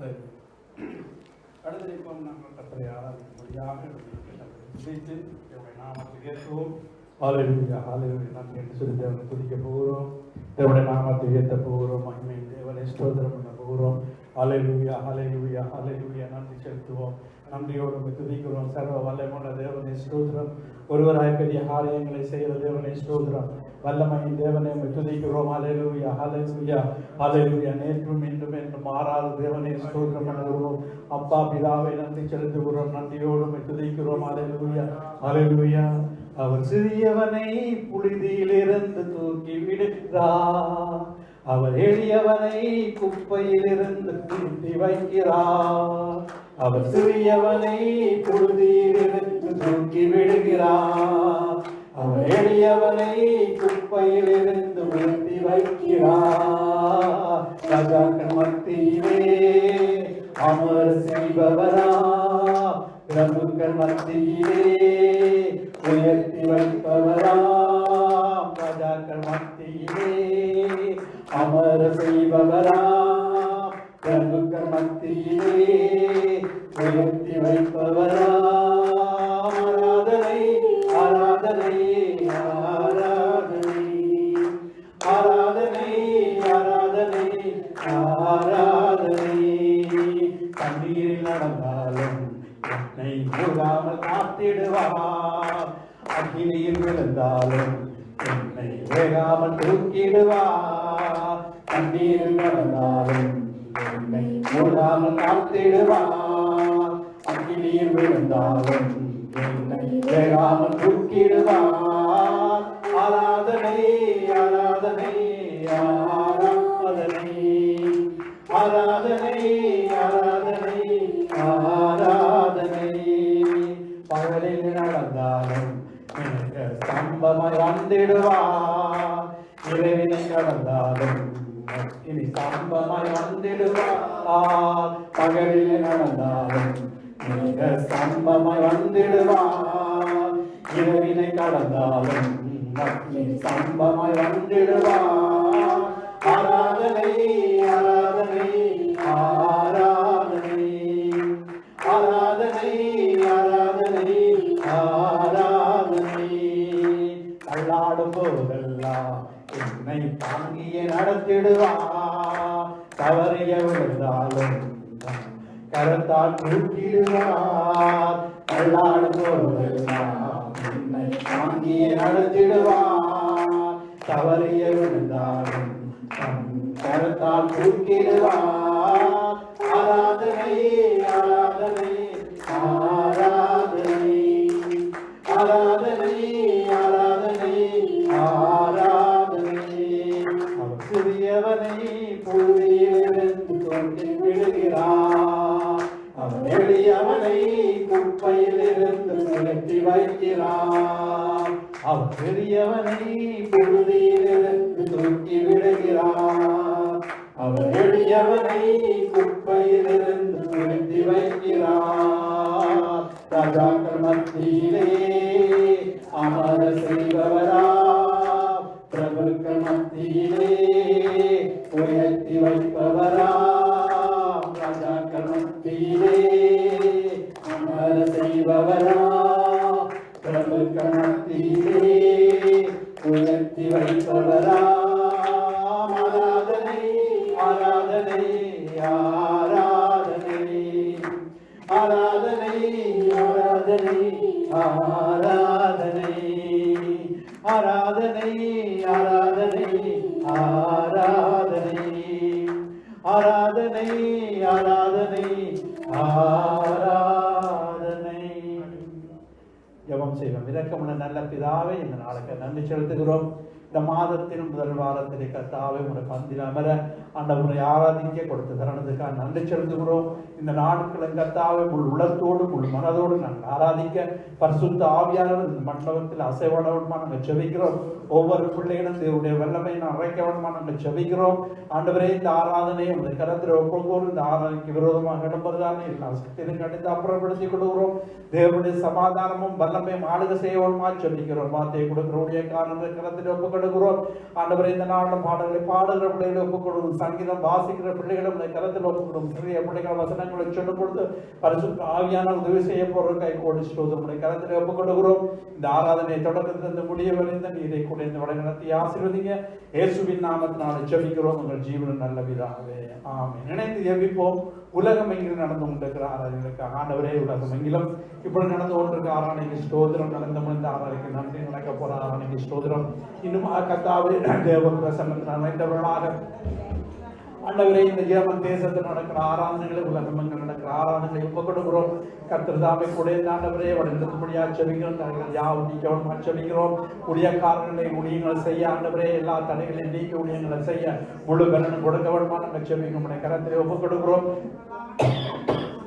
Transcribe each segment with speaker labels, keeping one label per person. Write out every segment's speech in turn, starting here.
Speaker 1: அடுத்த இப்போ நாங்கள் கத்தரை ஆராதிக்கும்படியாக துதித்து தேவனுடைய நாமத்தை ஏற்றுவோம். ஹல்லேலூயா ஹல்லேலூயா நன்றி என்று சொல்லி தேவனை துதிக்க போகிறோம். தேவனுடைய நாமத்தை உயர்த்த போகிறோம். மகிமை தேவனை ஸ்தோத்திரம் பண்ண போகிறோம். ஹல்லேலூயா ஹல்லேலூயா ஹல்லேலூயா நன்றி செலுத்துவோம். நன்றியோடு துதிக்கிறோம். சர்வ வல்லமையுள்ள தேவனை ஸ்தோத்திரம். ஒருவராய் பெரிய காரியங்களை செய்கிற தேவனை ஸ்தோத்திரம். வல்லமையின் தேவனை துதிக்கிறோம். ஹல்லேலூயா ஹல்லேலூயா ஹல்லேலூயா நேற்றும் இன்றும் என்றும் மாறாத தேவனை ஸ்தோத்திரம் பண்ணுகிறோம். அப்பா பிதாவை நன்றி செலுத்துகிறோம். நன்றியோடு துதிக்கிறோம். ஹல்லேலூயா ஹல்லேலூயா. அவர் சிறியவனை புழுதியிலிருந்து தூக்கி விடுகிறார். அவர் எளியவனை குப்பையிலிருந்து தூக்கி வைக்கிறார். அவர் சிறியவனை புழுதியிலிருந்து தூக்கி விடுகிறார். அவர் எளியவனை குப்பையிலிருந்து உயர்த்தி வைக்கிறார். ராஜாக்கள் மத்தியிலே அமர் செய்பவரா, பிரபுக்கள் மத்தியிலே உயர்த்தி வைப்பவரா, ராஜாக்கள் மத்தியிலே அமர செய்பவரா, பிரபுக்கள் மத்தியிலே உயர்த்தி வைப்பவரா. ஆராதனை ஆராதனை ஆராதனை ஆராதனை ஆராதனை ஆராதனை. கண்ணீரில் நடந்தாலும் என்னை மூடாமல் காத்திடுவார். அக்கினியில் விழுந்தாலும் என்னை வேகாமல் தூக்கிடுவார். கண்ணீரில் நடந்தாலும் என்னை மூடாமல் காத்திடுவார். அக்கினியில் விழுந்தாலும் என்னை வேகாமல் தூக்கிடுவார். ஆராதனை ஆராதனை ஆராதனை ஆராதனை ஆராதனை ஆராதனை. பகலில் நடந்தாலும் எனக்கு ஸ்தம்பமாய் வந்திடுவார். இரவினை கடந்தாலும் இனி ஸ்தம்பமாய் வந்திடுவார். பகலில் நடந்தாலும் மிக ஸ்தம்பமாய் வந்திடுவார். இரவினை கடந்தாலும் ஸ்தம்பமாய் வந்திடுவார். ஆராதனை ஆராதனை ஆராதனை ஆராதனை ஆராதனை ஆராதனை. தள்ளாடும் போதெல்லாம் என்னை தாங்கிய நடத்திடுவார். தவறிய விழுந்தாலும் கரத்தால் தூக்கிடுவார். தள்ளாடும் போதெல்லாம் என்னை தாங்கிய நடத்திடுவார். தவறிய விழுந்தாலும் கரத்தால் தூக்கிடுவார். ஆராதனை ஆராதனை ஆராதனை ஆராதனை ஆராதனை ஆராதனை. அவர் சிறியவனை புழுதியிலிருந்து தோண்டி விடுகிறார். அவர் எளியவனை குப்பையிலிருந்து உயர்த்தி வைக்கிறார். அவர் பெரியவனை புழுதியிலிருந்து தூக்கி விடுகிறார். அவர் எளியவனை குப்பையிலிருந்து உயர்த்தி வைக்கிறார். ராஜாக்கள் மத்தியிலே அமர செய்பவரா, பிரபுக்கள் மத்தியிலே உயர்த்தி வைப்பவரா. ராஜாக்கள் மத்தியிலே அமர செய்பவரா, பிரபுக்கள் மத்தியிலே உயர்த்தி வைப்பவரா. ஆராதனை ஆராதனை ஆராதனை ஆராதனை ஆராதனை ஆராதனை ஆராதனை ஆராதனை ஆராதனை ஆராதனை ஆராதனை ஆராதனை. ஜெபம் செய்வோம். இரக்கமுள்ள நல்ல பிதாவே, இந்த நாளுக்கு நன்றி செலுத்துகிறோம். இந்த மாதத்தின் முதல் வாரத்திலே கர்த்தாவே உடைய பந்தில் அமர ஆண்டவரை ஆராதிக்க கொடுத்த தருணத்துக்காக நன்றி செலுத்துகிறோம். இந்த நாட்களும் கர்த்தாவே முழு உள்ளத்தோடு முழு மனதோடு நாங்கள் ஆராதிக்க பரிசுத்த ஆவியானவர் இந்த மண்டபத்தில் அசைவடமா நாங்கள் செபிக்கிறோம். ஒவ்வொரு பிள்ளைகளும் தேவனுடைய வல்லமை நான் அழைக்கவனமா நாங்கள் செபிக்கிறோம். ஆண்டவரே, இந்த ஆராதனையை உடைய கரத்தில் ஒப்புக்கொண்டு இந்த ஆராதனைக்கு விரோதமாக இடம்பெறுதானே எல்லா சக்தியிலும் கண்டித்து அப்புறப்படுத்திக் கொள்கிறோம். தேவனுடைய சமாதானமும் வல்லமையும் ஆளுகை செய்யவனமா செபிக்கிறோம். வார்த்தையை கொடுக்கிறோடைய காரணத்தை கரத்தில் ஒப்புக்கொண்டு ஒப்புக்கொடுக்கிறோம். ஆண்டவரே, இந்த நாளில் பாடல்களை பாடுகிற பிள்ளைகளை ஒப்புக்கொடுக்கும், சங்கீதம் வாசிக்கிற பிள்ளைகளும் இந்த கருத்தில் ஒப்புக்கொடும். சிறிய பிள்ளைகள் வசனங்களை சொல்லும் பொழுது பரிசுத்த ஆவியான உதவி செய்ய போகிற கை கோடி ஸ்தோத்திரம் கருத்தில் ஒப்புக்கொடுக்கிறோம். இந்த ஆராதனை தொடக்கத்திலிருந்து முடிய வரைந்த நீரை கூட இந்த வடை நடத்தி ஆசீர்வதிங்க. இயேசுவின் நாமத்தினால ஜெபிக்கிறோம் உங்கள் ஜீவனம் நல்ல பிதாவே, ஆமென். இணைந்து ஜெபிப்போம். உலகம் எங்கிலும் நடந்து கொண்டிருக்கிற ஆராதனைகளுக்காக ஆண்டவரே, உலகம் எங்கிலும் இப்படி நடந்து கொண்டிருக்க ஆராதனைக்கு ஸ்தோத்திரம், நடந்து முடிந்த ஆராதனைக்கு நன்றி, நடக்க போற ஆராதனைக்கு ஸ்தோத்திரம். இன்னும் கர்த்தாவே, தேவ பிரசன்னத்தினால் நிறைந்தவர்களாக ஆண்டவரே, இந்த ஜெர்மன் தேசத்தில் நடக்கிற ஆராதனைகளை, உலகம் எங்கிலும் நடக்கிற ஆராதனைகளை ஒப்புக்கொடுக்கிறோம். கர்த்தர் தாமே கூட இந்த ஆண்டவரே வடநிறுத்தும்படியா செபிக்கிறோம். யாவும் நீக்கவனமா செபிக்கிறோம். ஊழியக்காரர்களை ஊழியங்கள் செய்ய ஆண்டவரே, எல்லா தடைகளையும் நீக்கி ஊழியங்களை செய்ய முழு பலனும் கொடுக்கவனமா நாங்கள் செபிக்கிறோம். கரத்திலே ஒப்புக்கொடுக்கிறோம்.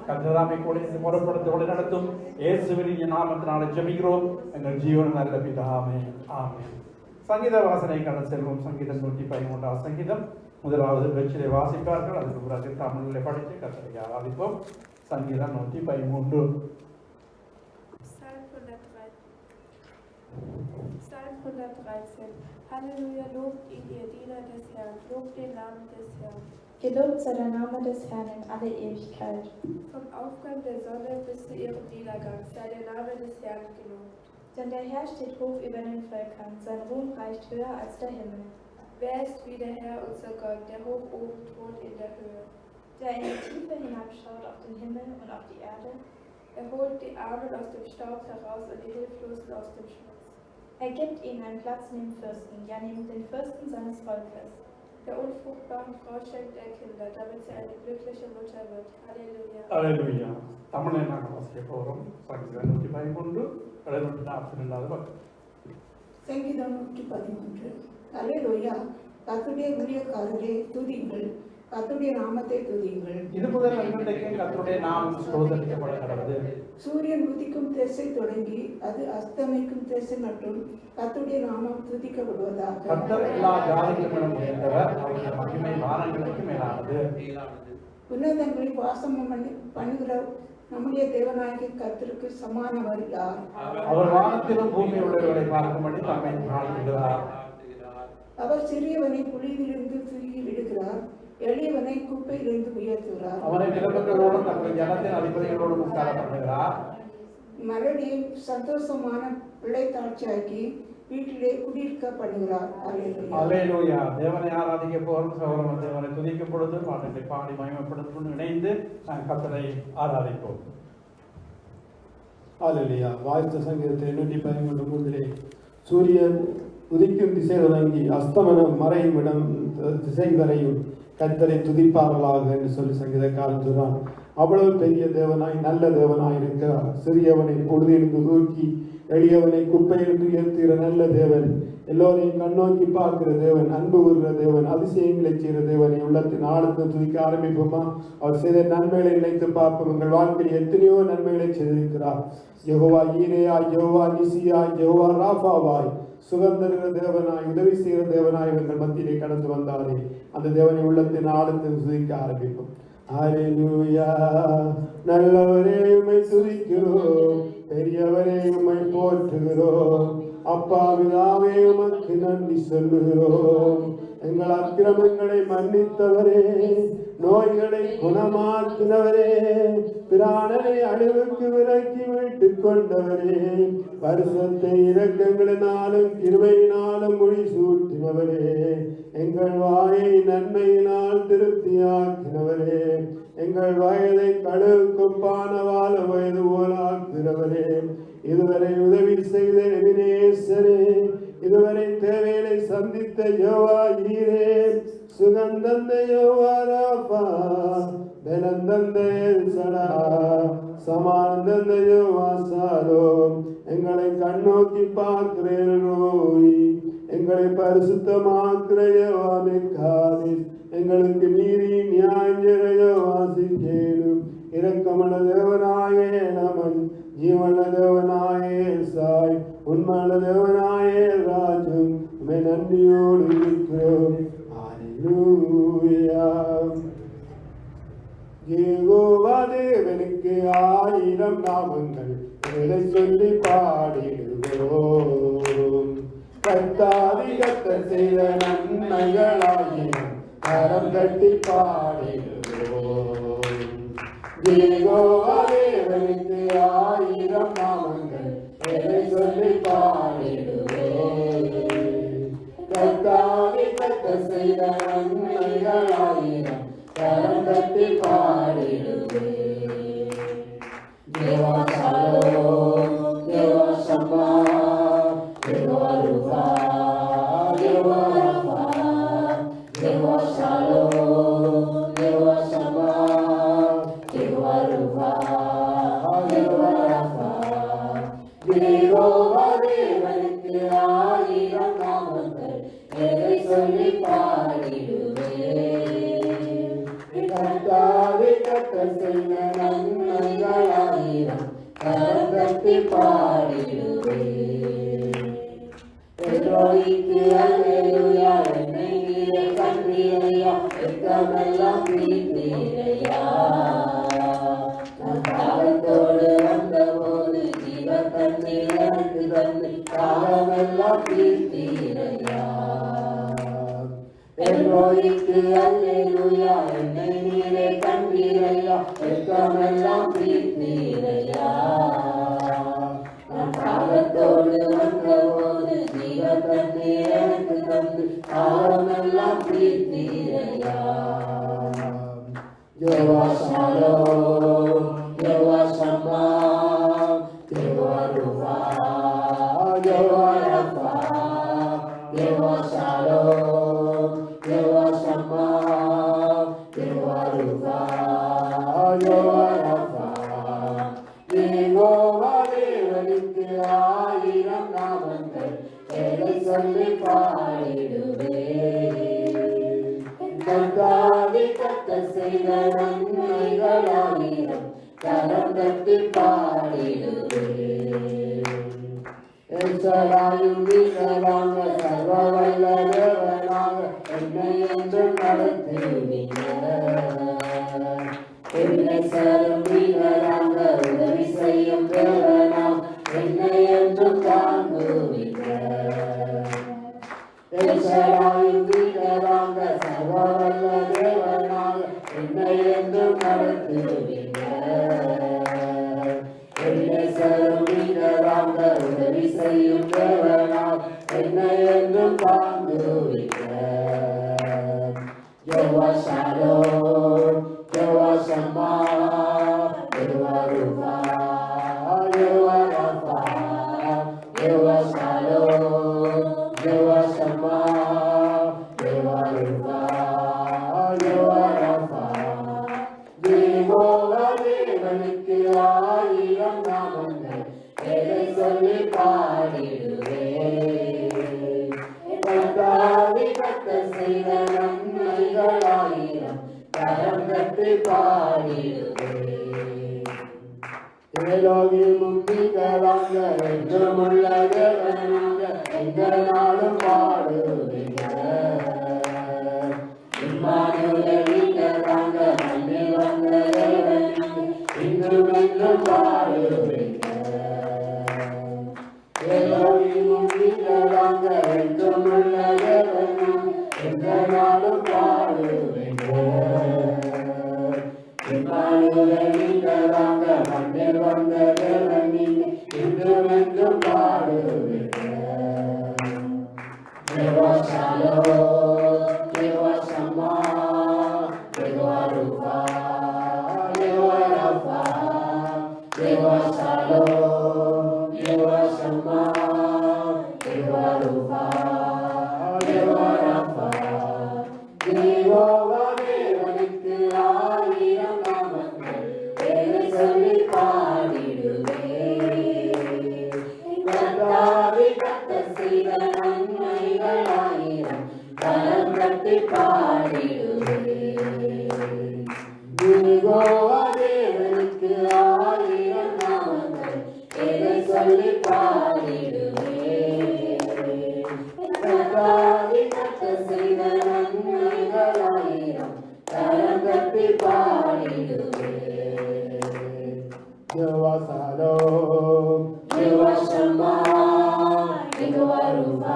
Speaker 1: கர்த்தர் தாமே கூட இந்த முறைப்படுத்தோடு நடத்தும் இயேசுவின் நாமத்தினால ஜெபிக்கிறோம் எங்கள் ஜீவன் நல்ல பிதாவே, ஆமென். சங்கீத வாசனைக்கான செல்வம். சங்கீதம் 113 சங்கீதம் முதலாவது வெற்றிலை வாசிப்பார்கள். அதுக்கு பிறகு தமிழில் படித்து கர்த்தரை ஆராதிப்போம். சங்கீதம் 113.
Speaker 2: Psalm 113. Halleluja, lobt ihn, ihr Diener des Herrn, lobt den Namen des Herrn.
Speaker 3: Gelobt sei der Name des Herrn in alle Ewigkeit.
Speaker 2: Vom Aufgang der Sonne bis zu ihrem Niedergang sei der Name des Herrn gelobt.
Speaker 3: Denn der Herr steht hoch über den Völkern, sein Ruhm reicht höher als der Himmel.
Speaker 2: Wer ist wie der Herr, unser Gott, der hoch oben thront in der Höhe?
Speaker 3: Der in die Tiefe hinabschaut auf den Himmel und auf die Erde.
Speaker 2: Er holt die Armen aus dem Staub heraus und die Hilflosen aus dem Schmutz.
Speaker 3: Er gibt ihnen einen Platz neben Fürsten, ja neben den Fürsten seines Volkes.
Speaker 2: Der unfruchtbaren Frau schenkt er Kinder, damit sie eine glückliche Mutter wird. Halleluja.
Speaker 1: Halleluja. தமிழை நாங்கள் வாசிக்க போகிறோம். சங்கீதம் 113 42
Speaker 4: சங்கீதம் 113. அல்லேலூயா. கர்த்தருடைய ஊழியக்காரரே துதியுங்கள், கர்த்தருடைய நாமத்தை துதியுங்கள்.
Speaker 1: இது முதல் இன்றைக்கு கர்த்தருடைய நாமம் ஸ்தோத்திரிக்கப்படுகிறது.
Speaker 4: சூரியன் உதிக்கும் திசை தொடங்கி அது அஸ்தமிக்கும் திசை மட்டும் கர்த்தருடைய நாமம் துதிக்கப்படுவதாக.
Speaker 1: கர்த்தர் எல்லா ஜாதிகளிலும் உயர்ந்தவர், அவருடைய மகிமை வானங்களுக்கு மேலானது.
Speaker 4: உன்னதங்களில் வாசம் பண்ணுகிற நம்முடைய தேவனாகிய கர்த்தருக்கு சமானவர் யார்?
Speaker 1: அவர் வானத்திலும் பூமி உள்ளவர்களை பார்க்கும்படி தம்மை தாழ்த்துகிறார்.
Speaker 4: அவர் சிறியவனை குழியிலிருந்து தூக்கி விடுகிறார், எளியவனை குப்பையிலிருந்து உயர்த்துகிறார்.
Speaker 1: அவனை விலங்குகளோடும் தங்கள் ஜனத்தின் அதிபதிகளோடும் உட்கார பண்ணுகிறார்.
Speaker 4: மறுபடியை சந்தோஷமான பிள்ளைத்தாட்சியாக்கி வீட்டிலே குடியிருக்க பண்ணுகிறார்.
Speaker 1: அல்லேலூயா. தேவனை ஆராதிக்க போகிறோம். சகோதரன் தேவனை துதிக்கும் பொழுது பாடலை பாடி மகிமைப்படுத்தும் இணைந்து நாங்கள் கர்த்தரை ஆராதிப்போம்.
Speaker 5: அல்லேலூயா. வாழ்த்து சங்கீதத்தில் 113 சூரியன் உதிக்கும் திசை தொடங்கி அஸ்தமனம் மறையும் இடம் திசை வரையும் கர்த்தரை துதிப்பார்களாக என்று சொல்லி சங்கீதக்காரன் சொல்றான். அவ்வளவு பெரிய தேவனாய் நல்ல தேவனாய் இருக்கிறார். சிறியவனை பொழுதிலிருந்து தூக்கி எளியவனை குப்பையிலிருந்து உயர்த்துகிற நல்ல தேவன், எல்லோரையும் கண்ணோக்கி பார்க்கிற தேவன், அன்பு கூறுகிற தேவன், அதிசயங்களை செய்கிற தேவனை உள்ளத்தின் ஆழத்தை துதிக்க ஆரம்பிப்போமா? அவர் செய்த நன்மைகளை நினைத்து பார்ப்போம். உங்கள் வாழ்க்கையில் எத்தனையோ நன்மைகளை செய்திருக்கிறார். யெகோவா ஈரேயாய், யெகோவா நிசியாய், யெகோவா ராஃபாவாய், சுகந்தருகிற தேவனாய், உதவி செய்கிற தேவனாய் எங்கள் மத்தியிலே கடந்து வந்தாரே, அந்த தேவனை உள்ளத்தின் ஆழத்தை துதிக்க ஆரம்பிப்போம். அல்லேலூயா. நல்லவரே உம்மை துதிக்கிறோம், பெரியவரே உம்மை போற்றுகிறோம், அப்பா பிதாவே உமக்கு நன்றி சொல்லுகிறோம். எங்கள் அக்கிரமங்களை மன்னித்தவரே, நோய்களை குணமாக்கினவரே, பிராணனை அழிவுக்கு விலக்கி மீட்டுக் கொண்டவரே, வருஷத்தை இரக்கங்களினாலும் கிருபையினாலும் முடி சூட்டினவரே, எங்கள் வாயை நன்மையினால் திருப்தியாக்கினவரே, எங்கள் வயதை கழுவு கொப்பான வாழ வயது போலாக்குகிறவரே, இதுவரை உதவி செய்த எபினேசரே, இதுவரை தேவைகளை சந்தித்த யோவா ஈரே, சுகந்தந்த யோவா ராபா, பலந்தந்த எல்சடா, சமானந்த யோவா சாலோம், எங்களை கண்ணோக்கி பார்க்கிறேன், எங்களை பரிசுத்தமாக்குற யோவா மிக்காலிஸ், எங்களுக்கு நீதி நியாயஞ்சரையோ வாசிக்கேனும், இரக்கமன தேவனாயே நமன், ஜீவன தேவனாயே சாய், உண்மன தேவனாயே ராஜும், உம்மை நன்றியோடு இருக்கிறோம். அல்லேலூயா. யெகோவா தேவனுக்கு 1000 நாமங்கள், இதை சொல்லி பாடிடுவோம். கத்தாதி கத்த செய்த நன்மைகளாயிரம் கரம் தட்டி பாடிடுவோம். யெகோவா தேவனுக்கு 1000 நாமங்கள் எதை சொல்லி பாடிடுவோம். கத்தாதி கத்த செய்த நன்மைகளாயிரம் கரம் தட்டி பாடிடுவோம். யெகோவா ஷாலோம், யெகோவா ஷம்மா, யெகோவா ரூபா, யெகோவா ரஃபா, யெகோவா ஷாலோம், யெகோவா ஷம்மா, யெகோவா ரூபா, யெகோவா ரஃபா. யெகோவா தேவனுக்கு 1000 நாமங்கள் எதை சொல்லி பாடிடுவேன். கத்தாதி கத்த செய்த நன்மைகளாயிரம் கரம் தட்டி பாடிடுவேன். எல்லோய்க்கு அல்லேலூயா, என்னை நீரே கண்டீரையா, வெட்கமெல்லாம் தீர்த்தீரையா. நான் தாகத்தோடு வந்தபோது ஜீவ தண்ணீர் எனக்கு தந்து தாகமெல்லாம் தீர்த்தீரையா. எல்லோய்க்கு அல்லேலூயா, என்னை நீரே கண்டீரையா, வெட்கமெல்லாம் தீர்த்தீரையா. நான் தாகத்தோடு வந்தபோது ஜீவ தண்ணீர் எனக்கு தந்து தாகமெல்லாம் தீர்த்தீரையா. யெகோவா ஷாலோம், யெகோவா ஷம்மா, யெகோவா ரூபா, யெகோவா ரஃபா, யெகோவா ஷாலோம், யெகோவா ஷம்மா, யெகோவா ரூபா, யெகோவா ரஃபா. யெகோவா தேவனுக்கு 1000 நாமங்கள் எதை சொல்லி பாடிடுவேன். கத்தாதி கத்த செய்த நன்மைகளாயிரம் கரம் தட்டி பாடிடுவேன். எல்சடாயும் வீரராக சர்வ வல்ல தேவனாக என்னை என்றும் நடத்துவீங்க. என்னை சரும் வீரராக உதவி செய்யும் தேவனாக என்னை என்றும் தாங்குவீங்க. எல்சடாயும் வீரராக சர்வ வல்ல தேவனாக என்னை என்றும் நடத்துவீங்க. என்னை சரும் வீரராக உதவி செய்யும் தேவனாக என்னை என்றும் தாங்குவீங்க. யெகோவா ஷாலோம், யெகோவா ஷம்மா, யெகோவா ரூபா, யெகோவா ரஃபா, யெகோவா ஷாலோம், யெகோவா ஷம்மா, யெகோவா ரூபா, யெகோவா ரஃபா. யெகோவா தேவனுக்கு 1000 நாமங்கள் எதை சொல்லி பாடிடுவேன். கத்தாதி கத்த செய்த நன்மைகளாயிரம் கரம் தட்டி பாடிடுவேன். எலோகிமும் நீங்களாக என்றுமுள்ள தேவனாக எந்த நாளும் பாடுவீங்க. இம்மானுவேல் நீங்களாக மண்ணில் வந்த தேவனாக இன்றும் என்றும் பாடுவீங்க. எலோகிமும் நீங்களாக என்றுமுள்ள தேவனாக எந்த நாளும் பாடுவீங்க. இம்மானுவேல் நீங்களாக மண்ணில் வந்த தேவனாக இன்றும் என்றும் பாடுவீங்க. யெகோவா ஷாலோம், யெகோவா ஷம்மா, யெகோவா ரூபா, யெகோவா ரஃபா, யெகோவா ஷாலோம், யெகோவா ஷம்மா, யெகோவா ரூபா, யெகோவா ரஃபா. யெகோவா தேவனுக்கு 1000 நாமங்கள் எதை சொல்லி பாடிடுவேன். கத்தாதி கத்த செய்த நன்மைகளாயிரம் கரம் தட்டி பாடிடுவேன். யெகோவா தேவனுக்கு 1000 நாமங்கள் எதை சொல்லி பாடிடுவேன். கத்தாதி கத்த செய்த நன்மைகளாயிரம் கரம் தட்டி பாடிடுவேன். யெகோவா ஷாலோம், யெகோவா ஷம்மா, யெகோவா ரூபா,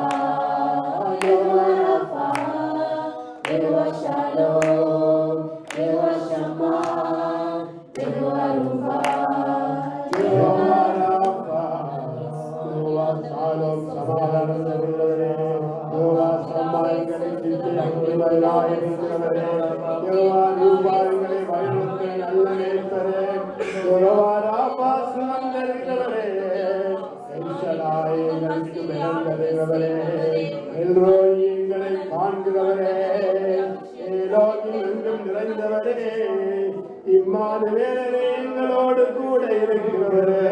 Speaker 5: இம்மானுவேலரே, எங்களோடு கூட இருக்கிறவரே,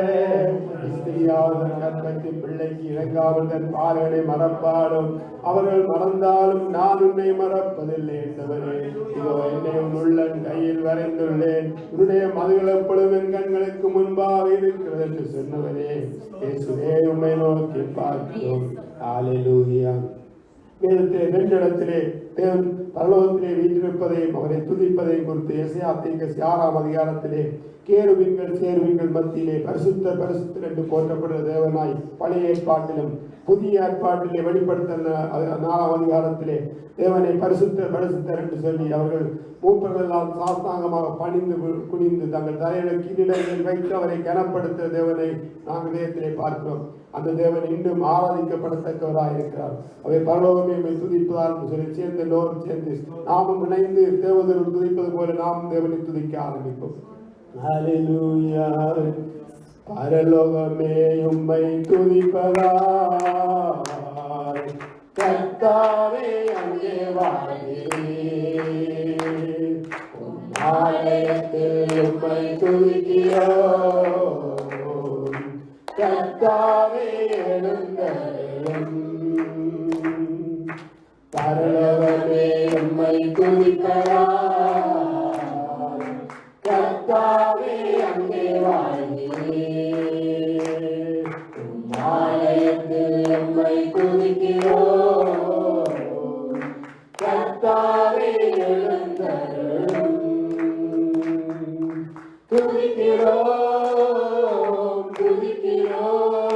Speaker 5: ஸ்திரியாவது கற்பத்தின் பிள்ளைக்கு இறங்காமல் தன் பாலனை மறப்பாடும், அவர்கள் மறந்தாலும் நான் உன்னை மறப்பதில்லை என்றவரே. இதோ என்னை உன் உள்ளன் கையில் வரைந்துள்ளேன், உன்னுடைய மதுகள் எப்பொழுதும் என் கண்களுக்கு முன்பாக இருக்கிறது என்று சொன்னவரே, இயேசுவே உம்மை நோக்கி பார்க்கிறோம். ஹல்லேலூயா. வேதத்திலே 2 இடத்திலே தேவன் பரலோகத்திலே வீற்றிருப்பதையும் அவரை துதிப்பதையும் குறித்து எசேயா தீர்க்கதரிசி 6ஆம் அதிகாரத்திலே கேருபீன்கள் சேருபீன்கள் மத்தியிலே பரிசுத்தர் பரிசுத்தர் என்று போற்றப்படுகிற தேவனாய் பழைய ஏற்பாட்டிலும் புதிய ஏற்பாட்டிலே வெளிப்படுத்த 4ஆம் அதிகாரத்திலே தேவனை பரிசுத்தர் பரிசுத்தர் என்று சொல்லி அவர்கள் மூப்பர்கள் எல்லாம் சாஸ்தாங்கமாக பணிந்து குனிந்து தங்கள் தலையில கீழிடங்களில் வைத்து அவரை கனப்படுத்த தேவனை நாங்கள் தேவத்திலே பார்க்கிறோம். அந்த தேவன் இன்னும் ஆராதிக்கப்படத்தக்கவராக இருக்கிறார். அவை பரலோகமே துதிப்பதால் என்று சொல்லி சேர்ந்து எல்லோரும் சேர்ந்து நாமும் இணைந்து தேவதர்கள் துதிப்பது போல நாம் தேவனை துதிக்க ஆரம்பிப்போம். ஹல்லேலூயா. பரலோகமே உம்மை துதிப்பதால் கர்த்தாவே அங்கே வாழ்கிறீர். ஆலயத்தில் உம்மை துதிக்கிறோம். கர்த்தாவே எழுந்தருளும். பரலோகமே உம்மை துதிப்பதால் கர்த்தாவே அங்கே வாழ்கிறீர். ஆலயத்தில் உம்மை துதிக்கிறோம். கர்த்தாவே எழுந்தருளும். துதிக்கிறோம் துதிக்கிறோம்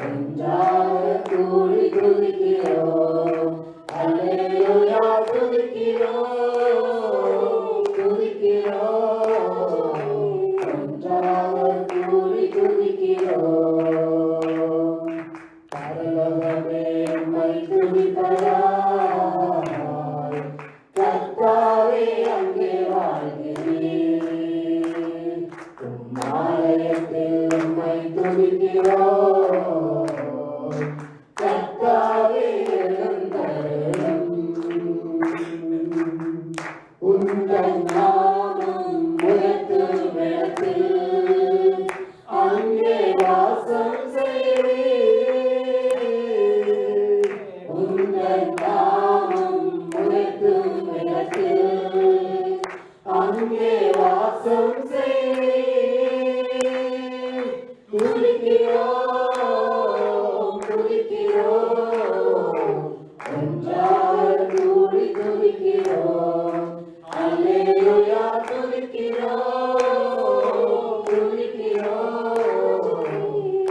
Speaker 5: ஒன்றாக கூடி துதிக்கிறோம். அல்லேலூயா. துதிக்கிறோம் துதிக்கிறோம் ஒன்றாக கூடி துதிக்கிறோம். பரலோகமே உம்மை துதிப்பதால் கர்த்தாவே அங்கே வாழ்கிறீர். ஆலயத்தில் உம்மை துதிக்கிறோம். கர்த்தாவே எழுந்தருளும். உந்தன் நாமம் உயர்த்தும் இடத்தில் அங்கே வாசம் செய்வீர். உந்தன் நாமம் உயர்த்தும் இடத்தில் அங்கே வாசம் செய்வீர். துதிக்கிறோம் துதிக்கிறோம் ஒன்றாக கூடி துதிக்கிறோம். அல்லேலூயா. துதிக்கிறோம் துதிக்கிறோம்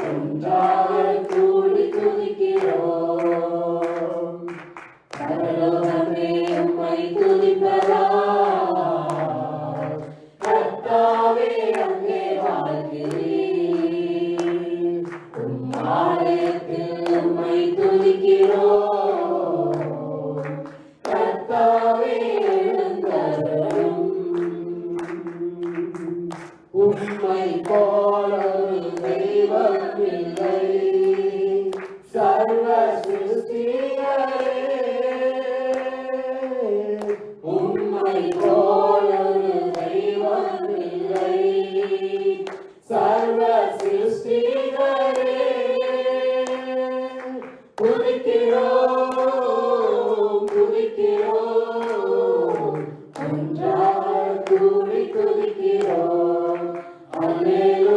Speaker 5: ஒன்றாக கூடி துதிக்கிறோம். பரலோகமே உம்மை துதிப்பதால் கர்த்தாவே அங்கே வாழ்கிறீர். ஆலயத்தில் உம்மை துதிக்கிறோம். கர்த்தாவே எழுந்தருளும். உம்மை போல ஒரு தெய்வம் இல்லை சர்வ சிருஷ்டிகளே. உம்மை போல ஒரு தெய்வம் இல்லை சர்வ சிருஷ்டிகளே. துதிக்கிறோம் துதிக்கிறோம் ஒன்றாக கூடி துதிக்கிறோம். அல்லேலூயா.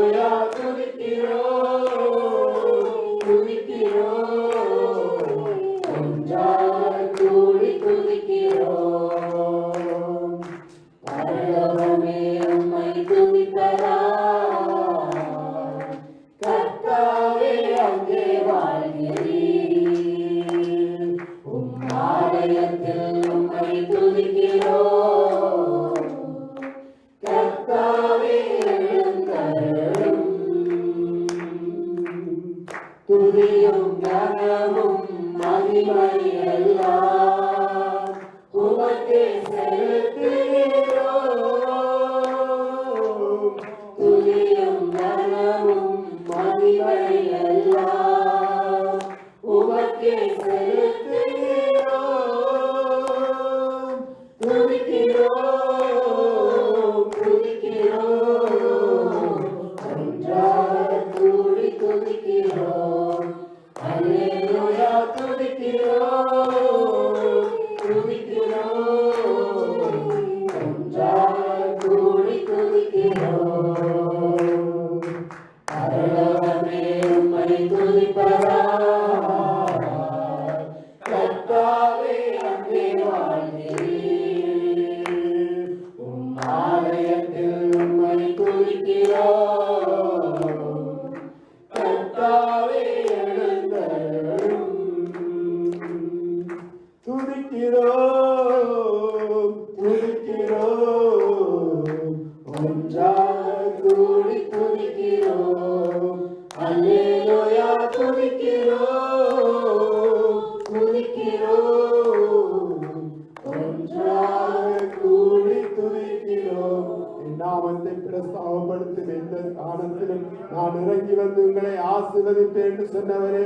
Speaker 5: நாமத்தை பிரஸ்தாபப்படுத்தும் எந்த ஸ்தானத்திலும் நான் இறங்கி வந்து உங்களை ஆசீர்வதிப்பேன் என்று சொன்னவரே,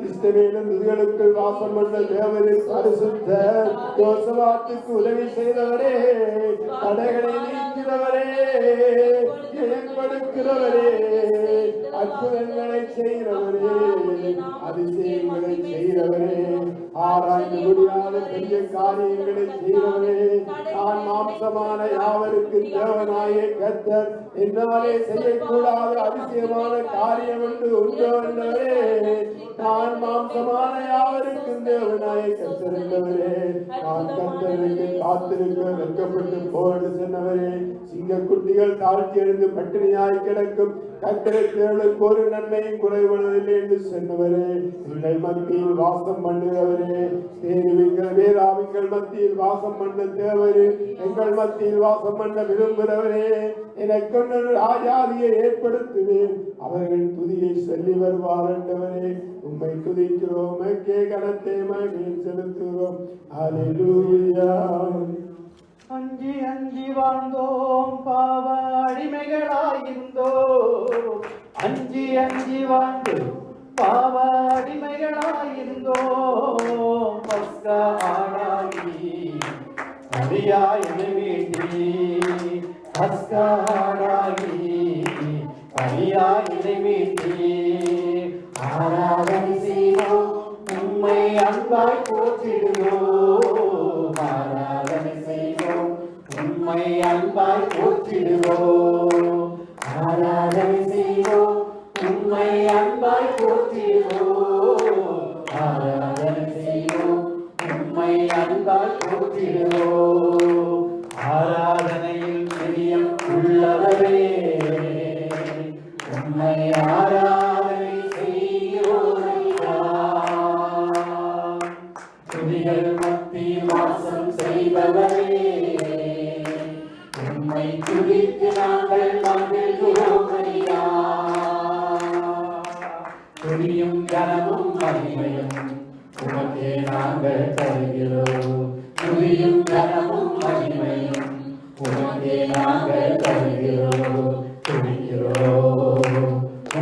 Speaker 5: இஸ்ரவேலின் துதிகளுக்குள் வாசம் பண்ண தேவனின் பரிசுத்த யோசபாத்துக்கு உதவி செய்தவரே, தடைகளை நீக்கிறவரே, கொடுக்கிறவரே, அற்புதங்களை செய்கிறவரே, அதிசயங்களை செய்கிறவரே, ஆராய்ந்து முடியாத பெரிய காரியங்களை செய்கிறவரே, நான் மாம்சமான யாவருக்கு தேவனாய கர்த்தர், என்னாலே செய்யக்கூடாத அதிசயமான காரியம் என்று உண்டோ என்றவரே, நான் மாம்சமான யாவருக்கு தேவனாய கர்த்தர் என்றவரே, நான் கர்த்தருக்கு காத்திருக்க வெட்கப்பட்டு போஎன்று சொன்னவரே, சிங்கக்குட்டிகள் தாழ்த்தி எழுந்து பட்டினியாய் கிடக்கும் கர்த்தருக்கு ஒரு நன்மையும் குறைவதில்லை என்று சொன்னவரே, எங்கள் மத்தியில் வாசம் பண்ணுகிறவரே, வேதாவிங்கள் மத்தியில் வாசம் பண்ண தேவரே, எங்கள் மத்தியில் வாசம் பண்ண விரும்புகிறவரே, எனக்கு ராஜாதியை ஏற்படுத்துவேன், அவர்கள் துதியை சொல்லி வருவார் என்றவரே, உம்மை துதிக்கிறோம், கனத்தை மகிழ்ச்சி செலுத்துகிறோம். அல்லேலூயா.
Speaker 1: அஞ்சி அஞ்சி வாழ்ந்தோம், பாவ அடிமைகளாயிருந்தோம், அஞ்சி அஞ்சி வாழ்ந்தோம், பாவ அடிமைகளாயிருந்தோம், பஸ்கா ஆடாகி அடியாய் மீட்டி, பஸ்கா ஆடாகி அடியாய் மீட்டி, ஆராதனை செய்வோம், உம்மை அன்பாய் போற்றிடுவோம், ஆராதனை செய்வோம், உம்மை அன்பாய் போற்றிடுவோம், ஆராதனை செய்வோம், உம்மை அன்பாய் போற்றிடுவோம், ஆராதனை செய்வோம், உம்மை அன்பாய் போற்றிடுவோம், ஆராதனையில் பிரியம் உள்ளவரே, உம்மை ஆராதனை துதிகள் மத்தியில் வாசம் செய்பவரே, உம்மை துதித்து நாங்கள் மகிழ்கிறோம் ஐயா. துதியும் கனமும் மகிமையும் உமக்கே நாங்கள் தருகிறோம், துதியும் கனமும் மகிமையும் உமக்கே நாங்கள் தருகிறோம், துதிக்கிறோம்,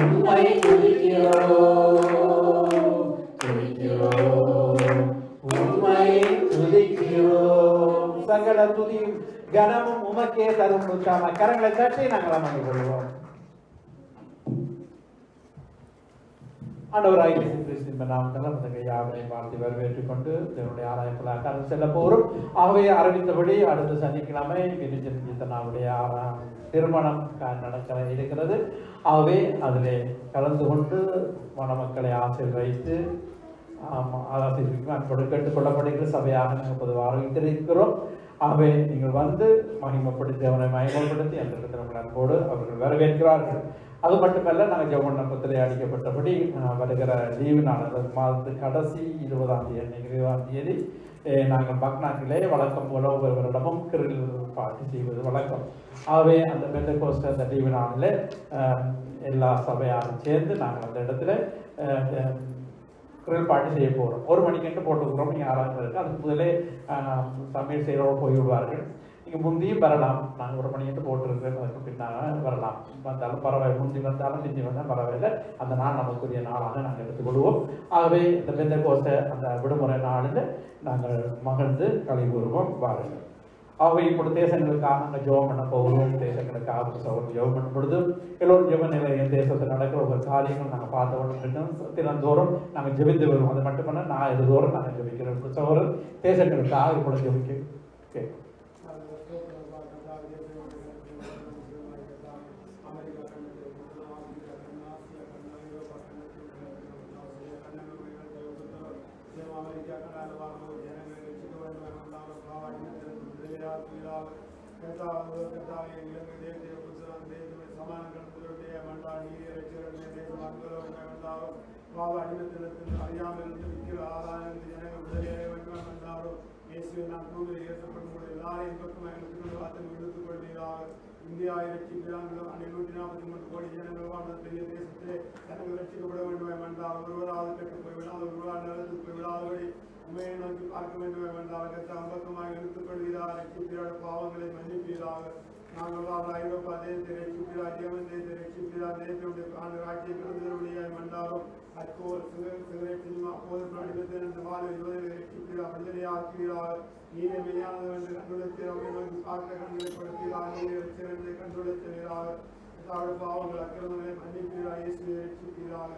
Speaker 1: உம்மை துதிக்கிறோம், துதிக்கிறோம், உம்மை துதிக்கிறோம். சகல துதியும் கனமும் உமக்கே தரும். கரங்களை தட்டி நாங்கள் அமர்ந்து கொள்வோம். ஆண்டவராகிய இயேசு கிறிஸ்துவின் நாமத்தில் அந்த யாவரையும் வாழ்த்தி வரவேற்றுக் கொண்டு தேவனுடைய ஆலயத்தில் கடந்து செல்ல போகிறோம். ஆகவே அறிவித்தபடி அடுத்த சனிக்கிழமை வினிஜனாவுடைய திருமணம் நடக்க இருக்கிறது. ஆகவே அதிலே கலந்து கொண்டு மணமக்களை ஆசீர்வதித்து அன்போடு கேட்டுக்கொள்ளப்படுகிற சபையாக நாங்கள் பொதுவாக அறிவித்திருக்கிறோம். ஆகவே நீங்கள் வந்து மகிமைப்படுத்தி அவனை மகிமைப்படுத்தி அந்த இடத்துல அன்போடு அவர்கள் வரவேற்கிறார்கள். அது மட்டுமல்ல, நாங்கள் ஜெபமண்டபத்திலே அளிக்கப்பட்டபடி வருகிற லீவு நாள் மாதத்து கடைசி 20ஆம் தேதி நாங்கள் பக்னாக்கிலே வழக்கம் போல ஒவ்வொருவரிடமும் கிரில் பாட்டி செய்வது வழக்கம். ஆகவே அந்த பெந்தகோஸ்ட் அந்த லீவு நாளில் எல்லா சபையாரும் சேர்ந்து நாங்கள் அந்த இடத்துல கிரில் பாட்டி செய்ய போகிறோம். 1 மணிக்கு போட்டுக்கிறோம். நீங்கள் ஆராய்ச்சி அதுக்கு முதலே சமையல் செய்கிறவங்க போய்விடுவார்கள். நீங்கள் முந்தியும் வரலாம். நாங்கள் 1 மணிக்கு போட்டுருக்கேன். அதுக்கு பின்னாக வரலாம். வந்தாலும் பரவாயில்லை, முந்தி வந்தாலும் பிந்தி வந்தால் பரவாயில்லை. அந்த நாள் நமக்குரிய நாளாக நாங்கள் எடுத்துக்கொள்வோம். ஆகவே இந்த பெந்தகோஸ்ட் அந்த விடுமுறை நாளில் நாங்கள் மகிழ்ந்து களி கூறுவோம். வாருங்கள். ஆகவே இப்பொழுது தேசங்களுக்காக நாங்கள் ஜெபம் பண்ண போகிறோம். தேசங்களுக்காக ஜெபம் பண்ணும் பொழுது எல்லோரும் ஜெப நிலையில் தேசத்தில் நடக்கிற ஒவ்வொரு காரியங்கள் நாங்கள் பார்த்து கொண்டு தினந்தோறும் நாங்கள் ஜெபித்து வருவோம். அது மட்டுமல்ல, நான் இதுதோறும் நாங்கள் ஜெபிக்கிறோம். சகோதரர் தேசங்களுக்காக இப்பொழுது ஜெபிக்க கேட்கும்.
Speaker 5: இந்தியா 143 கோடி ஜனங்கள் வாழ்ந்த பெரிய தேசத்திலே ஜனங்கள் ரட்சிக்கப்பட வேண்டும் என்றால் ஒருவராவது கெட்டு போய்விடாது, ஒருவரால் நிலத்துக்கு போய்விடாதபடி உண்மையை நோக்கி பார்க்க வேண்டும் என்றால் கத்த அம்பக்கமாக எடுத்துக் கொள்வீராக, ரட்சிப்பீராக, பாவங்களை மன்னிப்பீராக. நாங்கள் ஐரோப்பா தேசத்தை ரட்சிப்பிரா ஜெர்மன் தேசத்தை ரட்சிப்பிரா தேசத்துடைய ஆண்டு ராஜ்யத்திலிருந்து மண்டாரும் அற்கோர் சிகரெட் சினிமா போதும் அடிமத்திலிருந்து வாழ யோதனை ரட்சிப்பிரா விடுதலை ஆக்குகிறா நீரை மெய்யானது என்று கண்டுழைத்தவரை நோக்கி பார்க்க கண்டுழைப்படுத்தீரா நீரை சிறந்து கண்டுழைத்தவீராக தாழ்வு பாவங்கள் அக்கிரமங்களை மன்னிப்பீரா இயேசுவை ரட்சிப்பீராக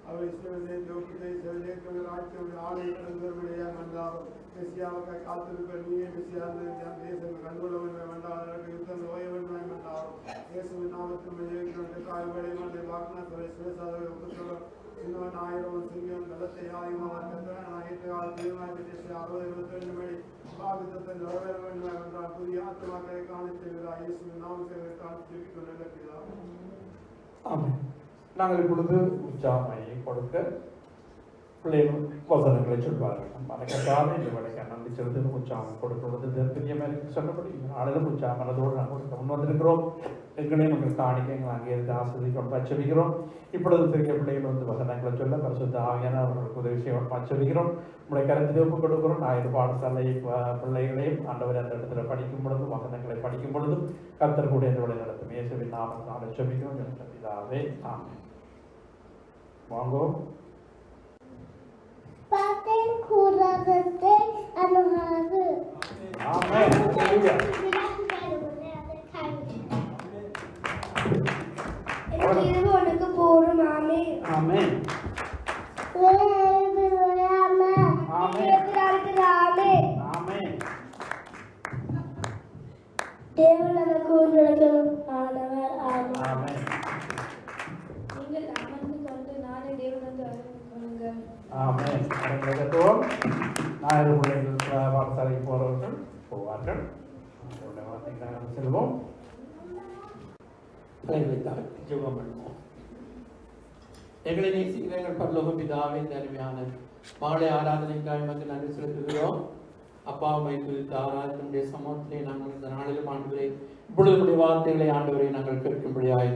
Speaker 5: அவர் இஸ்ரவேலை ஜோக்கியத்தை செல்லேற்ற ராஜ்யமுடைய ஆணை கடந்தவருடைய மண்டாரும் மெசியாவுக்காய் காத்திருப்ப நீயே மெசியாந்து தேசம் கண்டுள்ளவன் வேண்டாம் யுத்தம் ஓயவன் வேண்டாம் இயேசுவின் நாமத்தில் ஜெயிக்கிற காய்களை மண்டை வாக்குனரை சுவேசாதரை ஒப்புத்தரம் சின்னவன் 1000 சிங்கம் கலத்தை ஆயுதமாக கத்தவன் தீர்மானத்தை 60-22 மணி பாவித்தத்தை நிறைவேற வேண்டும் என்றால் புதிய ஆத்மாக்களை காணித்தீர்களா இயேசுவின் நாமத்தை காணித்து கொண்டிருக்கிறார்.
Speaker 1: ஆமென். நாங்கள் இப்பொழுது உற்சாகமையை கொடுக்க பிள்ளைகள் வசனங்களை சொல்வார்கள். மனக்கட்டான இந்த வழக்கை நன்றி செலுத்தி உற்சாகம் கொடுக்கிறது பிரியமாக சொன்னபடி நாளிலும் உற்சாகமனதோடு நாங்கள் முன் வந்திருக்கிறோம். எங்களையும் நாங்கள் காணிக்க எங்கள் அங்கே இருந்து ஆசிரியர் பச்சரிக்கிறோம். இப்பொழுது பெரிய பிள்ளைகள் வந்து வசனங்களை சொல்ல பரிசுத்த ஆவியான அவர்களுக்கு உதவி செய்ய பச்சரிக்கிறோம். உங்களுடைய கருத்தில் ஒப்புக் கொடுக்கிறோம். ஞாயிறு பாடசாலை பிள்ளைகளையும் ஆண்டவர் அந்த இடத்துல படிக்கும் பொழுதும் வசனங்களை படிக்கும் பொழுதும் கர்த்தர் கூட இந்த வழி நடத்தும் இயேசுவின் நாமத்தினால ஜெபிக்கிறோம் என்ற பிதாவே ஆமென். வாங்கோ
Speaker 6: Paten kurarante anuhadu.
Speaker 1: ஆமென். ஹalleluya.
Speaker 6: இது உனக்கு போரும் ஆமே.
Speaker 1: ஆமென். ஆமென்.
Speaker 6: தேவன் நமக்கு உண்டாக்கும் ஆண்டவர் ஆமென்.
Speaker 1: ஆமென்.
Speaker 2: நீங்கள் அமர்ந்து கொண்டு நானே தேவனது அறிவிக்கொள்ளுங்க.
Speaker 1: ஆமென். அனைவருக்கும் ஞாயிறு பிள்ளைகள் பாடசாலைக்கு போறவர்கள் போவார்கள். அவருடைய வார்த்தைக்கு நாங்கள் செல்வோம்.
Speaker 7: ஜெபம் பண்ணுவோம். எங்களை நேசிக்கிற எங்கள் பரலோக பிதாவே, இந்த அருமையான மாலை ஆராதனைக்காக மக்கள் நன்றி செலுத்துகிறோம். அப்பா அம்மை குறித்த ஆராதனுடைய சமூகத்திலே நாங்கள் இந்த நாளிலும் ஆண்டவரே இப்பொழுது வார்த்தைகளை ஆண்டவரை நாங்கள் கேட்கும்படியாய்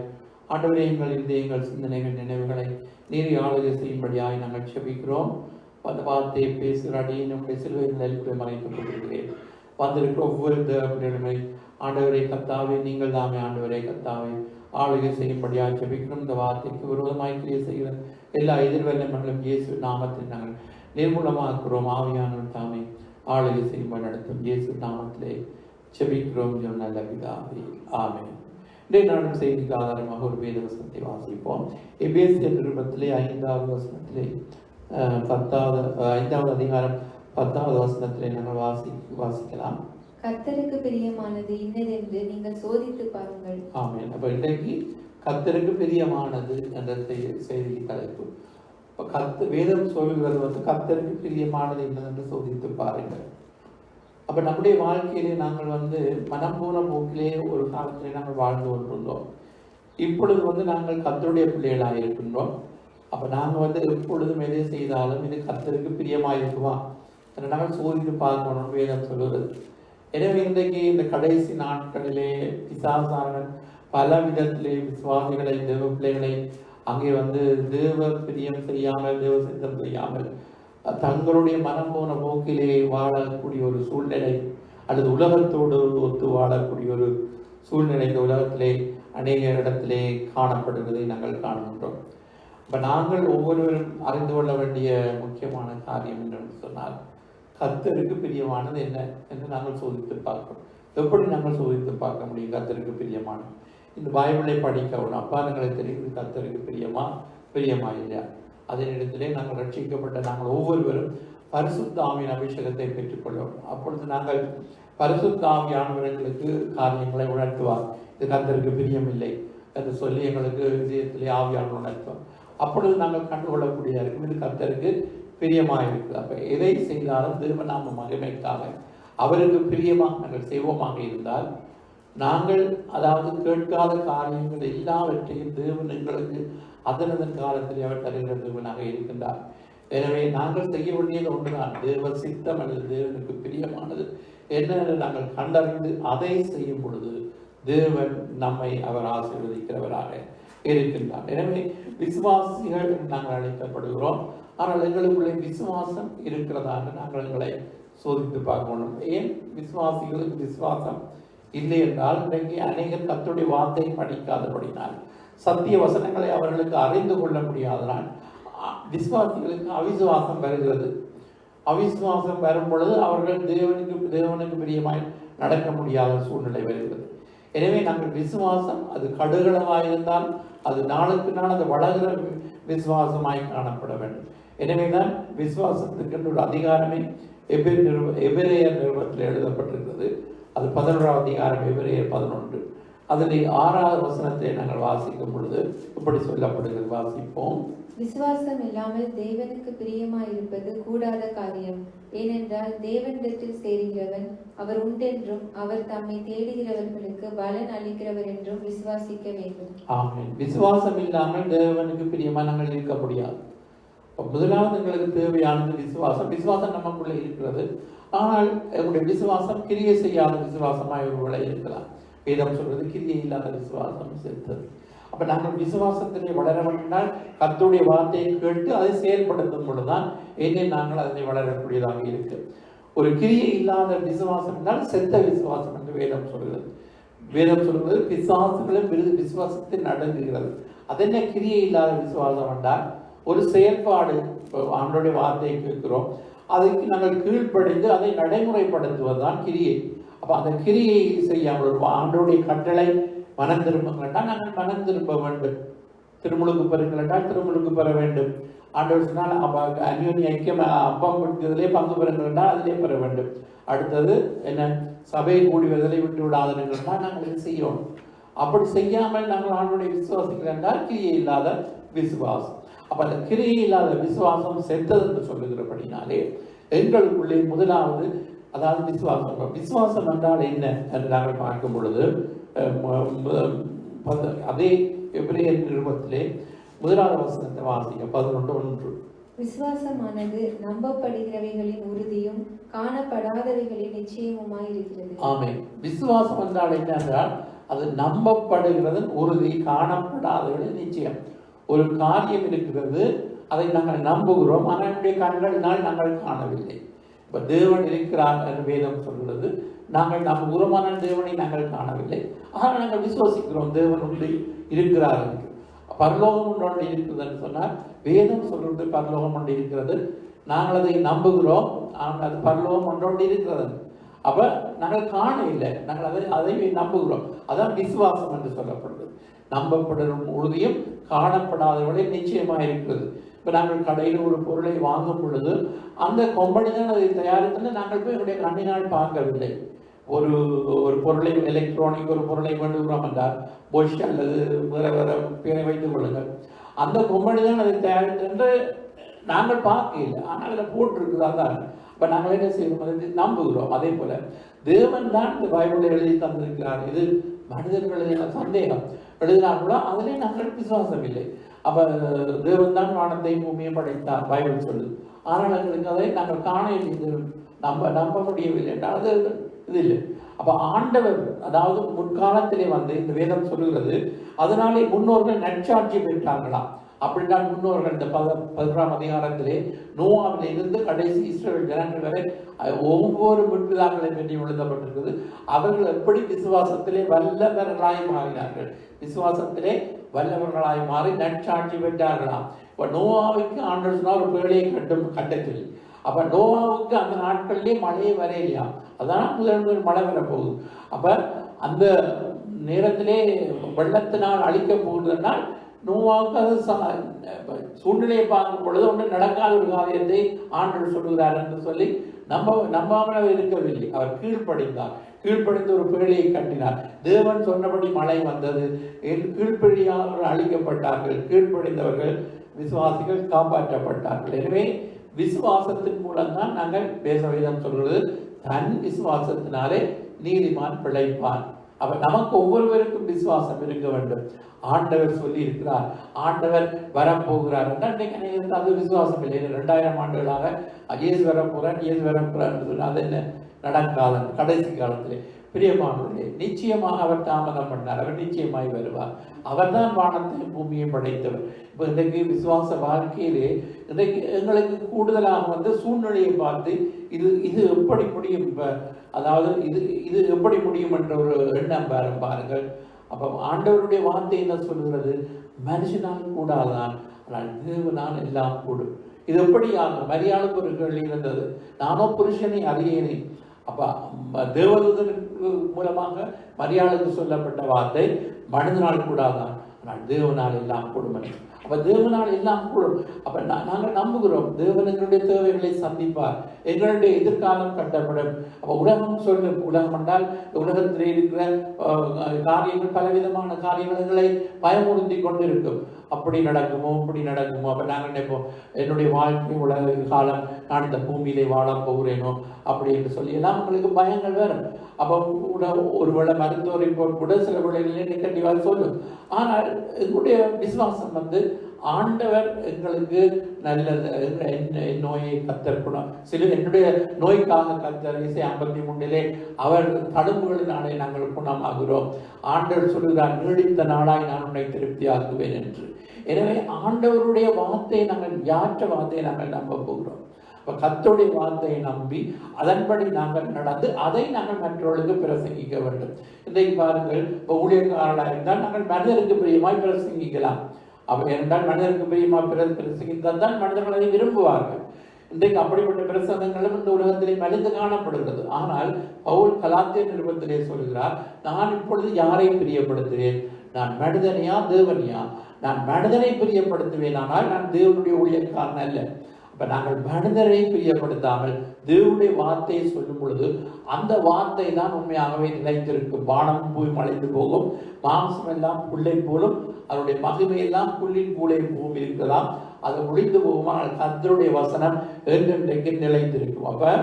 Speaker 7: ஆண்டவரே எங்கள் எங்கள் சிந்தனைகள் நினைவுகளை நீரி ஆளுகை செய்யும்படியாய் நாங்கள் செபிக்கிறோம். அந்த வார்த்தையை பேசுகிற அடியை நம்முடைய சிலுவைகளில் மறைக்கப்பட்டிருக்கிறேன். வந்திருக்கிற ஒவ்வொரு தேவனுமே ஆண்டவரை கத்தாவே நீங்கள் தாமே ஆண்டவரை கத்தாவே ஆளுகை செய்யும்படியாக ஜெபிக்கிறோம். இந்த வார்த்தைக்கு விரோதமாய் கிரியை செய்கிற எல்லா எதிர்வெல்லங்களும் இயேசு நாமத்தில் நாங்கள் நிர்மூலமாக்குறோம். ஆவியானவர் தாமே ஆளுகை செய்யும்படி நடத்தும் இயேசு நாமத்திலே ஜெபிக்கிறோம் நல்ல பிதாவே ஆமென். இன்றைய நாளும் செய்திக்கு ஆதாரமாக ஒரு வேத வசனத்தை வாசிப்போம். எபேசியர் நிருபத்திலே 5வது வசனத்திலே 5வது அதிகாரம் 10வது வசனத்திலே நாங்கள் வாசிக்கலாம்.
Speaker 8: கர்த்தருக்கு பிரியமானது இன்னதென்று நீங்கள் சோதித்து பாருங்கள்.
Speaker 7: ஆமென். அப்ப இன்றைக்கு கர்த்தருக்கு பிரியமானது என்ற செய்தி தலைப்பு. வேதம் சொல்கிறது வந்து கர்த்தருக்கு பிரியமானது என்னதென்று சோதித்து பாருங்கள். அப்ப நம்முடைய வாழ்க்கையிலே நாங்கள் வந்து மனம் போன போக்கிலே ஒரு காலத்திலே நாங்கள் வாழ்ந்து கொண்டிருந்தோம். இப்பொழுது வந்து நாங்கள் கர்த்தருடைய பிள்ளைகளாக இருக்கின்றோம். அப்ப நாங்க வந்து எப்பொழுதும் எதை செய்தாலும் இது கர்த்தருக்கு பிரியமாயிருக்குமா என்று நாங்கள் சோதித்து பார்க்கணும் வேதம் சொல்கிறது. எனவே இன்றைக்கு இந்த கடைசி நாட்களிலே பிசாசானவன் பல விதத்திலே விசுவாசிகளை தேவ பிள்ளைகளை அங்கே வந்து தேவ பிரியம் செய்யாமல் தேவ சித்தம் செய்யாமல் தங்களுடைய மனம் போன போக்கிலே வாழக்கூடிய ஒரு சூழ்நிலை அல்லது உலகத்தோடு ஒத்து வாழக்கூடிய ஒரு சூழ்நிலை இந்த உலகத்திலே அநேக இடத்திலே காணப்படுவதை நாங்கள் காணுகின்றோம். அப்ப நாங்கள் ஒவ்வொருவரும் அறிந்து கொள்ள வேண்டிய முக்கியமான காரியம் என்னென்று சொன்னால் கர்த்தருக்கு பிரியமானது என்ன என்று நாங்கள் சோதித்து பார்க்கிறோம். எப்படி நாங்கள் சோதித்து பார்க்க முடியும் கர்த்தருக்கு பிரியமானது? இந்த பைபிளை படிக்கவும் அப்பா எங்களை தெரிந்து கர்த்தருக்கு பிரியமா இல்லையா? அதே இடத்திலே நாங்கள் ரட்சிக்கப்பட்ட நாங்கள் ஒவ்வொருவரும் பரிசுத்த ஆவியின் அபிஷேகத்தை பெற்றுக்கொள்வோம். அப்பொழுது நாங்கள் பரிசுத்த ஆவியானவர்களுக்கு காரியங்களை உணர்த்துவார். இது கர்த்தருக்கு பிரியமில்லை என்று சொல்லி எங்களுக்கு இதயத்திலே ஆவியானவர் உணர்த்துவார். அப்பொழுது நாங்கள் கண்டுகொள்ளக்கூடிய இருக்கும் இது கர்த்தருக்கு பிரியமாக இருக்குது. அப்ப எதை செய்தாலும் தேவநாம மகிமைக்காக அவருக்கு பிரியமாக நாங்கள் செய்வோமாக இருந்தால் நாங்கள் அதாவது கேட்காத காரியங்கள் எல்லாவற்றையும் தேவன் எங்களுக்கு அதனதன் காலத்தில் அவர் தருகிற தேவனாக இருக்கின்றார். எனவே நாங்கள் செய்ய வேண்டியது ஒன்றுதான், தேவ சித்தம் அல்லது தேவனுக்கு பிரியமானது என்ன நாங்கள் கண்டறிந்து அதை செய்யும் பொழுது தேவன் நம்மை அவர் ஆசீர்வதிக்கிறவராக இருக்கின்றார். எனவே விசுவாசிகள் நாங்கள் அழைக்கப்படுகிறோம். ஆனால் எங்களுக்குள்ளே விசுவாசம் இருக்கிறதாக நாங்கள் எங்களை சோதித்து பார்க்கணும். ஏன் விசுவாசிகளுக்கு விசுவாசம் இல்லை என்றால் இன்றைக்கு அநேகர் கர்த்தருடைய வார்த்தையை படிக்காதபடினால், சத்திய வசனங்களை அவர்களுக்கு அறிந்து கொள்ள முடியாதனால் விசுவாசிகளுக்கு அவிசுவாசம் வருகிறது. அவிசுவாசம் வரும் பொழுது அவர்கள் தேவனுக்கு பிரியமாய் நடக்க முடியாத சூழ்நிலை வருகிறது. எனவே நாங்கள் விசுவாசம் அது கடுகளவாக இருந்தால் அது நாளுக்கு நாள் அது வளர்கிற விசுவாசமாய் காணப்பட வேண்டும். எனவே தான் விசுவாசத்துக்கு ஒரு அதிகாரமே எபிரேயர் நிருபத்தில் எழுதப்பட்டிருக்கிறது. அது 11ஆம் அதிகாரம், எபிரேயர் 11. அதில் 6வது வசனத்தை நாங்கள் வாசிக்கும் பொழுது இப்படி சொல்லப்படுகிறது. வாசிப்போம்.
Speaker 8: விசுவாசம் இல்லாமல் தேவனுக்கு பிரியமாயிருப்பது கூடாத காரியம். ஏனென்றால் தேவனிடத்தில் சேருகிறவன் அவர் உண்டென்றும் அவர் தம்மை தேடுகிறவர்களுக்கு பலன் அளிக்கிறவர் என்றும் விசுவாசிக்க வேண்டும்.
Speaker 7: ஆமென். விசுவாசம் இல்லாமல் தேவனுக்கு பிரியமா நாங்கள் இருக்க முடியாது. முதலாவது எங்களுக்கு தேவையானது விசுவாசம். விசுவாசம் நமக்குள்ளே இருக்கிறது. ஆனால் எங்களுடைய விசுவாசம் கிரியை செய்யாத விசுவாசமாய் ஒருவேளை இருக்கலாம். வேதம் சொல்றது கிரியை இல்லாத விசுவாசம் செலுத்தது. அப்ப நாங்கள் விசுவாசத்திலே வளர வேண்டால் கர்த்தருடைய வார்த்தையை கேட்டு அதை செயல்படுத்தும் பொழுதுதான் நாங்கள் அதனை வளரக்கூடியதாக இருக்கு. ஒரு கிரியை இல்லாத விசுவாசம் என்றால் செத்த விசுவாசம் என்று வேதம் சொல்கிறது. வேதம் சொல்வது பிசாசுகளும் விசுவாசத்தில் அடங்குகிறது. அதென்ன கிரியை இல்லாத விசுவாசம் என்றால் ஒரு செயல்பாடு. ஆண்டோடைய வார்த்தையை கேட்கிறோம், அதுக்கு நாங்கள் கீழ்ப்படிந்து அதை நடைமுறைப்படுத்துவதுதான் கிரியை. அப்ப அந்த கிரியை செய்யாமல் ஆண்டோடைய கட்டளை மனம் திரும்புங்கள் நாங்கள் மனம் திரும்ப வேண்டும். திருமுழுக்கு பெறுங்கள் என்றால் திருமுழுக்கு பெற வேண்டும். ஆண்டவர் சொன்னால் அந்யோன்ய ஐக்கியம் அப்பம் விட்டதிலே பங்கு பெறுங்கள் என்றால் அதிலே பெற வேண்டும். அடுத்தது என்ன, சபையை கூடி விதலை விட்டு விடாதீர்கள் என்றால் நாங்கள் இது செய்யணும். அப்படி செய்யாமல் நாங்கள் ஆண்டோடைய விசுவாசிகள் என்றால் கிரியை இல்லாத விசுவாசம். அப்ப அந்த கிரியை இல்லாத விசுவாசம் செத்தது என்று சொல்லுகிறபடினாலே எங்களுக்குள்ளே முதலாவது அதாவது விசுவாசம். விசுவாசம் என்றால் என்ன என்று நாங்கள் பார்க்கும் பொழுது அதே எபிரேயர் நிருபத்திலே 1வது வசனத்தை வாசிக்க 11:1.
Speaker 8: விசுவாசமானது நம்பப்படுகிறவைகளின் உறுதியும் காணப்படாதவைகளின் நிச்சயமுமாய் இருக்கிறது.
Speaker 7: ஆமென். விசுவாசம் என்றால் என்ன என்றால் அது நம்பப்படுகிறதன் உறுதி, காணப்படாதவைகளின் நிச்சயம். ஒரு காரியம் இருக்கிறது, அதை நாங்கள் நம்புகிறோம், ஆனால் என்னுடைய கண்களினால் நாங்கள் காணவில்லை. இப்ப தேவன் இருக்கிறார் என்று வேதம் சொல்கிறது. நாங்கள் நம்புகிறோம், ஆனால் தேவனை நாங்கள் காணவில்லை. ஆனால் நாங்கள் விசுவாசிக்கிறோம் தேவன் ஒன்று இருக்கிறார் என்று. பரலோகம் ஒன்று இருக்கிறது என்று சொன்னால் வேதம் சொல்றது பரலோகம் ஒன்று இருக்கிறது. நாங்கள் அதை நம்புகிறோம், ஆனால் அது பரலோகம் ஒன்றொன்று இருக்கிறது. அப்ப நாங்கள் காண இல்லை, நாங்கள் அதை நம்புகிறோம். அதான் விசுவாசம் என்று சொல்லப்படுகிறது. நம்பப்படும் உறுதியும் காணப்படாதவளை நிச்சயமாக இருக்கிறது. இப்போ நாங்கள் கடையில் ஒரு பொருளை வாங்கும் பொழுது அந்த கொம்பனி தான் அதை தயாரித்து நாங்கள் போய் என்னுடைய கண்ணினால் பார்க்கவில்லை. ஒரு பொருளை எலக்ட்ரானிக் ஒரு பொருளை வேண்டுகிறோம் என்றால் பொஷ் அல்லது வேறு பேரை வைத்துக் கொள்ளுங்கள், அந்த கொம்பனி தான் அதை தயாரித்து என்று நாங்கள் பார்க்க இல்லை, ஆனால் அதில் போட்டிருக்குதா தான். இப்போ நாங்கள் என்ன செய்யணும், அதை நம்புகிறோம். அதே போல தேவன் தான் இந்த பைபிளை எழுதி தந்திருக்கிறார். இது மனிதர்கள் எழுதின சந்தேகம் எழுதினார்களோ அதிலே நாங்கள் விசுவாசம் இல்லை. அப்ப தேவன் தான் வானத்தையும் பூமியை படைத்தார் பைபிள் சொல்லுது. ஆனால் எங்களுக்கு அதை நாங்கள் காண நம்ப முடியவில்லை என்றால் அது இது இல்லை. அப்ப ஆண்டவர் அதாவது முற்காலத்திலே வந்து இந்த வேதம் சொல்லுகிறது, அதனாலே முன்னோர்கள் நற்சாட்சி பெற்றார்களாம். அப்படின்னா முன்னோர்கள் இந்த 11ஆம் அதிகாரத்திலே நோவாவிலே இருந்து கடைசி இஸ்ரவேல் ஜனங்கள் வரை ஒவ்வொரு முற்பிதாக்களை பற்றி எழுதப்பட்டிருக்கிறது. அவர்கள் எப்படி விசுவாசத்திலே வல்லவர்களாய் மாறினார்கள், விசுவாசத்திலே வல்லவர்களாய் மாறி நற்சாட்சி பெற்றார்களாம். இப்ப நோவாவுக்கு ஆண்டவர் சொன்னார் ஒரு பேழையை கட்டத்தில். அப்ப நோவாவுக்கு அந்த நாட்களிலே மழையே வரையிலையா, அதான் முதல் மழை வரப்போகுது. அப்ப அந்த நேரத்திலே வெள்ளத்தினால் அழிக்க போகுதுனால் நோவாவுக்கு அது சூழ்நிலையை பார்க்கும் பொழுது ஒன்று நடக்காத ஒரு காரியத்தை ஆண்டவர் சொல்லுகிறார் என்று சொல்லி நம்பாமல் இருக்கவில்லை. அவர் கீழ்ப்படிந்து ஒரு பேழையை கட்டினார். தேவன் சொன்னபடி மழை வந்தது. கீழ்ப்படியாதவர்கள் அழிக்கப்பட்டார்கள், கீழ்ப்படிந்தவர்கள் விசுவாசிகள் காப்பாற்றப்பட்டார்கள். எனவே விசுவாசத்தின் மூலம்தான் நாங்கள் வேதம் சொல்கிறது, தன் விசுவாசத்தினாலே நீதிமான் பிழைப்பான். அப்ப நமக்கு ஒவ்வொருவருக்கும் விசுவாசம் இருக்க வேண்டும். ஆண்டவர் சொல்லி இருக்கிறார், ஆண்டவர் வரப்போகிறார் என்றால் அது விசுவாசம் இல்லை. 2000 ஆண்டுகளாக இயேசு வரப்போறார் என்று சொன்னால் அது என்ன நடக்காத கடைசி காலத்திலே பிரியமானவர்களே, நிச்சயமாக அவர் தாமதம் பண்ணார், அவர் நிச்சயமாய் வருவார். அவர்தான் வானத்தையும் பூமியையும் படைத்தவர். இப்போ இன்றைக்கு விசுவாச வாழ்க்கையிலே இன்றைக்கு எங்களுக்கு கூடுதலாக சூழ்நிலையை பார்த்து இது எப்படி முடியும், இப்போ அதாவது இது எப்படி முடியும் என்ற ஒரு எண்ணம் பாருங்கள். அப்போ ஆண்டவருடைய வார்த்தை என்ன சொல்கிறது? மனுஷனால் கூடாதான், ஆனால் தேவனால் எல்லாம் கூடும். இது எப்படி ஆகும்? மரியாளுக்கு ஒரு கேள்வி இருந்தது, நானோ புருஷனை அறியேனே. அப்ப தேவதூதனுக்கு மூலமாக மரியாளுக்கு சொல்லப்பட்ட வார்த்தை மனிதனால் கூடாதான், ஆனால் தேவனால் எல்லாம் கூடும். அப்ப தேவனால் எல்லாம் கூடும். அப்ப நாங்கள் நம்புகிறோம் தேவன் எங்களுடைய தேவைகளை சந்திப்பார், எங்களுடைய எதிர்காலம் கட்டப்படும். அப்ப உலகம் சொல்லும், உலகம் என்றால் உலகத்தில் இருக்கிற காரியங்கள், பலவிதமான காரியங்களை பயமுறுத்தி கொண்டிருக்கும். அப்படி நடக்குமோ இப்படி நடக்குமோ. அப்ப நாங்கள் நினைப்போம், என்னுடைய வாழ்க்கை உலக காலம் நான் இந்த பூமியிலே வாழ போகிறேனோ அப்படின்னு சொல்லி எல்லாம் உங்களுக்கு பயங்கள் வரும். அப்போ ஒருவேளை மருத்துவ ரிப்போர்ட் கூட சில வேளைகளிலே நெகட்டிவாக சொல்லும். ஆனால் எங்களுடைய விசுவாசம் ஆண்டவர் எங்களுக்கு நல்லது, நோயை கத்தற்கணும். சில என்னுடைய நோய்க்காக கத்தர் இசை 53 அவர் தடும்புகளினாலே நாங்கள் குணமாகிறோம். ஆண்டவர் சொல்கிறார், நீடித்த நாளாய் நான் உன்னை திருப்தியாக்குவேன் என்று. எனவே ஆண்டவருடைய வார்த்தையை நாங்கள் யாற்ற வார்த்தையை நாங்கள் நம்ப போகிறோம். இப்போ கர்த்தருடைய வார்த்தையை நம்பி அதன்படி நாங்கள் நடந்து அதை நாங்கள் மற்றவர்களுக்கு பிரசங்கிக்க வேண்டும். இன்றைக்கு பாருங்கள், இப்போ ஊழியக்காரர்களாக இருந்தால் நாங்கள் மனிதருக்கு பிரியமாய் பிரசங்கிக்கலாம். அப்போ என்றால் மனிதருக்கு பிரியமாக பிரசங்கித்தால் தான் மனிதர்கள் அதை விரும்புவார்கள். இன்றைக்கு அப்படிப்பட்ட பிரசங்கங்களும் இந்த உலகத்திலே மலிந்து காணப்படுகிறது. ஆனால் பவுல் கலாத்தியர் நிருபத்திலே சொல்கிறார், நான் இப்பொழுது யாரை பிரியப்படுத்துவேன்? நான் மனிதனையா தேவனையா? நான் மனிதனை பிரியப்படுத்துவேன், ஆனால் நான் தேவனுடைய ஊழியக்காரன் அல்ல. அப்ப நாங்கள் மனிதரை பிரியப்படுத்தாமல் தேவனுடைய வார்த்தையை சொல்லும் பொழுது அந்த வார்த்தை தான் உண்மையாகவே நிலைத்திருக்கும். வானம் போய் மலைந்து போகும், மாம்சம் எல்லாம் புல்லை போலும், அதனுடைய மகிமையெல்லாம் புல்லின் பூலை பூமி இருக்கலாம், அது முடிந்து போகும். ஆனால் கர்த்தருடைய வசனம் என்றென்றைக்கு நிலைத்திருக்கும். அப்ப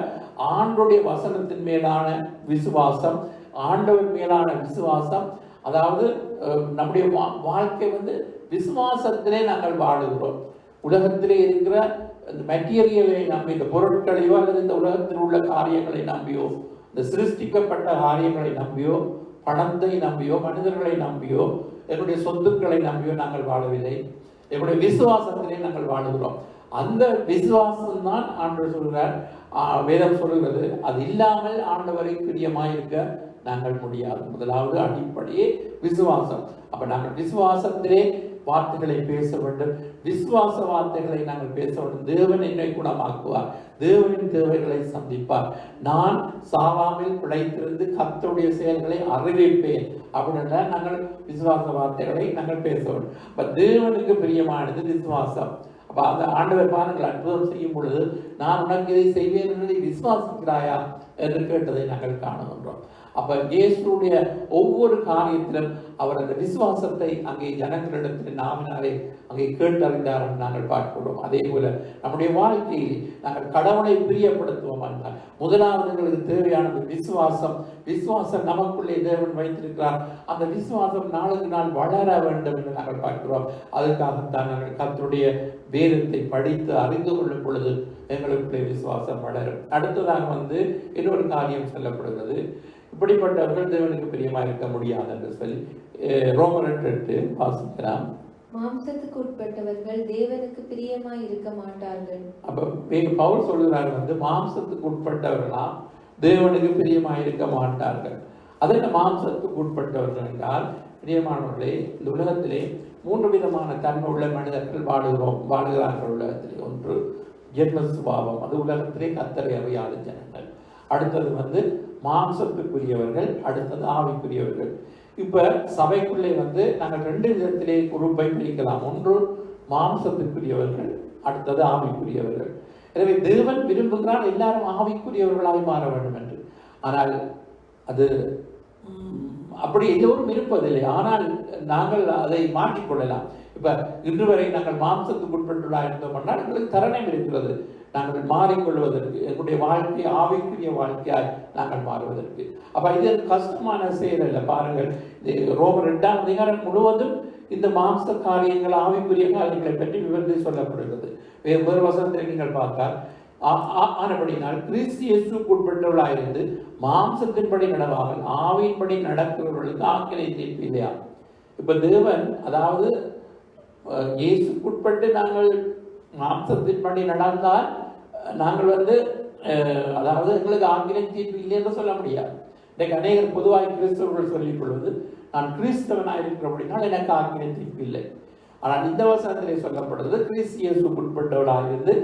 Speaker 7: ஆண்டவருடைய வசனத்தின் மேலான விசுவாசம், ஆண்டவர் மேலான விசுவாசம், அதாவது நம்முடைய வாழ்க்கை விசுவாசத்திலே நாங்கள் வாழுகிறோம். உலகத்திலே இருக்கிற இந்த மெட்டீரியலை நம்பி, இந்த பொருட்களையோ அல்லது இந்த உலகத்தில் உள்ள காரியங்களை நம்பியோ, இந்த சிருஷ்டிக்கப்பட்ட காரியங்களை நம்பியோ, பணத்தை நம்பியோ, மனிதர்களை நம்பியோ, என்னுடைய சொத்துக்களை நம்பியோ நாங்கள் வாழவில்லை. என்னுடைய விசுவாசத்திலே நாங்கள் வாழுகிறோம். அந்த விசுவாசம் தான் ஆண்டவர் சொல்கிறார், வேதம் சொல்கிறது, அது இல்லாமல் ஆண்டவரை பிரியமாயிருக்க நாங்கள் முடியாது. முதலாவது அடிப்படையே விசுவாசம். அப்ப நாங்கள் விசுவாசத்திலே வார்த்தைகளை பேச வேண்டும். விசுவாச வார்த்தைகளை நாங்கள் பேச வேண்டும். தேவன் என்னை குணமாக்குவார், தேவனின் தேவைகளை சந்திப்பார், நான் சாவாமல் பிழைத்திருந்து கர்த்தருடைய செயல்களை அறிவிப்பேன் அப்படின்னா நாங்கள் விசுவாச வார்த்தைகளை நாங்கள் பேச வேண்டும். அப்ப தேவனுக்கு பிரியமானது விசுவாசம். அப்ப அந்த ஆண்டவர் பாருங்கள், அற்புதம் செய்யும் பொழுது நான் உனக்கு இதை செய்வேன் என்று விசுவாசிக்கிறாயா என்று கேட்டதை நாங்கள் காணுகின்றோம். அப்ப இயேசுடைய ஒவ்வொரு காரியத்திலும் அவர் அந்த விசுவாசத்தை அங்கே ஜனங்களிடத்தில் நாமினாரே அங்கே கேட்டறிந்தார் நாங்கள் பார்க்கிறோம். அதே போல நம்முடைய வாழ்க்கையில் நாங்கள் கடவுளை பிரியப்படுத்துவோம் என்றால் முதலாவது எங்களுக்கு தேவையானது விசுவாசம். விசுவாசம் நமக்குள்ளே தேவன் வைத்திருக்கிறார். அந்த விசுவாசம் நாளுக்கு நாள் வளர வேண்டும் என்று நாங்கள் பார்க்கிறோம். அதுக்காகத்தான் நாங்கள் கர்த்தருடைய வேதத்தை படித்து அறிந்து கொள்ளும் பொழுது எங்களுக்குள்ளே விசுவாசம் வளரும். அடுத்ததாக இன்னொரு காரியம் சொல்லப்படுகிறது, இப்படிப்பட்டவர்கள் தேவனுக்கு பிரியமாக இருக்க முடியாது என்று சொல்லி ரோமர் 8 வாசிக்கலாம்.
Speaker 8: மாம்சத்துக்கு உட்பட்டவர்கள் தேவனுக்கு பிரியமாய் இருக்க மாட்டார்கள்.
Speaker 7: அப்ப பவுல் சொல்கிறார், மாம்சத்துக்கு உட்பட்டவர்களா தேவனுக்கு பிரியமாய் இருக்க மாட்டார்கள். அதே மாம்சத்துக்கு உட்பட்டவர்கள் என்றால், பிரியமானவர்களே, இந்த உலகத்திலே 3 விதமான தன்மை உள்ள மனிதர்கள் வாழுகிறார்கள் உலகத்திலே. ஒன்று ஜென்ம சுபாவம், அது உலகத்திலே கர்த்தரை அறியாத ஜனங்கள். அடுத்தது மாம்சத்துக்குரியவர்கள், அடுத்தது ஆவிக்குரியவர்கள். இப்ப சபைக்குள்ளே நாங்கள் 2 விதத்திலே குரூப்பை பிரிக்கலாம். ஒன்று மாம்சத்துக்குரியவர்கள், அடுத்தது ஆவிக்குரியவர்கள். எனவே தேவன் விரும்புகிறார் எல்லாரும் ஆவிக்குரியவர்களாக மாற வேண்டும் என்று. ஆனால் அது அப்படி எல்லோரும் இருப்பதில்லை. ஆனால் நாங்கள் அதை மாற்றிக்கொள்ளலாம். இப்ப இன்று வரை நாங்கள் மாம்சத்துக்கு உட்பட்டுள்ளா இருந்தோம்னா எங்களுக்கு தருணம் இருக்கிறது நாங்கள் மாறிக்கொள்வதற்கு, எங்களுடைய வாழ்க்கை ஆவிக்குரிய வாழ்க்கையாய் நாங்கள் மாறுவதற்கு. அப்ப இது கஷ்டமான செயல் அல்ல. பாருங்கள், ரோமர் 8ஆம் அதிகாரம் முழுவதும் இந்த மாம்ச காரியங்கள், ஆவிக்குரிய காரியங்களை பற்றி விவரித்து சொல்லப்படுகிறது. வேறு வசனத்தில் நீங்கள் பார்த்தால் ஆனபடினால் கிறிஸ்து இயேசுவுக்கு உட்பட்டவர்களாயிருந்து மாம்சத்தின்படி நடவாமல் ஆவியின்படி நடக்கிறவர்களுக்கு ஆக்கினை தீர்ப்பு இல்லையா? இப்ப தேவன், அதாவது இயேசுக்குட்பட்டு நாங்கள் மாம்சத்தின்படி நடந்தால் நாங்கள் அதாவது எங்களுக்கு ஆக்கினை தீர்ப்பு இல்லை என்று சொல்ல முடியாது. இன்றைக்கு அநேகர் பொதுவாக கிறிஸ்தவர்கள் சொல்லிக் கொள்வது, நான் கிறிஸ்தவனாக இருக்கிறபடினால் எனக்கு ஆக்கினை தீர்ப்பு இல்லை. ஆனால் இந்த வசனத்திலே சொல்லப்படுறது, கிறிஸ்து இயேசுவுக்கு உட்பட்டவர்களாக இருந்து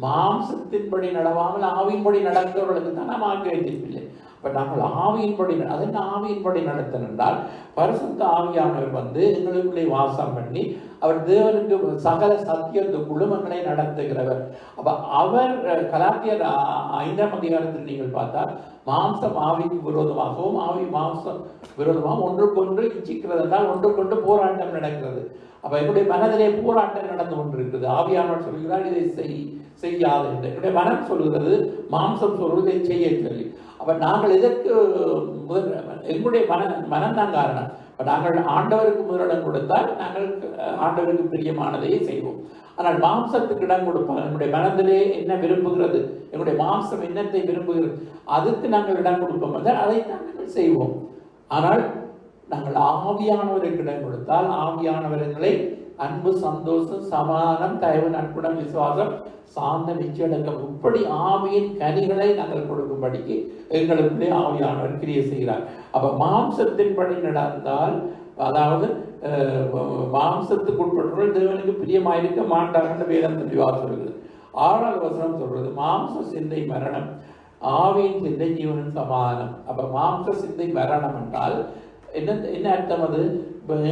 Speaker 7: மாம்சத்தின்படி நடவாமல் ஆவியின்படி நடக்கிறவர்களுக்கு தான் நாம் ஆக்கினை தீர்ப்பு இல்லை. அப்ப நாங்கள் ஆவியின்படி, அதன் ஆவியின்படி நடத்தல் என்றால் பரிசுத்த ஆவியானவர் எங்களுக்குள்ளே வாசம் பண்ணி அவர் தேவனுக்கு சகல சத்தியத்துக்குள்ளும் எங்களை நடத்துகிறவர். அப்ப அவர் கலாத்தியர் 5ஆம் அதிகாரத்தில் நீங்கள் பார்த்தால் மாம்சம் ஆவிக்கு விரோதமாகவும் ஆவி மாம்சம் விரோதமாகவும் ஒன்றுக்கொன்று இச்சிக்கிறது என்றால் ஒன்றுக்கொண்டு போராட்டம் நடக்கிறது. அப்ப என்னுடைய மனதிலே போராட்டம் நடந்து கொண்டிருக்கிறது. ஆவியானவர் சொல்கிறார் இதை செய்யாது என்று, என்னுடைய மனம் சொல்கிறது, மாம்சம் சொல்வது இதை செய்ய சொல்லி. அப்ப நாங்கள் எதற்கு எங்களுடைய மனம் தான் காரணம். நாங்கள் ஆண்டவருக்கு முதலிடம் கொடுத்தால் நாங்கள் ஆண்டவருக்கு பிரியமானதையே செய்வோம். ஆனால் மாம்சத்துக்கு இடம் கொடுப்போம். என்னுடைய மனதிலே என்ன விரும்புகிறது, என்னுடைய மாம்சம் என்னத்தை விரும்புகிறது, அதுக்கு நாங்கள் இடம் கொடுப்போம் என்றால் அதை நாங்கள் செய்வோம். ஆனால் நாங்கள் ஆவியானவருக்கு இடம் கொடுத்தால் ஆவியானவர்களை அன்பு, சந்தோஷம், சமாதானம், தயவு, நட்புடன், விசுவாசம், சாந்த, நிச்சயடக்கம், இப்படி ஆவியின் கனிகளை நாங்கள் கொடுக்கும்படிக்கு எங்களுக்குள்ளே ஆவியானவர் கிரியை செய்கிறார். அப்ப மாம்சத்தின்படி நடந்தால், அதாவது மாம்சத்துக்கு உட்பட்டவர்கள் தேவனுக்கு பிரியமாயிருக்க மாட்டார்கள் வேதம் தெளிவாக சொல்கிறது. 6ஆவது வசனம் சொல்றது, மாம்ச சிந்தை மரணம், ஆவியின் சிந்தை ஜீவனின் சமாதானம். அப்ப மாம்ச சிந்தை மரணம் என்றால் என்ன அர்த்தம்? அது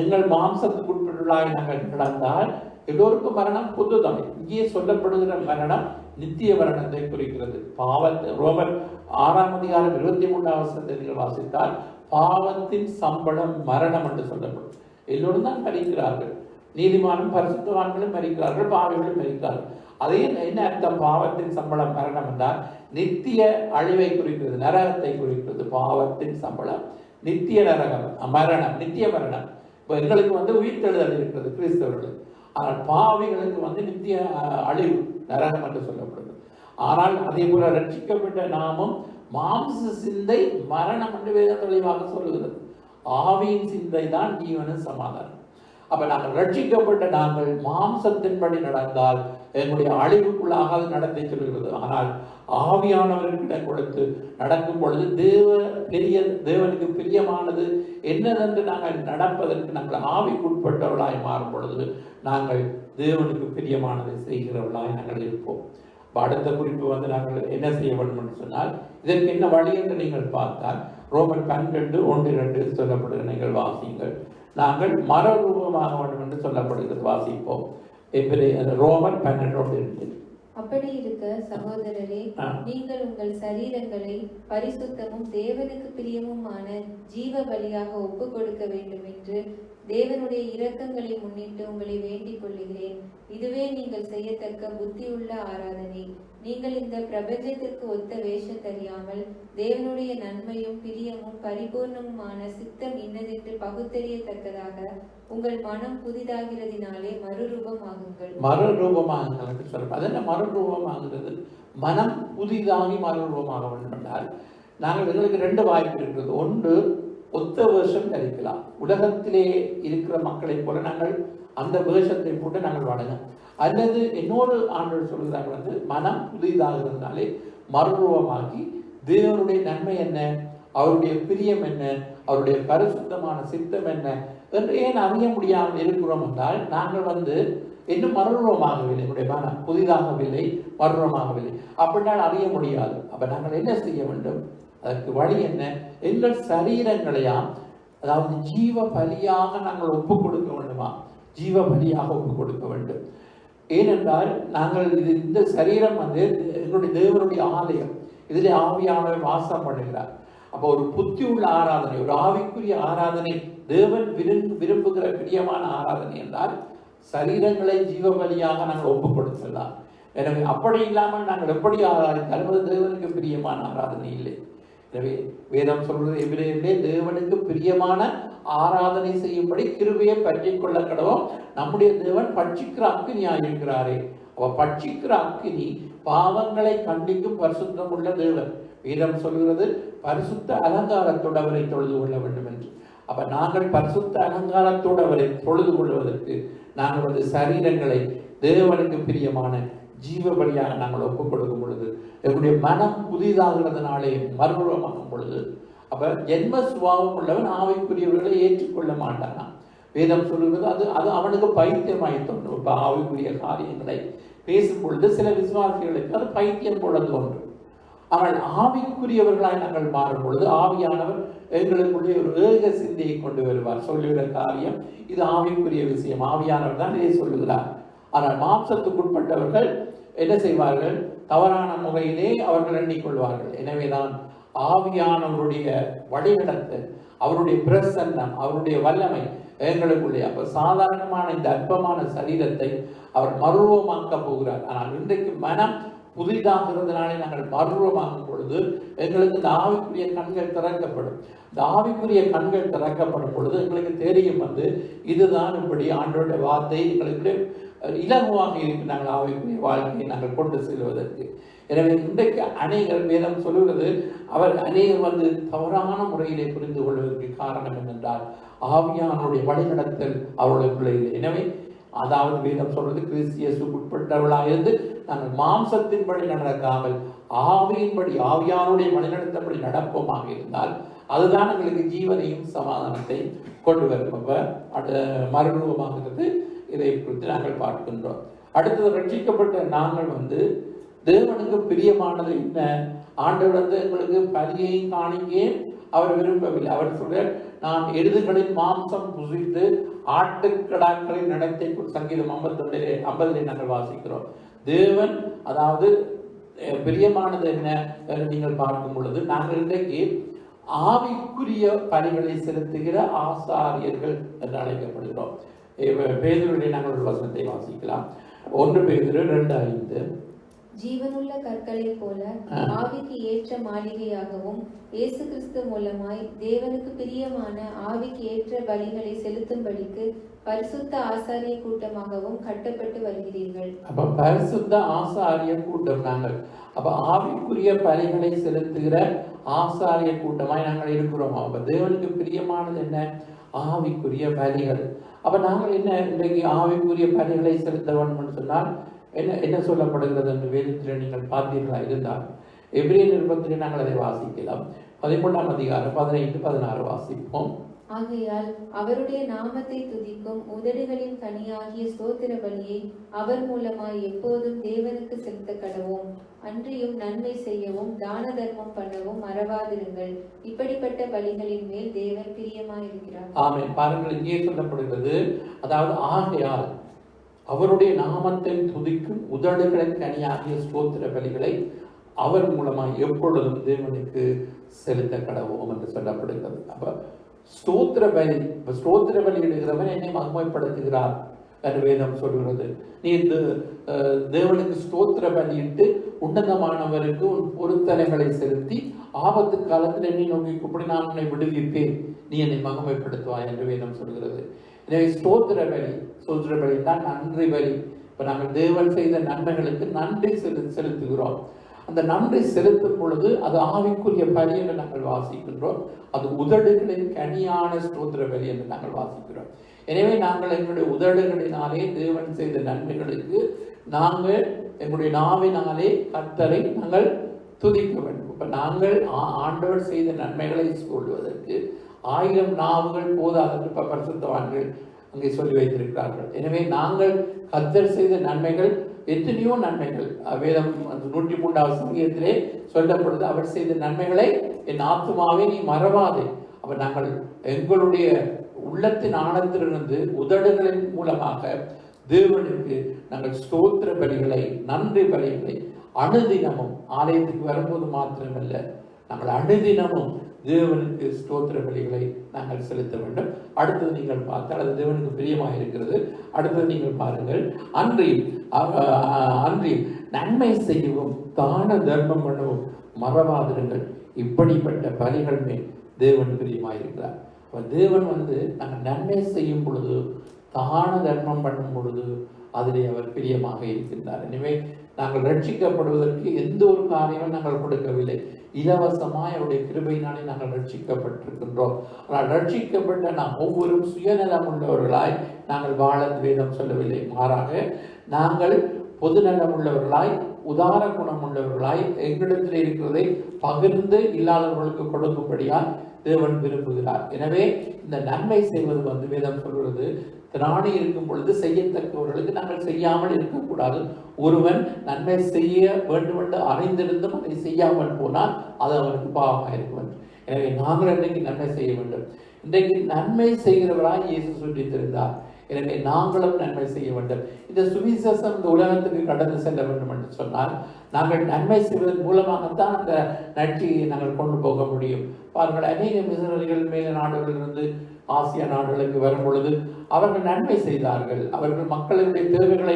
Speaker 7: எங்கள் மாம்சத்துக்கு உட்பட்டுள்ளாய் நாங்கள் நடந்தால் எல்லோருக்கும் மரணம் பொதுதான். இங்கே சொல்லப்படுகிற மரணம் நித்திய மரணத்தை குறிக்கிறது. ரோமர் 6ஆம் அதிகாரம் 23ஆம் வசனத்தை நீங்கள் வாசித்தால் பாவத்தின் சம்பளம் மரணம் என்று சொல்லப்படும். எல்லோரும் தான் மரிக்கிறார்கள். நீதிமானும் பரிசுத்தவான்களும் மரிக்கிறார்கள், பாவிகளும் மரிக்கிறார்கள். அதே என்ன அர்த்தம்? பாவத்தின் சம்பளம் மரணம் என்றால் நித்திய அழிவை குறிக்கிறது, நரகத்தை குறிக்கிறது. பாவத்தின் சம்பளம் நித்திய நரகம், மரணம், நித்திய மரணம். இப்போ எங்களுக்கு உயிர்த்தெழுதல் இருக்கிறது கிறிஸ்தவர்களுக்கு. ஆனால் பாவிகளுக்கு நித்திய அழிவு, நரகம் என்று சொல்லப்படுது. ஆனால் அதே போல ரட்சிக்கப்பட்ட நாமும் மாம்ச சிந்தை மரணம் என்று வேத தெளிவாக சொல்லுகிறது. ஆவியின் சிந்தை தான் ஜீவனும் சமாதானம். அப்ப நாங்கள் ரட்சிக்கப்பட்ட நாங்கள் மாம்சத்தின்படி நடந்தால் எங்களுடைய அழிவுக்குள்ளாக நடத்தி சொல்கிறது. ஆனால் ஆவியானவர்களிடம் கொடுத்து நடக்கும் பொழுது தேவனுக்கு பிரியமானது என்னதென்று நாங்கள் நடப்பதற்கு நாங்கள் ஆவிக்குட்பட்டவர்களாய் மாறும் பொழுது நாங்கள் தேவனுக்கு பிரியமானதை செய்கிறவர்களாய் நாங்கள் இருப்போம். அடுத்த குறிப்பு நாங்கள் என்ன செய்ய வேண்டும் என்று சொன்னால், இதற்கு என்ன வழி என்று நீங்கள் பார்த்தால் ரோமர் 12:1-2 சொல்லப்படுகிற நீங்கள் வாசியுங்கள். நாங்கள் மறுரூபமாக வேண்டும் என்று சொல்லப்படுகிறது, வாசிப்போம். ரோமர் 12:1.
Speaker 8: அப்படி இருக்க சகோதரரே, நீங்கள் உங்கள் சரீரங்களை பரிசுத்தமும் தேவனுக்கு பிரியமுமான ஜீவ பலியாக ஒப்பு கொடுக்க வேண்டும் என்று தேவனுடைய இரக்கங்களை முன்னிட்டு உங்களை வேண்டிக் கொள்கிறேன். இதுவே நீங்கள் செய்யத்தக்க புத்தியுள்ள ஆராதனை. நீங்கள் இந்த பிரபஞ்சத்திற்கு ஒத்த வேஷம் தெரியாமல் தேவனுடைய நன்மையும் பிரியமும் பரிபூர்ணமுமான சித்தம் இன்னதென்று பகுத்தறியத்தக்கதாக உங்கள் மனம் புதிதாகிறதினாலே மறுரூபமாகுங்கள்.
Speaker 7: மறுரூபமாகுங்கள் என்று சொல்றோம். அது என்ன மறுரூபமாகிறது? மனம் புதிதாகி மறுரூபமாக வேண்டும் என்றால் நாங்கள் எங்களுக்கு 2 வாய்ப்பு இருக்கிறது. ஒன்று, ஒத்த வேஷம் தரிக்கலாம். உலகத்திலே இருக்கிற மக்களை போல நாங்கள் அந்த வேஷத்தை போட்டு நாங்கள் வாழலாம். அல்லது இன்னொரு ஆண்டவர் சொல்கிறார்கள், மனம் புதிதாகிறதுனாலே மறுரூபமாகி தேவனுடைய நன்மை என்ன, அவருடைய பிரியம் என்ன, அவருடைய பரிசுத்தமான சித்தம் என்ன என்று ஏன் அறிய முடியாமல் இருக்கிறோம் என்றால் நாங்கள் இன்னும் மறுரூபமாகவில்லை, என்னுடைய மனம் புதிதாகவில்லை, மறுரூபமாகவில்லை. அப்படினால் அறிய முடியாது. அப்ப நாங்கள் என்ன செய்ய வேண்டும்? அதற்கு வழி என்ன? எங்கள் சரீரங்களையாம், அதாவது ஜீவ பலியாக நாங்கள் ஒப்பு கொடுக்க வேண்டுமா? ஜீவ பலியாக ஒப்பு கொடுக்க வேண்டும். ஏனென்றால் நாங்கள் இந்த சரீரம் எங்களுடைய தேவனுடைய ஆலயம். இதிலே ஆவியானவர் வாசம் பண்ணுகிறார். அப்போ ஒரு புத்தி உள்ள ஆராதனை, ஒரு ஆவிக்குரிய ஆராதனை, தேவன் விரும்புகிற பிரியமான ஆராதனை என்றால் சரீரங்களை ஜீவ பலியாக நாங்கள் ஒப்பு கொடுக்கலாம். எனவே அப்படி இல்லாமல் நாங்கள் எப்படி ஆராதித்தாலும் அது தேவனுக்கு பிரியமான ஆராதனை இல்லை. எனவே வேதம் சொல்வது, எபிரேயர்களே, தேவனுக்கு பிரியமான ஆராதனை செய்யும்படி கிருபையை பற்றி கொள்ள கடவோம். நம்முடைய தேவன் பட்சிக்கிற அக்கினியாக இருக்கிறாரே, அவ பட்சிக்கிற அக்கினி பாவங்களை கண்டிக்கும் பரிசுத்தம் உள்ள தேவன். வேதம் சொல்கிறது பரிசுத்த அலங்காரத்தோடு அவரை தொழுது கொள்ள வேண்டும் என்று. அப்ப நாங்கள் பரிசுத்த அலங்காரத்தோடு அவரை தொழுது கொள்வதற்கு நாங்கள் சரீரங்களை தேவனுக்கு பிரியமான ஜீவ பலியாக நாங்கள் ஒப்புக் கொடுக்கும் பொழுது, எங்களுடைய மனம் புதிதாகிறதுனாலே மறுரூபமாகும் பொழுது, அப்ப ஜென்ம சுபாவம் உள்ளவன் ஆவிக்குரியவர்களை ஏற்றுக்கொள்ள மாட்டானா. வேதம் சொல்லுகிறது அது அது அவனுக்கு பைத்தியமாய் தோன்றும். இப்ப ஆவிக்குரிய காரியங்களை பேசும் பொழுது சில விசுவாசிகளுக்கு அது பைத்தியம் போல தோன்றும். ஆனால் ஆவிக்குரியவர்களாய் நாங்கள் மாறும் பொழுது ஆவியானவர் எங்களுக்குள்ளே ஒரு ஏக சிந்தையை கொண்டு வருவார். சொல்லுகிற காரியம் இது ஆவிக்குரிய விஷயம், ஆவியானவர் தான் இதை சொல்லுகிறார். ஆனால் மாம்சத்துக்குட்பட்டவர்கள் என்ன செய்வார்கள்? தவறான முறையிலே அவர்கள் எண்ணிக்கொள்வார்கள். எனவேதான் ஆவியானவருடைய வழிநடத்தல், அவருடைய பிரசன்னம், அவருடைய வல்லமை எங்களுக்குள்ளே. அப்ப சாதாரணமான இந்த அற்பமான சரீரத்தை அவர் மறுரூபமாக்க போகிறார். ஆனால் இன்றைக்கு மனம் புதிதாகிறதுனாலே நாங்கள் மறுரூபமாகும் பொழுது எங்களுக்கு இந்த ஆவிக்குரிய கண்கள் திறக்கப்படும். இந்த ஆவிக்குரிய கண்கள் திறக்கப்படும் பொழுது எங்களுக்கு தெரியும் இதுதான் இப்படி ஆண்டவருடைய வார்த்தை எங்களுக்கு இலகுவாக இருக்கு நாங்கள் ஆவிக்குரிய வாழ்க்கையை நாங்கள் கொண்டு செல்வதற்கு. எனவே இன்றைக்கு அநேகர் வேதம் சொல்லுவது அவர் அநேகர் தவறான முறையிலே புரிந்து கொள்வதற்கு காரணம் என்னென்றால் ஆவியானுடைய வழிநடத்தல் அவர்களுக்குள்ளே இல்லை. எனவே அதாவது வேதம் சொல்றது கிறிஸ்தியேசுக்கு உட்பட்டவர்களாக இருந்து நாங்கள் மாம்சத்தின்படி நடக்காமல் ஆவியின்படி ஆவியானுடைய வழிநடத்தபடி நடப்போமாக இருந்தால் அதுதான் எங்களுக்கு ஜீவனையும் சமாதானத்தையும் கொண்டு வரும். அப்ப மறுரூபமாகிறது. இதை குறித்து நாங்கள் பார்க்கின்றோம். அடுத்தது ரட்சிக்கப்பட்ட நாங்கள் தேவனுக்கு பிரியமானது என்ன? ஆண்டவர் எங்களுக்கு பலியையும் காணிக்கையும் அவர் விரும்பவில்லை. அவர் சொல்ற நான் எருதுகளின் மாம்சம் புசித்து ஆட்டுக்கடாக்களின் நடத்தை சங்கீதம் 50 நாங்கள் வாசிக்கிறோம். தேவன் அதாவது பிரியமானது என்ன நீங்கள் பார்க்கும் பொழுது நாங்கள் இன்றைக்கு ஆவிக்குரிய பலிகளை செலுத்துகிற ஆசாரியர்கள் என்று அழைக்கப்படுகிறோம். பேதுருவிலே நாங்கள் ஒரு வசனத்தை வாசிக்கலாம். 1 பேதுரு 2:5
Speaker 8: ஜீவனுள்ள கற்களைப் போல ஆவிக்கு ஏற்ற மாளிகையாகவும் இயேசு கிறிஸ்து மூலமாய் தேவனுக்கு பிரியமான ஆவிக்கு ஏற்ற பலிகளை செலுத்தும்படிக்கு பரிசுத்த ஆசாரிய கூட்டமாகவும் கட்டப்பட்டு வருகிறீர்கள்.
Speaker 7: அப்ப பரிசுத்த ஆசாரிய கூட்டம் நாங்கள். அப்ப ஆவிக்குரிய பலிகளை செலுத்துகிற ஆசாரிய கூட்டமாய் நாங்கள் இருக்கிறோம். அப்ப தேவனுக்கு பிரியமானது என்ன? ஆவிக்குரிய பலிகள். அப்ப நாங்கள் என்ன இன்றைக்கு ஆவிக்குரிய பலிகளை செலுத்த வேண்டும் சொன்னால் என்ன சொல்லப்படுகிறது என்று வேதத்தில் நீங்கள் பார்த்தீர்களா இருந்தால் எபிரேயர் நிருபத்திலே நாங்கள் அதை வாசிக்கலாம். 13ஆம் அதிகாரம் 15-16 வாசிப்போம்.
Speaker 8: ஆகையால் அவருடைய நாமத்தை துதிக்கும் உதடுகளின் கனியாகிய ஸ்தோத்திர பலியை அவர் மூலமாய் எப்போதும் தேவனுக்கு செலுத்த கடவோம். அன்றியும் நன்மை செய்யவும் தான தர்மம் பண்ணவும் மறவாதிருங்கள். இப்படிப்பட்ட பலிகளின் மேல் தேவன் பிரியமாயிருக்கிறார்.
Speaker 7: ஆமென். பாருங்கள், இங்கே சொல்லப்படுகிறது அதாவது ஆகையால் அவருடைய நாமத்தை துதிக்கும் உதடுகளின் கனியாகிய ஸ்தோத்திர பலிகளை அவர் மூலமாய் எப்பொழுதும் தேவனுக்கு செலுத்த கடவோம் என்று சொல்லப்படுகிறது. அப்ப ஸ்தோத்திர பலி இடுகிறவன் என்னை மகிமைப்படுத்துகிறார் என்று வேதம் சொல்கிறது. நீ தேவனுக்கு ஸ்தோத்திர பலியிட்டு உன்னதமானவருக்கு உன் பொருத்தனைகளை செலுத்தி ஆபத்து காலத்தில் என்னை நோக்கி கூப்பிடி நான் உன்னை விடுவிப்பேன், நீ என்னை மகிமைப்படுத்துவாய் என்று வேதம் சொல்கிறது. எனவே ஸ்தோத்திர பலி தான் நன்றி பலி. இப்ப நாங்கள் தேவன் செய்த நன்மைகளுக்கு நன்றி செலுத்துகிறோம். அந்த நன்றி செலுத்தும் பொழுது அது ஆவிக்குரிய பலி என்று நாங்கள் வாசிக்கின்றோம். அது உதடுகளின் கனியான ஸ்தோத்திர பலி என்று நாங்கள் வாசிக்கிறோம். எனவே நாங்கள் எங்களுடைய உதடுகளினாலே தேவன் செய்த நன்மைகளுக்கு நாங்கள் எங்களுடைய நாவினாலே கர்த்தரை நாங்கள் துதிக்க வேண்டும். இப்ப நாங்கள் ஆண்டவர் செய்த நன்மைகளை சொல்வதற்கு 1000 நாவுகள் போதாது பரிசுத்தவான்கள் அங்கே சொல்லி வைத்திருக்கிறார்கள். எனவே நாங்கள் கர்த்தர் செய்த நன்மைகள் எத்தனையோ நன்மைகள் வேதம் 103வது சங்கீதத்திலே சொல்லப்படுது. அவர் செய்த நன்மைகளை என் ஆத்துமாவே நீ மறவாதே. அப்ப நாங்கள் எங்களுடைய உள்ளத்தின் ஆழத்திலிருந்து உதடுகளின் மூலமாக தேவனுக்கு நாங்கள் ஸ்தோத்திர பலிகளை நன்றி பலிகளை அனுதினமும் ஆலயத்துக்கு வரும்போது மாத்திரமல்ல நாங்கள் அனுதினமும் தேவனுக்கு ஸ்தோத்திர பலிகளை நாங்கள் செலுத்த வேண்டும். அடுத்தது நீங்கள் பார்த்தால் அது தேவனுக்கு பிரியமாக இருக்கிறது. அடுத்தது நீங்கள் பாருங்கள், அன்றியும் நன்மை செய்யவும் தான தர்மம் பண்ணவும் மறவாதிருங்கள். இப்படிப்பட்ட பலிகள் மேல் தேவன் பிரியமாக இருக்கிறார். தேவன் நாங்கள் நன்மை செய்யும் பொழுது தான தர்மம் பண்ணும் பொழுது அதிலே அவர் பிரியமாக இருக்கின்றார். எனவே நாங்கள் ரட்சிக்கப்படுவதற்கு எந்த ஒரு காரியமும் நாங்கள் கொடுக்கவில்லை. இலவசமாய் அவருடைய கிருபையினாலே நாங்கள் ரட்சிக்கப்பட்டிருக்கின்றோம். ஆனால் ரட்சிக்கப்பட்ட நாம் ஒவ்வொரு சுயநலம் உள்ளவர்களாய் நாங்கள் வாழ வேதம் சொல்லவில்லை. மாறாக நாங்கள் பொதுநலம் உள்ளவர்களாய், உதார குணம் உள்ளவர்களாய், எங்களிடத்தில் இருக்கிறதை பகிர்ந்து இல்லாதவர்களுக்கு கொடுக்கும்படியால் தேவன் விரும்புகிறார். எனவே இந்த நன்மை செய்வது வேதம் சொல்கிறது, திராணி இருக்கும் பொழுது செய்யத்தக்கவர்களுக்கு நாங்கள் செய்யாமல் இருக்கக்கூடாது. ஒருவன் நன்மை செய்ய வேண்டும் என்று அறிந்திருந்தும் அதை செய்யாமல் போனால் அது அவனுக்கு பாவமாக இருக்கும். எனவே நாங்கள் இன்றைக்கு நன்மை செய்ய வேண்டும். இன்றைக்கு நன்மை செய்கிறவராய் இயேசு சொல்லி தெரிந்தார். எனவே நாங்களும் நன்மை செய்ய வேண்டும். இந்த சுவிசேஷம் இந்த உலகத்துக்கு கடந்து செல்ல வேண்டும் என்று சொன்னால் நாங்கள் நன்மை செய்வதன் மூலமாகத்தான் அந்த நற்செய்தியை நாங்கள் கொண்டு போக முடியும். பாருங்கள், அநேக மிஷனரிகள் மேல நாடுகளிலிருந்து ஆசியா நாடுகளுக்கு வரும் பொழுது அவர்கள் நன்மை செய்தார்கள். அவர்கள் மக்களுடைய தேவைகளை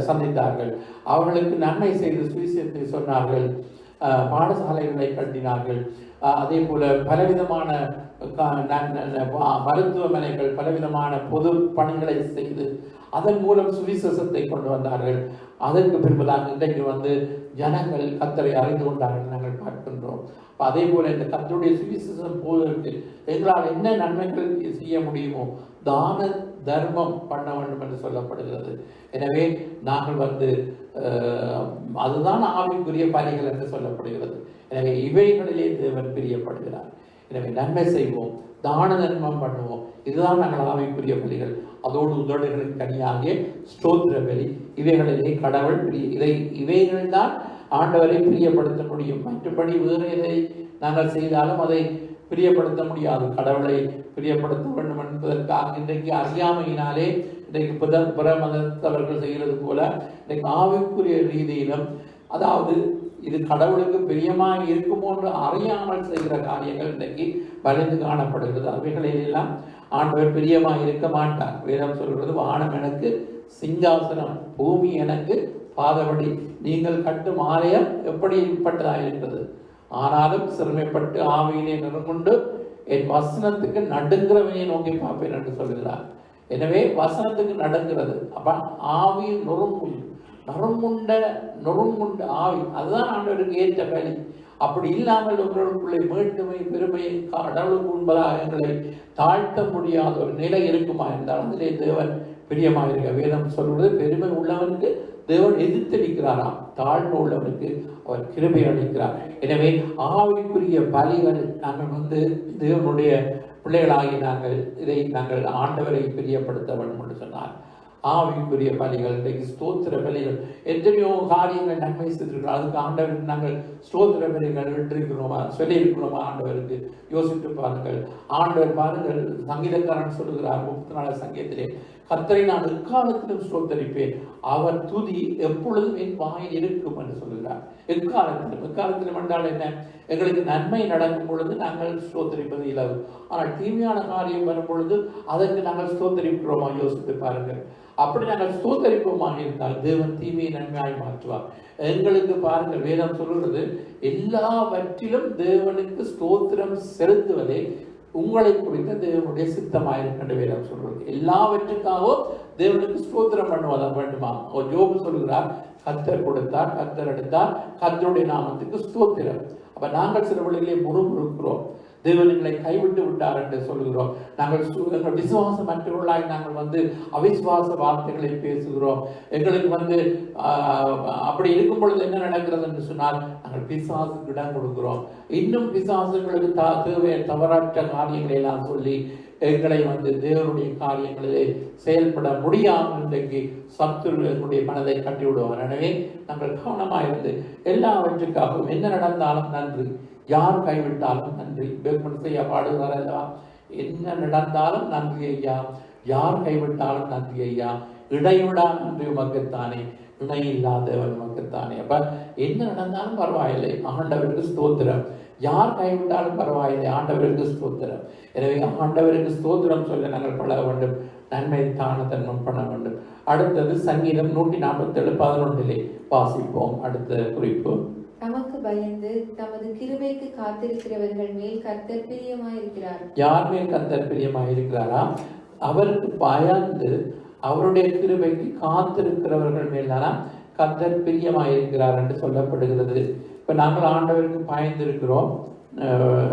Speaker 7: சந்தித்தார்கள். அவர்களுக்கு நன்மை செய்து சுவிசேஷத்தை சொன்னார்கள். பாடசாலைகளை கட்டினார்கள். அதே போல பலவிதமான மருத்துவமனைகள், பலவிதமான பொது பணிகளை செய்து அதன் மூலம் சுவிசேஷத்தை கொண்டு வந்தார்கள். அதற்கு பின்பதாக இன்றைக்கு ஜனங்கள் கர்த்தரை அறிந்து கொண்டார்கள் நாங்கள் பார்க்கின்றோம். அதே போல இந்த கர்த்தருடைய சுவிசேஷம் போவதற்கு எங்களால் என்ன நன்மைகள் செய்ய முடியுமோ தான தர்மம் பண்ண வேண்டும் என்று சொல்லப்படுகிறது. எனவே நாங்கள் அதுதான் ஆவிக்குரிய பணிகள் என்று சொல்லப்படுகிறது. எனவே இவைகளிலே தேவன் பிரியப்படுகிறார். எனவே நன்மை செய்வோம், தான தர்மம் பண்ணுவோம். இதுதான் நாங்கள் ஆவிக்குரிய பலிகள். அதோடு உதடுகளின் கனியாகிய ஸ்தோத்திர பலி, இவைகளிலே கடவுள் இவைகள் தான் ஆண்டவரை பிரியப்படுத்த முடியும். மற்றபடி வேறு எதை நாங்கள் செய்தாலும் அதை பிரியப்படுத்த முடியாது. கடவுளை பிரியப்படுத்த வேண்டும் என்பதற்காக இன்றைக்கு அறியாமையினாலே இன்றைக்கு பிற மதத்தவர்கள் செய்கிறது போல இன்றைக்கு ஆவிக்குரிய ரீதியிலும், அதாவது இது கடவுளுக்கு பிரியமாக இருக்குமோ என்று அறியாமல் செய்கிற காரியங்கள் இன்றைக்கு வளைந்து காணப்படுகிறது. அவைகளிலெல்லாம் ஆண்டவர் பிரியமாக இருக்க மாட்டார். வேதம் சொல்கிறது, வானம் எனக்கு சிங்காசனம், பூமி எனக்கு பாதபடி, நீங்கள் கட்டும் ஆலயம் எப்படிப்பட்டதாக இருக்கிறது. ஆனாலும் சிறுமைப்பட்டு ஆவியிலே நொறுங்குண்டு என் வசனத்துக்கு நடுங்கிறவனை நோக்கி பார்ப்பேன் என்று சொல்கிறார். எனவே வசனத்துக்கு நடுங்கிறது. அப்ப ஆவி நொறுங்குண்ட ஆவி, அதுதான் ஆண்டவருக்கு ஏற்ற பலி. அப்படி இல்லாமல் உங்களுக்குள்ளே மீட்டுமை பெருமையை கடவுளுக்கு உண்பதாக எங்களை தாழ்த்த முடியாத ஒரு நிலை இருக்குமா என்றால் அதிலே தேவன் பிரியமாக இருக்க. வேதம் சொல்வது, பெருமை உள்ளவனுக்கு தேவன் எதிர்த்தளிக்கிறாராம், தாழ்மை உள்ளவனுக்கு அவர் கிருபை அளிக்கிறார். எனவே ஆவிக்குரிய பலிகள் நாங்கள் தேவனுடைய பிள்ளைகளாகி நாங்கள் ஆண்டவரை பிரியப்படுத்த வேண்டும் என்று சொன்னார். ஆவிக்குரிய பலிகள், இன்றைக்கு ஸ்தோத்திர பலிகள், எத்தனையோ காரியங்கள் நன்மை செய்திருக்கிறோம். அதுக்கு ஆண்டவருக்கு நாங்கள் ஸ்தோத்திர பலிகள் விட்டிருக்கிறோமா, சொல்லியிருக்கிறோமா ஆண்டவருக்கு? யோசித்து பாருங்கள். ஆண்டவர் பாருங்கள், சங்கீதக்காரன் சொல்லுகிறார் 34 சங்கீதத்திலே, கர்த்தரை நான் எக்காலத்திலும் ஸ்தோத்தரிப்பேன், அவர் துதி எப்பொழுதும் என் வாயில் இருக்கும் என்று சொல்லுகிறார். எக்காலத்திலும் என்றால் என்ன? எங்களுக்கு நன்மை நடக்கும் பொழுது நாங்கள் ஸ்தோத்தரிப்பது இலவு. ஆனால் தீமையான காரியம் வரும் பொழுது அதற்கு நாங்கள் ஸ்தோத்தரிக்கிறோமா? யோசித்து பாருங்கள். அப்படி நாங்கள் ஸ்தோத்தரிப்போமாக இருந்தால் தேவன் தீமையை நன்மையாய் மாற்றுவார். எங்களுக்கு பாருங்கள், வேதம் சொல்கிறது, எல்லாவற்றிலும் தேவனுக்கு ஸ்தோத்திரம் செலுத்துவதே உங்களை குறித்த தேவனுடைய சித்தமாயிருக்கின்ற வேதம் சொல்றது. எல்லாவற்றுக்காகவும் தேவனுக்கு ஸ்தோத்திரம் பண்ணுவதா வேண்டுமா? யோபு சொல்கிறார், கர்த்தர் கொடுத்தார், கர்த்தர் எடுத்தார், கர்த்தருடைய நாமத்துக்கு ஸ்தோத்திரம். அப்ப நாங்கள் சில வழியிலே முறுமுறுக்கிறோம், தேவன் எங்களை கைவிட்டு விட்டார் என்று சொல்கிறோம். நாங்கள் விசுவாசம் மற்றவர்களாய் நாங்கள் அவிசுவாச வார்த்தைகளை பேசுகிறோம். எங்களுக்கு அப்படி இருக்கும் பொழுது என்ன நடக்கிறது என்று சொன்னால், நாங்கள் பிசாசுக்கு இடம் கொடுக்கிறோம். இன்னும் பிசாசுகளுக்கு தேவை தவறற்ற காரியங்களை எல்லாம் சொல்லி எங்களை தேவனுடைய காரியங்களிலே செயல்பட முடியாமல் இன்றைக்கு சத்துருடைய மனதை கட்டி விடுவார். எனவே நாங்கள் கவனமாயிருந்து எல்லாவற்றுக்காகவும் என்ன நடந்தாலும் நன்றி, யார் கைவிட்டாலும் நன்றி. பேக்மன் செய்ய பாடுகிறார் அல்லவா, என்ன நடந்தாலும் நன்றி ஐயா, யார் கைவிட்டாலும் நன்றி ஐயா, இடைவிடா நன்றி உமக்குத்தானே, இணை இல்லாதவன் உமக்குத்தானே. அப்ப என்ன நடந்தாலும் பரவாயில்லை, ஆண்டவருக்கு ஸ்தோத்திரம். யார் கைவிட்டாலும் பரவாயில்லை, ஆண்டவருக்கு ஸ்தோத்திரம். எனவே ஆண்டவருக்கு ஸ்தோத்திரம் சொல்ல நாங்கள் பழக வேண்டும், நன்மை தான தர்மம் பண்ண வேண்டும். அடுத்தது சங்கீதம் 147:11 வாசிப்போம். அடுத்த குறிப்பு,
Speaker 8: தமக்கு பயந்து தமது கிருபைக்கு காத்திருக்கிறவர்கள் மேல் கர்த்தர் பிரியமாயிருக்கிறார்.
Speaker 7: யார் மேல் கர்த்தர் பிரியமாயிருக்கிறாரா? அவருக்கு பயந்து அவருடைய கிருபைக்கு காத்திருக்கிறவர்கள் மேலான கர்த்தர் பிரியமாயிருக்கிறார் என்று சொல்லப்படுகிறது. இப்போ நாங்கள் ஆண்டவருக்கு பயந்திருக்கிறோம்,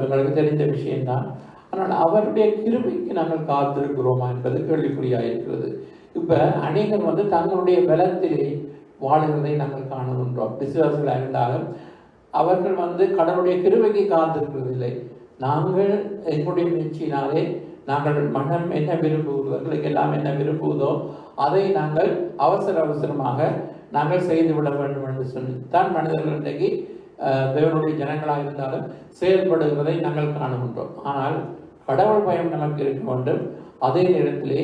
Speaker 7: எங்களுக்கு தெரிந்த விஷயம்தான். ஆனால் அவருடைய கிருபைக்கு நாங்கள் காத்திருக்கிறோமா என்பது கேள்விக்குறியாயிருக்கிறது. இப்போ அநேகர் தங்களுடைய பலத்திலே வாழுகிறதை நாங்கள் காணுகின்றோம். விசுவாசிகளாக இருந்தாலும் அவர்கள் கடவுளுடைய கிருபைக்கு காத்திருக்கிறதில்லை. நாங்கள் எங்களுடைய முயற்சியினாலே நாங்கள் மனம் என்ன விரும்புகிறதோ, எங்களுக்கு எல்லாம் என்ன விரும்புவதோ அதை நாங்கள் அவசரமாக நாங்கள் செய்துவிட வேண்டும் என்று சொல்லித்தான் மனிதர்கள் இன்றைக்கு தேவனுடைய ஜனங்களாக இருந்தாலும் செயல்படுகிறதை நாங்கள் காணுகின்றோம். ஆனால் கடவுள் பயம் நமக்கு இருக்க வேண்டும். அதே நேரத்திலே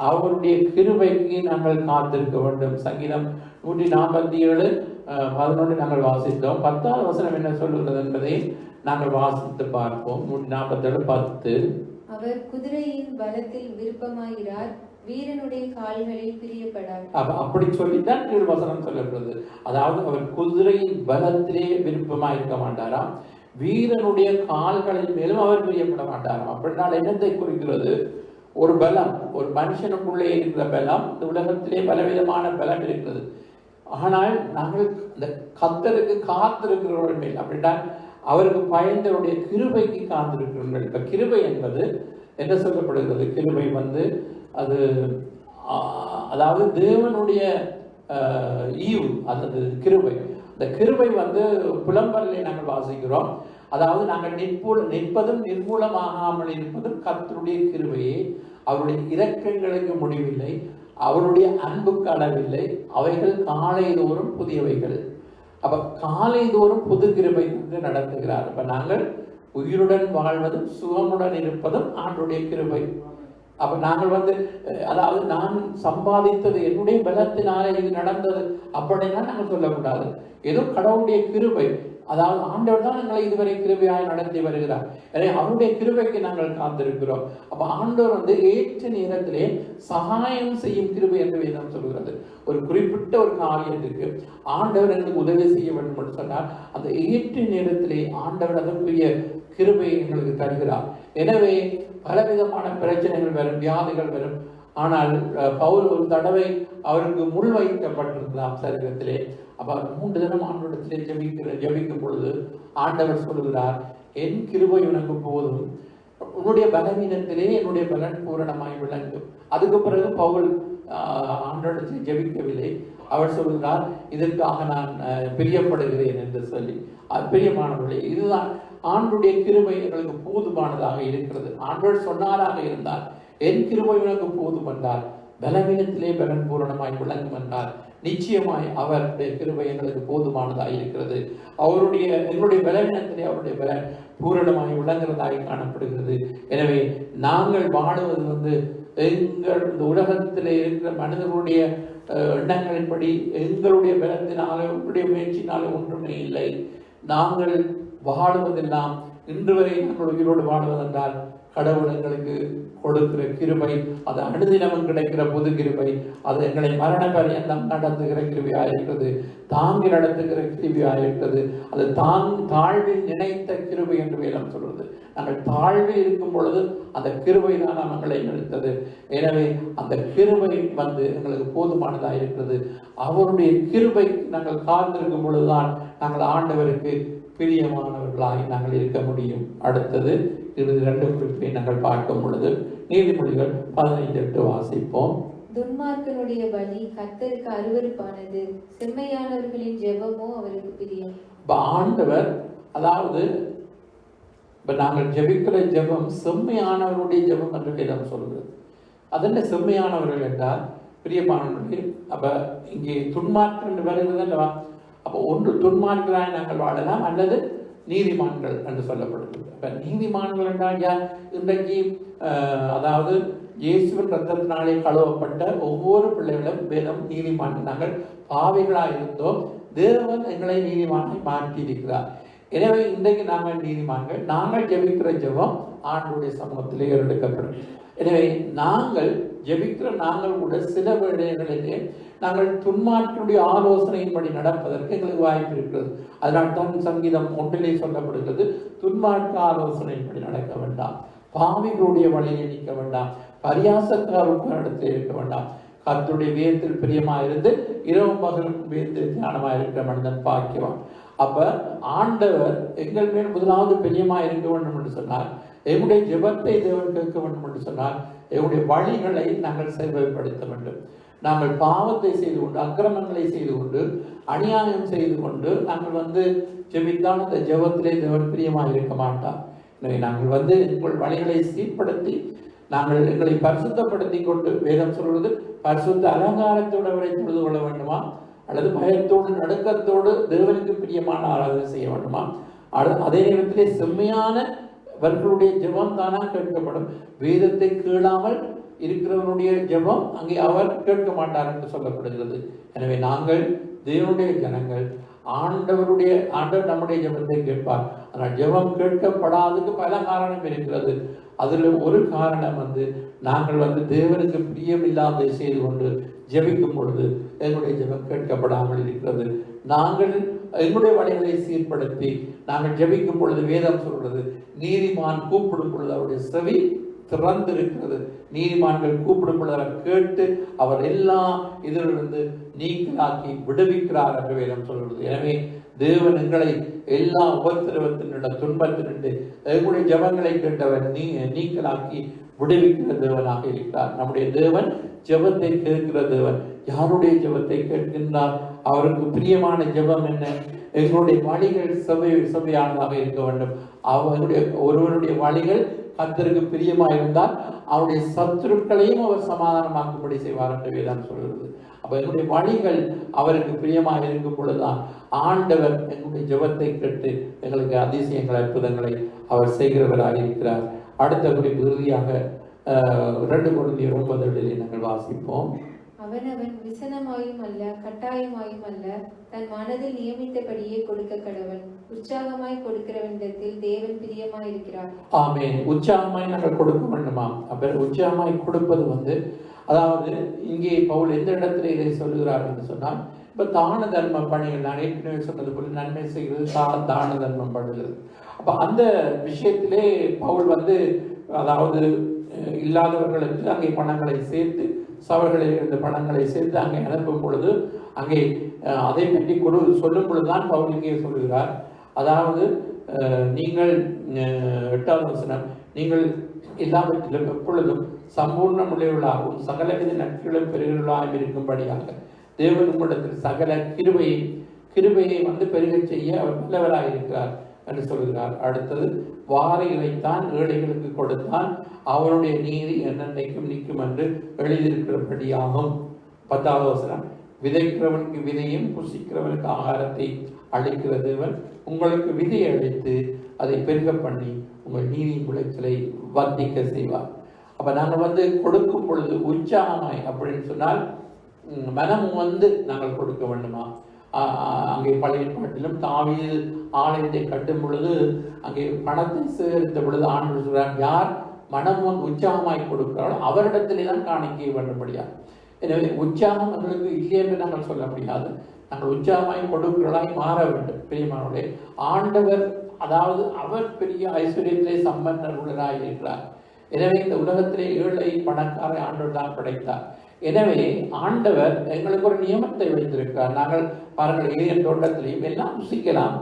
Speaker 7: அவருடைய கிருபைக்கு நாங்கள் காத்திருக்க வேண்டும். சங்கீதம் 147:11 நாங்கள் வாசித்தோம். 10வது வசனம் என்ன சொல்லுகிறது என்பதை நாங்கள் வாசித்து பார்ப்போம். 147:10.
Speaker 8: அவர் குதிரையின் பலத்தில் விருப்பமாகிறார், வீரனுடைய கால்களில் பிரியப்படார்.
Speaker 7: அப்படி சொல்லித்தான் கீழ் வசனம் சொல்லப்படுது. அதாவது அவர் குதிரையின் பலத்திலே விருப்பமாயிருக்க மாட்டாராம், வீரனுடைய கால்களின் மேலும் அவர் பிரியப்பட மாட்டாராம். அப்படினால் என்னத்தை குறிக்கிறது? ஒரு பலம், ஒரு மனுஷனுக்குள்ளே இருக்கிற பலம், இந்த உலகத்திலே பலவிதமான பலம் இருக்கிறது. ஆனால் நாங்கள் இந்த கர்த்தருக்கு காத்திருக்கிறவர்கள் மேல், அப்படின்னா அவருக்கு பயந்தவருடைய கிருபைக்கு காத்திருக்கிறவர்கள். இப்ப கிருபை என்பது என்ன சொல்லப்படுகிறது? கிருபை அது அதாவது தேவனுடைய ஈவு, அது கிருபை. இந்த கிருபை புலம்பரிலே நாங்கள் வாசிக்கிறோம். அதாவது நாங்கள் நிற்பதும் நிர்மூலமாகாமல் இருப்பதும் கர்த்தருடைய கிருபையே. அவருடைய இரக்கங்களுக்கு முடிவில்லை, அவருடைய அன்புக்கு அளவில்லை, அவைகள் காலை தோறும் புதியவைகள். அப்ப காலை தோறும் புது கிருபை நடத்துகிறார். அப்ப நாங்கள் உயிருடன் வாழ்வதும் சுகமுடன் இருப்பதும் ஆண்டுடைய கிருபை. அப்ப நாங்கள் அதாவது நான் சம்பாதித்தது என்னுடைய பலத்தினாலே இது நடந்தது அப்படின்னா நாங்கள் சொல்லக்கூடாது. ஏதோ கடவுளுடைய கிருபை, அதாவது ஆண்டவர் தான் எங்களை இதுவரை கிருபையாய் நடத்தி வருகிறார். எனவே அவருடைய கிருபைக்கு நாங்கள் காத்திருக்கிறோம். அப்ப ஆண்டவர் ஏற்ற நேரத்திலே சகாயம் செய்யும் கிருபை என்று வேதம் சொல்கிறது. ஒரு குறிப்பிட்ட ஒரு காரியத்துக்கு ஆண்டவர் எங்களுக்கு உதவி செய்ய வேண்டும் என்று சொன்னால் அந்த ஏற்ற நேரத்திலே ஆண்டவர் அதற்குரிய கிருபையை எங்களுக்கு தருகிறார். எனவே பலவிதமான பிரச்சனைகள் வரும், வியாதிகள் வரும். ஆனால் பவுல் ஒரு தடவை அவருக்கு முள் வைக்கப்பட்டிருந்தார் சரீரத்திலே. அப்ப 3 தினம் ஆண்டவரிடத்திலே ஜெபிக்கும் பொழுது ஆண்டவர் சொல்கிறார், என் கிருபை உனக்கு போதும், உன்னுடைய பலவீனத்திலே என்னுடைய பலன் பூரணமாய் விளங்கும். அதுக்கு பிறகு பவுல் ஆண்டவரிடத்தில் ஜெபிக்கவில்லை. அவர் சொல்கிறார், இதற்காக நான் பிரியப்படுகிறேன் என்று சொல்லி. பிரியமானவர்களே, இதுதான் ஆண்டுடைய கிருபை எங்களுக்கு போதுமானதாக இருக்கிறது. ஆண்டவர் சொன்னாராக இருந்தால் என் கிருபை உனக்கு போதும் என்றார், பலவீனத்திலே பலன் பூரணமாய் விளங்கும் என்றார். நிச்சயமாய் அவருடைய கிருபை எங்களுக்கு போதுமானதாக இருக்கிறது. எங்களுடைய பலவீனத்திலே அவருடைய பலன் பூரணமாய் விளங்குறதாய் காணப்படுகிறது. எனவே நாங்கள் வாழுவது எங்கள் இந்த உலகத்திலே இருக்கிற மனிதர்களுடைய எண்ணங்களின்படி எங்களுடைய பலத்தினாலும் எங்களுடைய முயற்சினாலும் ஒன்றுமே இல்லை. நாங்கள் வாழுவதெல்லாம் இன்று வரை நாங்கள் உயிரோடு வாழ்வதென்றால் கடவுள் எங்களுக்கு கொடுக்கிற கிருபை, அது அனுதினமும் கிடைக்கிற புது கிருபை, அது எங்களை மரண பரியந்தம் நடத்துகிற கிருபையாக இருக்கிறது, தாங்கி நடத்துகிற கிருபையாக இருக்கிறது. அது தாழ்வில் நினைத்த கிருபை என்று வேதம் சொல்றது. நாங்கள் தாழ்வில் இருக்கும் பொழுது அந்த கிருபை தான் எங்களை நிறுத்தது. எனவே அந்த கிருபை எங்களுக்கு போதுமானதாக இருக்கிறது. அவருடைய கிருபை நாங்கள் காத்திருக்கும் பொழுதுதான் நாங்கள் ஆண்டவருக்கு பிரியமானவர்களாய் நாங்கள் இருக்க முடியும். அடுத்தது 2 குறிப்பை நாங்கள் பார்க்கும் பொழுது நீதிமொழிகள் 15:8 வாசிப்போம்.
Speaker 8: துன்மார்க்கனுடைய பலி கர்த்தருக்கு அருவருப்பானது, செம்மையானவர்களின் ஜெபமோ அவருக்கு பிரியம்.
Speaker 7: ஆண்டவர், அதாவது நாங்கள் ஜெபிக்கிற ஜெபம் செம்மையானவருடைய ஜெபம் என்று வேதம் சொல்கிறது. அதென்ன செம்மையானவர்கள் என்றால் பிரியமானவர்கள். அப்ப இங்கே துன்மார்க்கன் என்று வருகிறது அல்லவா? அப்போ ஒன்று துன்மார்க்கராய் நாங்கள் வாழலாம், அல்லது நீதிமான்கள் என்று சொல்லப்படுகிறது. அப்ப நீதிமான்கள் என்றால் யார்? இன்றைக்கு அதாவது இயேசுவின் ரத்தத்தினாலே கழுவப்பட்ட ஒவ்வொரு பிள்ளைகளும் வேதம் நீதிமான்கள். நாங்கள் பாவிகளாக இருந்தோம், தேவன் எங்களை நீதிமானை மாற்றி இருக்கிறார். எனவே இன்றைக்கு நாங்கள் நீதிமான்கள். நாங்கள் ஜெபிக்கிற ஜெபம் ஆண்டவருடைய சமூகத்திலே எடுக்கப்படும். எனவே நாங்கள் ஜெபிக்கிற நாங்கள் கூட சில வேளைகளிலே நாங்கள் துன்மார்க்கனுடைய ஆலோசனையின்படி நடப்பதற்கு எங்களுக்கு வாய்ப்பு இருக்கிறது. அதனால் தான் சங்கீதம் 1 சொல்லப்படுகிறது, துன்மார்க்க ஆலோசனையின்படி நடக்க வேண்டாம், பாவிகளுடைய வழியை நிற்க வேண்டாம், பரியாசக்காரருக்கு இடத்தில் இருக்க வேண்டாம். கர்த்தருடைய வேதத்தில் பிரியமாயிருந்து இரவும் பகலும் வேதத்தில் ஞானமாக இருக்கிற மனிதன் பாக்கியவான். அப்ப ஆண்டவர் எங்கள் மேல் முதலாவது பிரியமாக இருக்க வேண்டும் என்று சொன்னார். எங்களுடைய ஜெபத்தை தேவன் கேட்க வேண்டும் என்று சொன்னார். எங்களுடைய வழிகளை நாங்கள் செல்வப்படுத்த வேண்டும். நாங்கள் பாவத்தை செய்து கொண்டு, அக்கிரமங்களை செய்து கொண்டு, அநியாயம் செய்து கொண்டு நாங்கள் ஜெபித்தால் அந்த ஜெபத்திலே தேவன் பிரியமாக இருக்க மாட்டார். எனவே நாங்கள் எங்கள் வழிகளை சீர்படுத்தி நாங்கள் எங்களை பரிசுத்தப்படுத்தி கொண்டு, வேதம் சொல்வது பரிசுத்த அலங்காரத்தோடு அவரை தொழுது கொள்ள வேண்டுமா, அல்லது பயத்தோடு நடுக்கத்தோடு தேவனுக்கு பிரியமான ஆராதனை செய்ய வேண்டுமா? அதே நேரத்திலே செம்மையானவர்களுடைய ஜெபம் தானா கேட்கப்படும். வேதத்தை கேளாமல் இருக்கிறவனுடைய ஜெபம் அங்கே அவர் கேட்க மாட்டார் என்று சொல்லப்படுகிறது. எனவே நாங்கள் தேவனுடைய ஜனங்கள், ஆண்டவர் நம்முடைய ஜெபத்தை கேட்பார். ஆனால் ஜெபம் கேட்கப்படாததுக்கு பல காரணம் இருக்கிறது. அதில் ஒரு காரணம் நாங்கள் தேவனுக்கு பிரியமில்லாத செய்து கொண்டு ஜெபிக்கும் பொழுது எங்களுடைய ஜெபம் கேட்கப்படாமல் இருக்கிறது. நாங்கள் எங்களுடைய வழிகளை சீர்படுத்தி நாங்கள் ஜெபிக்கும் பொழுது வேதம் சொல்றது, நீதிமான் கூப்பிடும் பொழுது அவருடைய செவி திறந்திருக்கிறது. நீதிமான்கள் கூப்பிடும் பொழுது அவர் கேட்டு அவர் எல்லாம் இதிலிருந்து நீங்களாக்கி விடுவிக்கிறார் என்று வேதம் சொல்கிறது. எனவே தேவன் எங்களை எல்லா உபத்திரவத்தினுடைய துன்பத்தினின்று எங்களுடைய ஜெபங்களை கேட்டவர் நீங்களாக்கி விடுவிக்கிற தேவனாக இருக்கிறார். நம்முடைய தேவன் ஜெபத்தை கேட்கிற தேவன். யாருடைய ஜெபத்தை கேட்கின்றார்? அவருக்கு பிரியமான ஜெபம் என்ன? எங்களுடைய வழிகள் சபையானதாக இருக்க வேண்டும். அவருடைய ஒருவருடைய வழிகள் கர்த்தருக்கு பிரியமா இருந்தால் அவருடைய சத்துருக்களையும் அவர் சமாதானமாக்கும்படி செய்வார் என்று வேதம் சொல்கிறது. அப்ப எங்களுடைய வழிகள் அவருக்கு பிரியமாக இருக்கும் பொழுதுதான் ஆண்டவர் எங்களுடைய ஜெபத்தை கேட்டு எங்களுக்கு அதிசயங்கள் அற்புதங்களை அவர் செய்கிறவராக இருக்கிறார். அடுத்த குறிப்பு இறுதியாக 2 கொரிந்தியர் 9 நாங்கள் வாசிப்போம்.
Speaker 8: அவனவன் விசனமாயும் அல்ல கட்டாயமாயும் அல்ல, தன் மனதில் நியமித்தபடியே கொடுக்க கடவன். உற்சாகமாய் கொடுக்கிறவனிடத்தில் தேவன் பிரியமாய் இருக்கிறார்.
Speaker 7: ஆமென். உற்சாகமாய் நாங்கள் கொடுக்க வேண்டுமா? அப்ப உற்சாகமாய் கொடுப்பது அதாவது இங்கே பவுல் எந்த இடத்துல இதை சொல்லுகிறார் என்று சொன்னால், இப்ப தான தர்ம பணிகள், நான் ஏற்கனவே சொன்னது போல நன்மை செய்கிறது தான தர்மம் பண்ணுகிறது. அப்ப அந்த விஷயத்திலே பவுல் அதாவது இல்லாதவர்களுக்கு அங்கே பணங்களை சேர்த்து, சவர்களில் இருந்த பணங்களை சேர்த்து அங்கே அனுப்பும் பொழுது அங்கே அதை பற்றி சொல்லும் பொழுதுதான் பவுல் இங்கே சொல்கிறார். அதாவது நீங்கள் 8வது வசனம், நீங்கள் எல்லாவற்றிலும் எப்பொழுதும் சம்பூர்ண உள்ளவர்களாகவும் சகலவித நட்புகளும் பெருகிறவர்களாகவும் இருக்கும்படியாக தேவன் உங்களிடத்தில் சகல கிருபையை பெருகச் செய்ய அவர் நல்லவராக இருக்கிறார் என்று சொல்கிறார். அடுத்தது, வாரி இறைத்தான் ஏழைகளுக்கு கொடுத்தான், அவருடைய நீதி என்னென்னைக்கும் நிற்கும் என்று எழுதியிருக்கிறபடியாகும். 10வது வசனம், விதைக்கிறவனுக்கு விதையும் புசிக்கிறவனுக்கு ஆகாரத்தை அளிக்கிற தேவன் உங்களுக்கு விதையை அளித்து அதை பெருக பண்ணி உங்கள் நீதி விளைச்சலை வர்த்திக்க செய்வார். அப்ப நாங்கள் கொடுக்கும் பொழுது உற்சாகமாய், அப்படின்னு சொன்னால் மனம் நாங்கள் கொடுக்க வேண்டுமா? அங்கே பழைய ஏற்பாட்டிலும் தாவீது ஆலயத்தை கட்டும் பொழுது அங்கே பணத்தை சேகரித்த பொழுது ஆண்டவர் சொல்றார், யார் மனம் உற்சாகமாய் கொடுக்கிறாரோ அவரிடத்திலே தான் காணிக்க வேண்டும்படியா. எனவே உற்சாகம் எங்களுக்கு இல்லை என்று நாங்கள் சொல்ல முடியாது. நாங்கள் உற்சாகமாய் கொடுக்கிறவர்களாய் மாற வேண்டும். பிரியமானவர்களே, ஆண்டவர் அதாவது அவர் பெரிய ஐஸ்வர்யத்திலே சம்பந்தர் உள்ளராய் இருக்கிறார். எனவே இந்த உலகத்திலே ஏழை பணக்காரை ஆண்டவர் தான் படைத்தார். எனவே ஆண்டவர் எங்களுக்கு ஒரு நியமத்தை வைத்திருக்கிறார். நாங்கள் பாருங்கள், ஏதேன் தோட்டத்திலையும் எல்லாம் புசிக்கலாம்,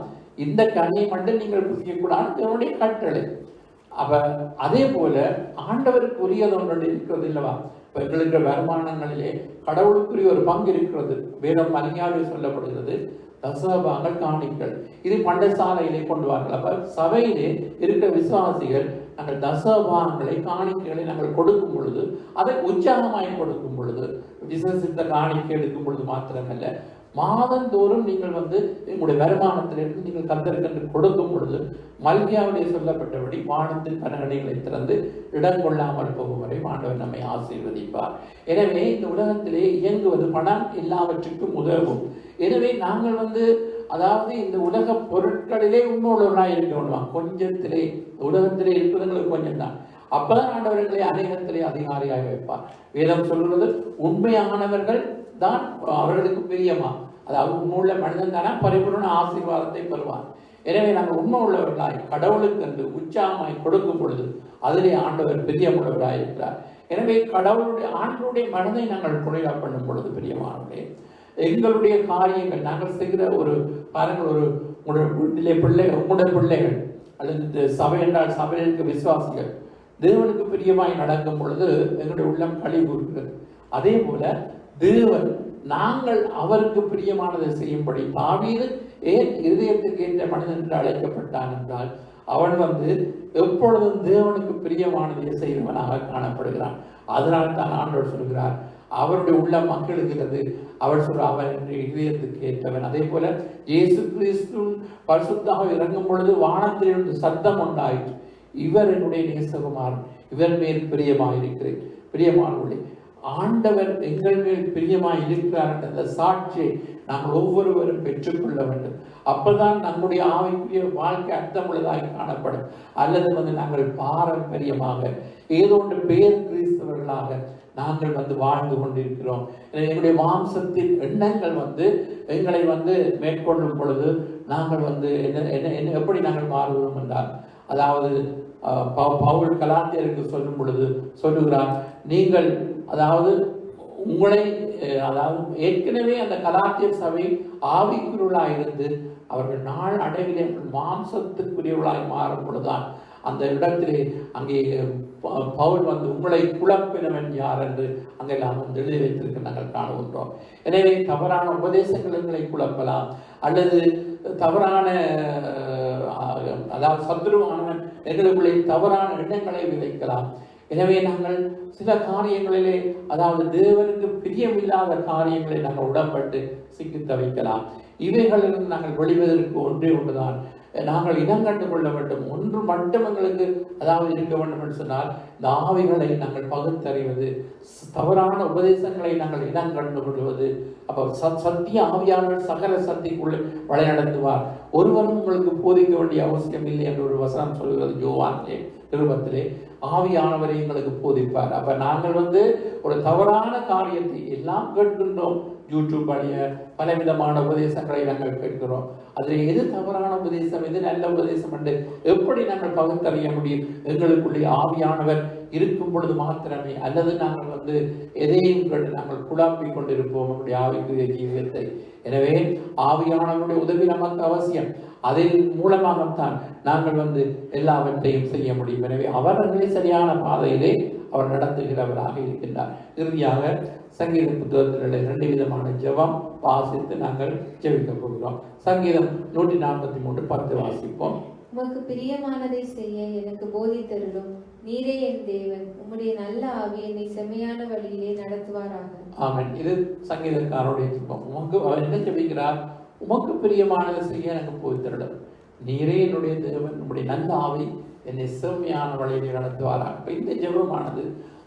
Speaker 7: இந்த கனியை மட்டும் நீங்கள் புசிக்கக்கூடாது என்னுடைய கட்டளை. அப்ப அதே போல ஆண்டவருக்கு உரியது ஒன்று இருக்கிறது இல்லவா? இப்ப எங்களுக்கு வருமானங்களிலே கடவுளுக்குரிய ஒரு பங்கு இருக்கிறது. வேதம் அஞ்ஞாவே சொல்லப்படுகிறது, தசபாகங்கள் காணிக்கள். இது பண்டசாலையிலே கொண்டு வார்கள். அப்ப சபையிலே இருக்கிற விசுவாசிகள் நாங்கள் தசபாகங்களை காணிக்கைகளை நாங்கள் கொடுக்கும் பொழுது, அதை உற்சாகமாய் கொடுக்கும் பொழுது, விசேஷித்த காணிக்கை எடுக்கும் பொழுது மாத்திரமல்ல, மாதந்தோறும் நீங்கள் உங்களுடைய வருமானத்திலிருந்து நீங்கள் கர்த்தருக்கு கொடுக்கும் பொழுது மல்கியாவிலே சொல்லப்பட்டபடி வானத்தின் கனகடைகளை திறந்து இடம் கொள்ளாமல் போகும் வரை ஆண்டவர் நம்மை ஆசீர்வதிப்பார். எனவே இந்த உலகத்திலே இயங்குவது பணம் எல்லாவற்றுக்கும் உதவும். எனவே நாங்கள் அதாவது இந்த உலக பொருட்களிலே உண்மையுள்ளவர்களாக இருக்க வேண்டுமா? கொஞ்சத்திலே உலகத்திலே இருக்கிறவங்களுக்கு கொஞ்சம் தான். அப்பதான் ஆண்டவர்களை அநேகத்திலே அதிகாரியாக வைப்பார். வேதம் சொல்கிறது, உண்மையானவர்கள் தான் அவர்களுக்கு பிரியமா, அதாவது உண்மையுள்ள மனிதன் தானே பரிபூர்ண ஆசீர்வாதத்தை பெறுவார். எனவே நாங்கள் உண்மை உள்ளவர்களாய் கடவுளுக்கு என்று உற்சாகமாய் கொடுக்கும் பொழுது அதிலே ஆண்டவர் பிரியமுள்ளவராய் இருக்கிறார். எனவே கடவுளுடைய ஆண்டவருடைய மனதை நாங்கள் குறையா பண்ணும் பொழுது பிரியமானவர்களே, எங்களுடைய காரியங்கள் நாங்கள் செய்கிற ஒரு பாருங்கள், ஒரு உங்களுடைய வீட்டிலே உங்களுடைய பிள்ளைகள் அல்லது சபை என்றால் சபையில் இருக்க விசுவாசிகள் தேவனுக்கு பிரியமாய் நடக்கும் பொழுது எங்களுடைய உள்ளம் களி கூறுகிறது. அதே போல தேவன் நாங்கள் அவருக்கு பிரியமானதை செய்யும்படி தாவீது ஏன் இருதயத்துக்கு ஏற்ற மனிதன் என்று அழைக்கப்பட்டான் என்றால் அவன் எப்பொழுதும் தேவனுக்கு பிரியமானதை செய்தவனாக காணப்படுகிறான். அதனால் தான் ஆண்டவர் சொல்கிறார் அவருடைய உள்ள மக்களுக்கிறது. அவர் சொல்ற அவன் இதயத்துக்கு ஏற்றவன். அதே போல இயேசு கிறிஸ்து பரிசுத்தாக இறங்கும் பொழுது வானத்திலிருந்து சத்தம் உண்டாயிற்று, இவர் என்னுடைய நேசகுமாரன், இவர் மேல் பிரியமாயிருக்கிறேன். பிரியமானவர்களே, ஆண்டவர் எங்கள் மேல் பிரியமாய் இருக்கிறார் என்ற அந்த சாட்சியை நாங்கள் ஒவ்வொருவரும் பெற்றுக்கொள்ள வேண்டும். அப்பதான் நம்முடைய ஆவிக்குரிய வாழ்க்கை அர்த்தமுள்ளதாக காணப்படும். அல்லது நாங்கள் பாரம்பரியமாக ஏதோ ஒன்று பேர் கிறிஸ்தவர்களாக நாங்கள் வாழ்ந்து கொண்டிருக்கிறோம். எங்களுடைய மாம்சத்தின் எண்ணங்கள் எங்களை மேற்கொள்ளும் பொழுது நாங்கள் என்ன எப்படி நாங்கள் மாறுகிறோம் என்றால், அதாவது பவுல் கலாத்தியருக்கு சொல்லும் பொழுது சொல்லுகிறார், நீங்கள் அதாவது உங்களை ஏற்கனவே அந்த கலாத்தியர் சபை ஆவிக்குரியவர்களாக இருந்து அவர்கள் நாள் அடைவிலே மாம்சத்துக்குரியவர்களாய் மாறும் பொழுதுதான் அந்த இடத்திலே அங்கே பவுல் உங்களை குழப்பினவன் யார் என்று அங்கெல்லாம் எழுதி வைத்திருக்க நாங்கள் காணுகின்றோம். எனவே தவறான உபதேசங்கள் எங்களை குழப்பலாம், அல்லது தவறான அதாவது சத்துருவானவன் எங்களுக்குள்ளே தவறான எண்ணங்களை விதைக்கலாம். எனவே நாங்கள் சில காரியங்களிலே அதாவது தேவனுக்கு பிரியமில்லாத காரியங்களை நாங்கள் உடன்பட்டு சிக்கி தவிக்கலாம். இவைகளிலிருந்து நாங்கள் வெளிவதற்கு ஒன்றே ஒன்றுதான், நாங்கள் இனம் கண்டு கொள்ள வேண்டும். ஒன்று மட்டும் எங்களுக்கு அதாவது இருக்க வேண்டும் என்று சொன்னால், இந்த ஆவிகளை நாங்கள் பகுத்தறிவது, தவறான உபதேசங்களை நாங்கள் இனம் கண்டு கொள்வது. அப்போ சத்திய ஆவியானவர் சகல சக்திக்குள்ளே வழிநடத்துவார். ஒருவரும் உங்களுக்கு போதிக்க வேண்டிய அவசியம் இல்லை என்று ஒரு வசனம் சொல்கிறது யோவானிலே நிருபத்திலே. ஆவியானவரை எங்களுக்கு போதிப்பார். அப்ப நாங்கள் ஒரு தவறான காரியத்தை எல்லாம் கேட்கின்றோம். யூடியூப் வழிய பலவிதமான உபதேசங்களை நாங்கள் கேட்கிறோம். அதில் எது தவறான உபதேசம், எது நல்ல உபதேசம் என்று எப்படி நாங்கள் பகுத்தறிய முடியும்? எங்களுக்குள்ளே ஆவியானவர் இருக்கும் பொழுது மாத்திரமே. அல்லது நாங்கள் எதையும் கேட்டு நாங்கள் குழப்பிக் கொண்டிருப்போம் நம்முடைய ஆவிக்குரிய ஜீவியத்தை. எனவே ஆவியானவருடைய உதவி நமக்கு அவசியம். அதன் மூலமாகத்தான் நாங்கள் எல்லாவற்றையும் செய்ய முடியும். எனவே அவர்களை சரியான பாதையிலே அவர் நடத்துகிறவராக இருக்கின்றார். இறுதியாக சங்கீத புத்தகத்தில் 2 விதமான ஜெபம் வாசித்து நாங்கள் ஜெபிக்க போகிறோம். சங்கீதம் 143:10 வாசிப்போம்.
Speaker 8: உமக்கு பிரியமானதை செய்ய எனக்கு போதித்தருளும். நீரே என் தேவன், உம்முடைய நல்ல ஆவி என்னை செம்மையான வழியிலே நடத்துவாராக.
Speaker 7: ஆமென். இது சங்கீதக்காரருடைய ஜெபம். அவர் என்ன ஜெபிக்கிறார்? உமக்கு பிரியமானதை செய்ய எனக்கு போதித்தருளும். நீரே என்னுடைய தேவன், உம்முடைய நல்ல ஆவி என்னை செம்மையான வழியிலே நடத்துவாராக. இப்போ இந்த ஜெபமானது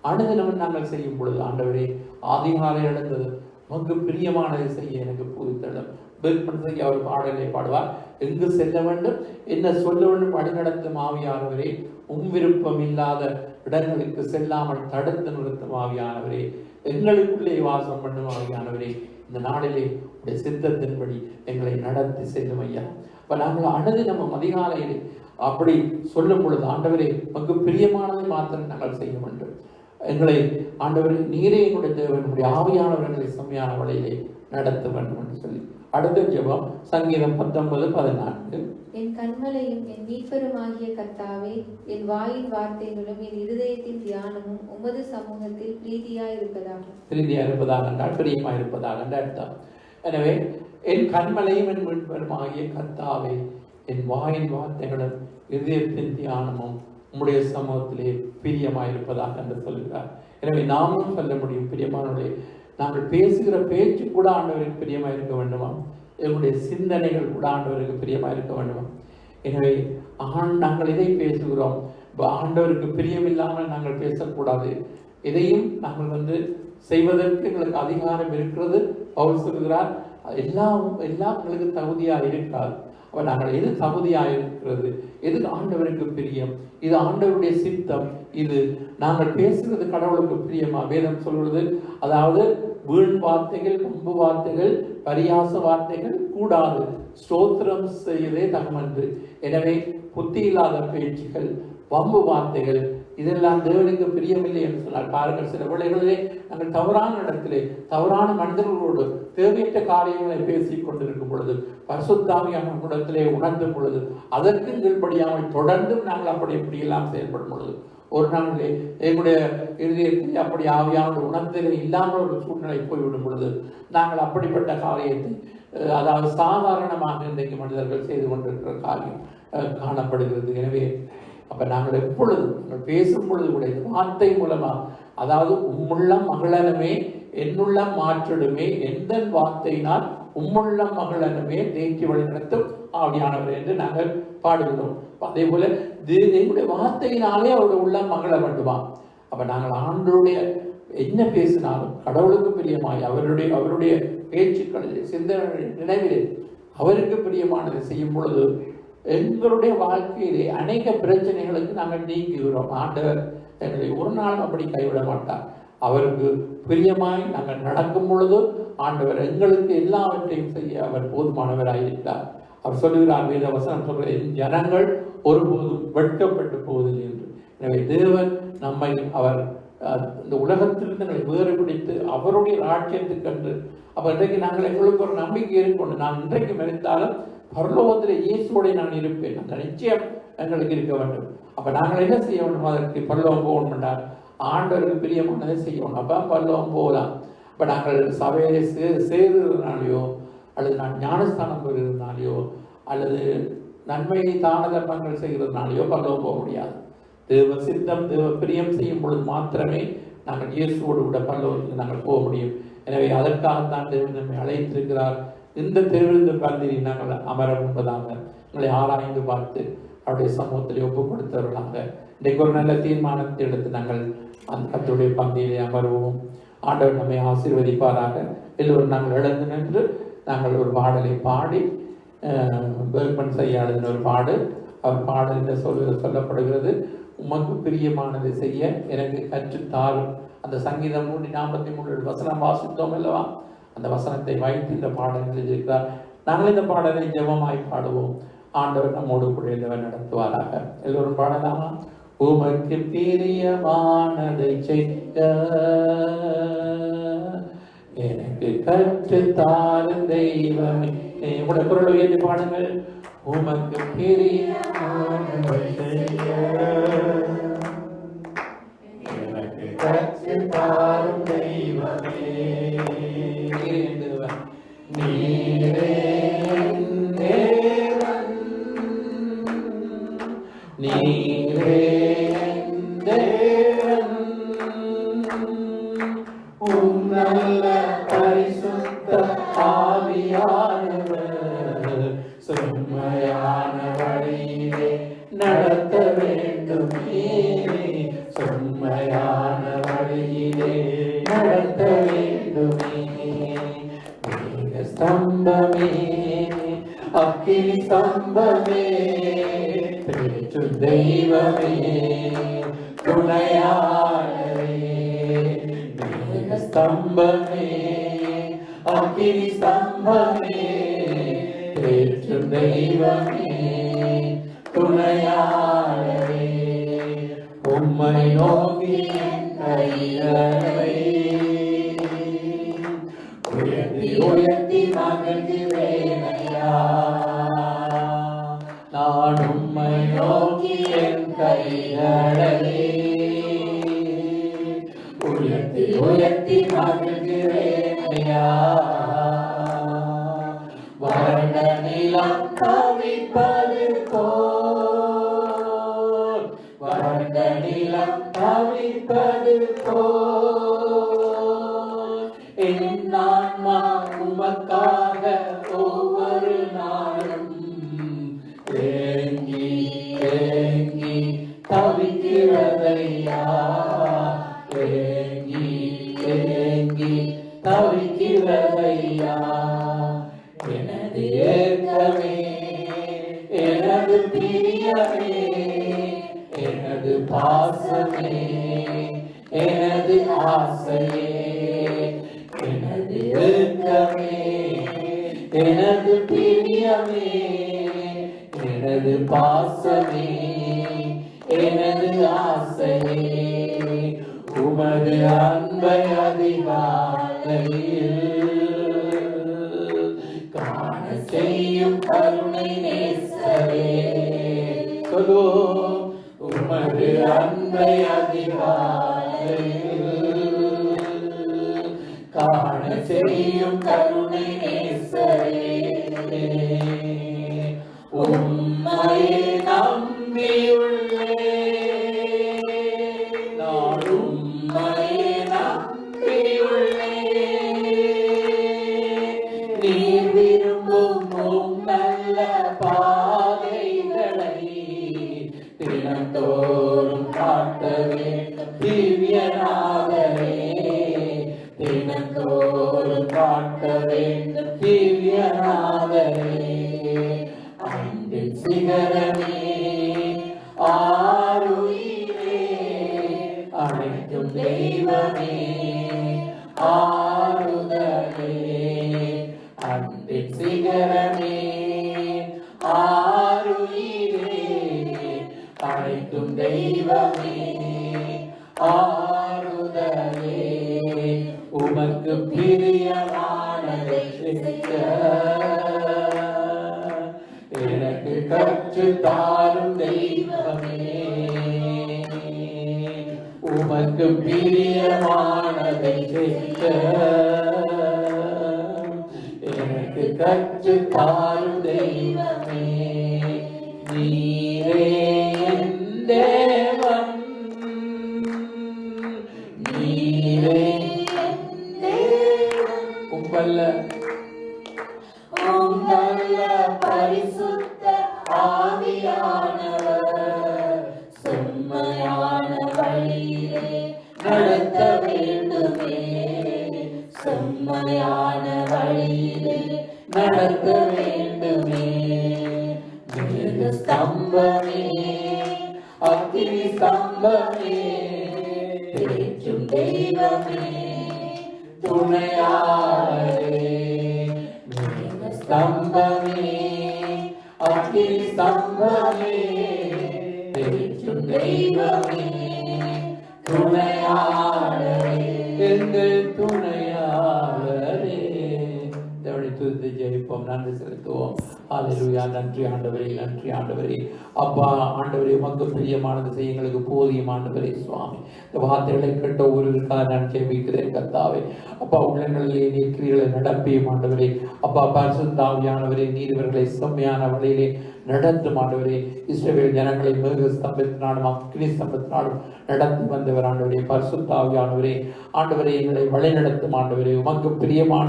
Speaker 7: அனுதினம் நாங்கள் செய்யும் பொழுது, ஆண்டவரே ஆதிகாலை எழுந்தது உமக்கு பிரியமானதை செய்ய எனக்கு போதித்தருளும். பெருமனதை அவர் பாடலை பாடுவார். எங்கு செல்ல வேண்டும், என்ன சொல்ல வேண்டும், வழிநடத்தும் ஆவியானவரே, விருப்பம் இல்லாத இடங்களுக்கு செல்லாமல் தடுத்து நிறுத்தும் ஆவியானவரே, எங்களுக்குள்ளே வாசம் பண்ணும் ஆவியானவரே, இந்த நாளிலே உடைய சித்தத்தின்படி எங்களை நடத்தி செல்லும் ஐயா. இப்ப நாங்கள் அணுகு நம்ம அதிகாலையிலே அப்படி சொல்லும் பொழுது, ஆண்டவரே உமக்கு பிரியமானதை மாத்திரம் நாங்கள் செய்ய வேண்டும். எங்களை ஆண்டவரே நீரே எங்களுடைய தேவன், நம்முடைய ஆவியானவர்களை செம்மையான வழியிலே நடத்த வேண்டும் என்று சொல்லி அடுத்த ஜெபம் சங்கீதம் 19:14.
Speaker 8: என் கண்மலையும் என் மீட்பருமாகிய கர்த்தாவே, என் வாயின் வார்த்தைகளும் என் இருதயத்தின் தியானமும் உமது சமூகத்தில் பிரீதியாயிருப்பதாக.
Speaker 7: பிரீதியாயிருப்பதாக என்றால் பிரியமாயிருப்பதாக என்ற அர்த்தம். எனவே என் கண்மலையும் என் மீட்பருமாகிய கர்த்தாவே, என் வாயின் வார்த்தைகளும் இருதயத்தின் தியானமும் உம்முடைய சமூகத்திலே பிரியமாயிருப்பதாக என்று சொல்கிறார். எனவே நாமும் சொல்ல முடியும், பிரியமானவர்களே, நாங்கள் பேசுகிற பேச்சு கூட ஆண்டவருக்கு பிரியமாக இருக்க வேண்டுமா? எங்களுடைய சிந்தனைகள் கூட ஆண்டவருக்கு பிரியமாக இருக்க வேண்டுமா? எனவே நாங்கள் இதை பேசுகிறோம், ஆண்டவருக்கு பிரியமில்லாமல் நாங்கள் பேசக்கூடாது. இதையும் நாங்கள் செய்வதற்கு எங்களுக்கு அதிகாரம் இருக்கிறது. பவுல் சொல்கிறார், எல்லாம் எங்களுக்கு தகுதியாக இருக்காது. அப்ப நாங்கள் எது தகுதியாக இருக்கிறது, எது ஆண்டவருக்கு பிரியம், இது ஆண்டவருடைய சித்தம், இது நாங்கள் பேசுகிறது கடவுளுக்கு பிரியமா? வேதம் சொல்வது, அதாவது வீண் வார்த்தைகள், வம்பு வார்த்தைகள், பரியாச வார்த்தைகள் கூடாது, ஸ்தோத்திரம் செய்வதே தகமென்று. எனவே புத்தி இல்லாத பேச்சுகள், வம்பு வார்த்தைகள் இதெல்லாம் தேவனுக்கு பிரியமில்லை என்று சொன்னார். பாருங்கள், சில வேளைகளிலே நாங்கள் தவறான இடத்திலே தவறான மனிதர்களோடு தேவையற்ற காரியங்களை பேசிக் கொண்டிருக்கும் பொழுது பரிசுத்தாவியான இடத்திலே உணர்ந்தும் பொழுது அதற்கு கீழ்ப்படியாமல் தொடர்ந்தும் நாங்கள் அப்படி இப்படியெல்லாம் செயல்படும் பொழுது ஒரு நாளிலே எங்களுடைய இதயத்தில் அப்படி ஆவியான உணர்ந்தலே இல்லாமல் ஒரு சூழ்நிலை போய்விடும் பொழுது நாங்கள் அப்படிப்பட்ட காரியத்தை, அதாவது சாதாரணமாக இன்றைக்கு மனிதர்கள் செய்து கொண்டிருக்கிற காரியம் காணப்படுகிறது. எனவே அப்ப நாங்கள் எப்பொழுதும் நாங்கள் பேசும் பொழுது கூட இந்த வார்த்தை மூலமாக, அதாவது உம்முள்ளம் மகளனமே என்னுள்ளம் மாற்றிடுமே, எந்த வார்த்தையினால் உம்முள்ளம் மகளனமே தேக்கி வழிநடத்தும் ஆவியானவர் என்று நாங்கள் பாடுகிறோம். அதே போல தேவனுடைய வார்த்தையினாலே அவருடைய உள்ளம் மகள வேண்டுமா. அப்ப நாங்கள் ஆண்டவருடைய என்ன பேசினாலும் கடவுளுக்கு பிரியமாய் அவருடைய பேச்சுக்களில் சிந்தனை நினைவிலே அவருக்கு பிரியமானதை செய்யும் பொழுது எங்களுடைய வாழ்க்கையிலே அநேக பிரச்சனைகளுக்கு நாங்கள் நீங்குகிறோம். ஆண்டவர் எங்களை ஒரு நாள் அப்படி கைவிட மாட்டார். அவருக்கு பிரியமாய் நாங்கள் நடக்கும் பொழுது ஆண்டவர் எங்களுக்கு எல்லாவற்றையும் செய்ய அவர் போதுமானவராயிருக்கிறார். அவர் சொல்லுகிறார், வேத வசனம் சொல்கிற என் ஜனங்கள் ஒருபோதும் வெட்கப்பட்டு போவதில்லை என்று. எனவே தேவன் நம்மை அவர் இந்த உலகத்திலிருந்து எங்களை வேறு பிடித்து அவருடைய ராஜ்யத்துக்கு என்று அப்போ இன்றைக்கு நாங்கள் எங்களுக்கு ஒரு நம்பிக்கை இருக்கொண்டு நான் இன்றைக்கு மரித்தாலும் பரலோகத்தில் இயேசுவோட நான் இருப்பேன், அந்த நிச்சயம் எங்களுக்கு இருக்க வேண்டும். அப்போ நாங்கள் என்ன செய்ய வேண்டும்? அதற்கு பரலோகம் போகணும் என்றால் ஆண்டவருக்கு பிரியமானதை செய்யணும். அப்போ பரலோகம் போகலாம். இப்போ நாங்கள் சபையை சேருறதுனாலையோ அல்லது நான் ஞானஸ்தானம் பெறுகிறதுனாலையோ அல்லது நன்மையை தான தர்மங்கள் செய்கிறதுனாலையோ பரலோகம் போக முடியாது. தேவ சித்தம் தேவ பிரியம் செய்யும் பொழுது மாத்திரமே நாங்கள் இயேசுவோடு கூட பரலோகத்துக்கு நாங்கள் போக முடியும். எனவே அதற்காகத்தான் தேவன் நம்மை அழைத்திருக்கிறார். இந்த திருவிருந்து பந்தியை நாங்கள் அமர முன்பதாக எங்களை ஆராய்ந்து பார்த்து அவருடைய சமூகத்தில் ஒப்பு கொடுத்தவர்களாக இன்றைக்கு ஒரு நல்ல தீர்மானத்தை எடுத்து நாங்கள் அந்த கர்த்தருடைய பந்தியிலே அமர்வோம். ஆண்டவர் நம்மை ஆசீர்வதிப்பாராக. எல்லோரும் நாங்கள் எழுந்து நின்று நாங்கள் ஒரு பாடலை பாடி பெர்க்மன் செய்ய எழுதின ஒரு பாடல். அவர் பாடலில் சொல்லப்படுகிறது, உமக்கு பிரியமானதை செய்ய எனக்கு கற்றுத்தாரும். அந்த சங்கீதம் 143 வசனம் வாசித்தோம் அல்லவா? அந்த வசனத்தை வைத்து இந்த பாடல் எழுதியிருக்கிறார். நாங்கள் இந்த பாடலை ஜெபமாய் பாடுவோம். ஆண்டவர் நம்மோடு கூட நடத்துவாராக. எல்லோரும் பாடலாமா? உமக்கு பிரியமானதை செய்ய எனக்கு கற்றுத்தாரும் தெய்வமே. உங்களுடைய குரல் உயர்த்தி பாடுங்கள். உமக்கு பிரியமானதை செய்ய எனக்கு கற்றுத்தாரும் தெய்வமே. நீரே தேவன், நீரே தேவன், உம் நல்ல பரிசுத்த ஆவியானவர் செம்மையான வழியிலே நடத்த வேண்டுமே, செம்மையான வழியிலே நடத்த வேண்டுமே. ஸ்தம்பமே அக்கினி ஸ்தம்பமே பேச்சு தெய்வமே துணையாளரே. ஸ்தம்பமே அக்கினி ஸ்தம்பமே பேச்சு தெய்வமே துணையாளரே. உம்மை நோக்கி கைகளை உயர்த்தி மகிழ்கிறேனையா. நான் உம்மை நோக்கி என் கைகளை உயர்த்தி மகிழ்கிறேனையா. வறண்ட நிலம் தவிப்பது போல், வறண்ட நிலம் தவிப்பது போல் என் ஆன்மா உமக்காக ஒவ்வொரு நாளும் ஏங்கி ஏங்கி தவிக்கிறதையா, ஏங்கி ஏங்கி தவிக்கிறதையா. எனது ஏக்கமே எனது பிரியமே எனது பாசமே எனது ஆசையே எனது ஏக்கமே எனது பிரியமே எனது பாசமே எனது ஆசையே உமது அன்பை அதிகாலையில் காண செய்யும் கருணை நேசரே. சொல்லு, உமது அன்பை அதிகாலையில் காண செய்யும் கருணை நேசரே. உம்மையே நம்பியுள்ளேன், நான் உம்மையே நம்பியுள்ளேன். நீர் விரும்பும் உம் நல்ல பாதைகளை தினந்தோறும் காட்ட வேண்டும் திவ்யநாதரே. தினந்தோறும் காட்ட வேண்டும் திவ்யநாதரே. அன்பின் சிகரமே ஆருயிரே, அனைத்தும் தெய்வமே ஆறுதலே. அன்பின் சிகரமே ஆருயிரே, அனைத்தும் தெய்வமே ஆறுதலே. உமக்கு பிரியமானதை செய்ய எனக்கு கற்றுத் தாரும் தெய்வமே. உமக்கு பிரியமானதை செய்ய எனக்கு கற்றுத் தாரும் தெய்வமே. நீரே என் தேவன், நீரே உம்மல்ல உம்மல்ல பரிசுத்த ஆவியானவர் செம்மையான வழியிலே நடத்த வேண்டுமே. செம்மையான வழியிலே நடத்த வேண்டுமே. மேக ஸ்தம்பமே அக்கினி ஸ்தம்பமே தேற்றும் தெய்வமே துணையாளரே. மேக ஸ்தம்பமே அக்கினி ஸ்தம்பமே தேற்றும் தெய்வமே துணையாளரே. எங்கள் துணையாளரே. தேவனை துதித்து ஜெயிப்போம், நன்றி செலுத்துவோம். ஹல்லேலூயா. நன்றி ஆண்டவரே, நன்றி ஆண்டவரே. அப்பா ஆண்டவரே, உமக்கு பிரியமானது செய்ய எங்களுக்கு போதியும் ஆண்டவரே. சுவாமி, இந்த வார்த்தைகளை கேட்ட ஒருவருக்காக நான் ஜெபிக்கிறேன் கர்த்தாவே. அப்பா உள்ளங்களிலே நீர் கிரியைகளை நடப்பியும் ஆண்டவரே. அப்பா பரிசுத்த ஆவியானவரே, நீர் இவர்களை செம்மையான வழியிலே நடத்தும் ஆண்டவரே. இஸ்ரவேல் ஜனங்களை மேக ஸ்தம்பத்தினாலும் அக்னி ஸ்தம்பத்தினாலும் நடத்தி வந்தவர் ஆண்டவரே. பரிசுத்த ஆவியானவரே, ஆண்டவரே எங்களை வழி நடத்தும் ஆண்டவரே. உமக்கு பிரியமான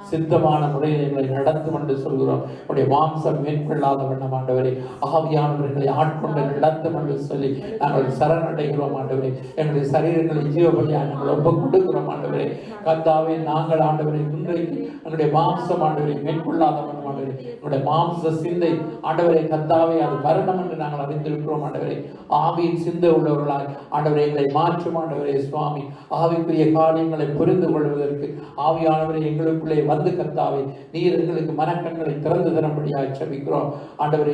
Speaker 7: சித்தமான முறையில் எங்களை நடத்தும் என்று சொல்கிறோம். உடைய மாம்சம் மேற்கொள்ளாத வண்ணம் ஆண்டவரே ஆவியானவர்களை ஆட்கொண்டு நடத்தும் என்று சொல்லி நாங்கள் சரணடைகிறோம் ஆண்டவரே. எங்களுடைய சரீரங்களை ஜீவபலியாக நாங்கள் ஒப்பு கொடுக்கிறோம் ஆண்டவரே. கர்த்தாவே, நாங்கள் ஆண்டவரை இன்றைக்கு எங்களுடைய மாம்சம் ஆண்டவரை மேற்கொள்ளாத வண்ணம் ஆண்டவரே, எங்களுடைய மாம்ச சிந்தை ஆண்டவரை கர்த்தாவே அது மரணம் என்று நாங்கள் அறிந்திருக்கிறோம் ஆண்டவரே. ஆவியின் சிந்தை உள்ளவர்களாய் ஆண்டவரை எங்களை மாற்றும் ஆண்டவரே. சுவாமி, ஆவிக்குரிய காரியங்களை புரிந்து கொள்வதற்கு ஆவியானவரை எங்களுக்குள்ளே வந்து கர்த்தாவே நீர் எங்களுக்கு மனக்கண்களை திறந்து தரும்படியாக ஜெபிக்கிறோம் ஆண்டவரே.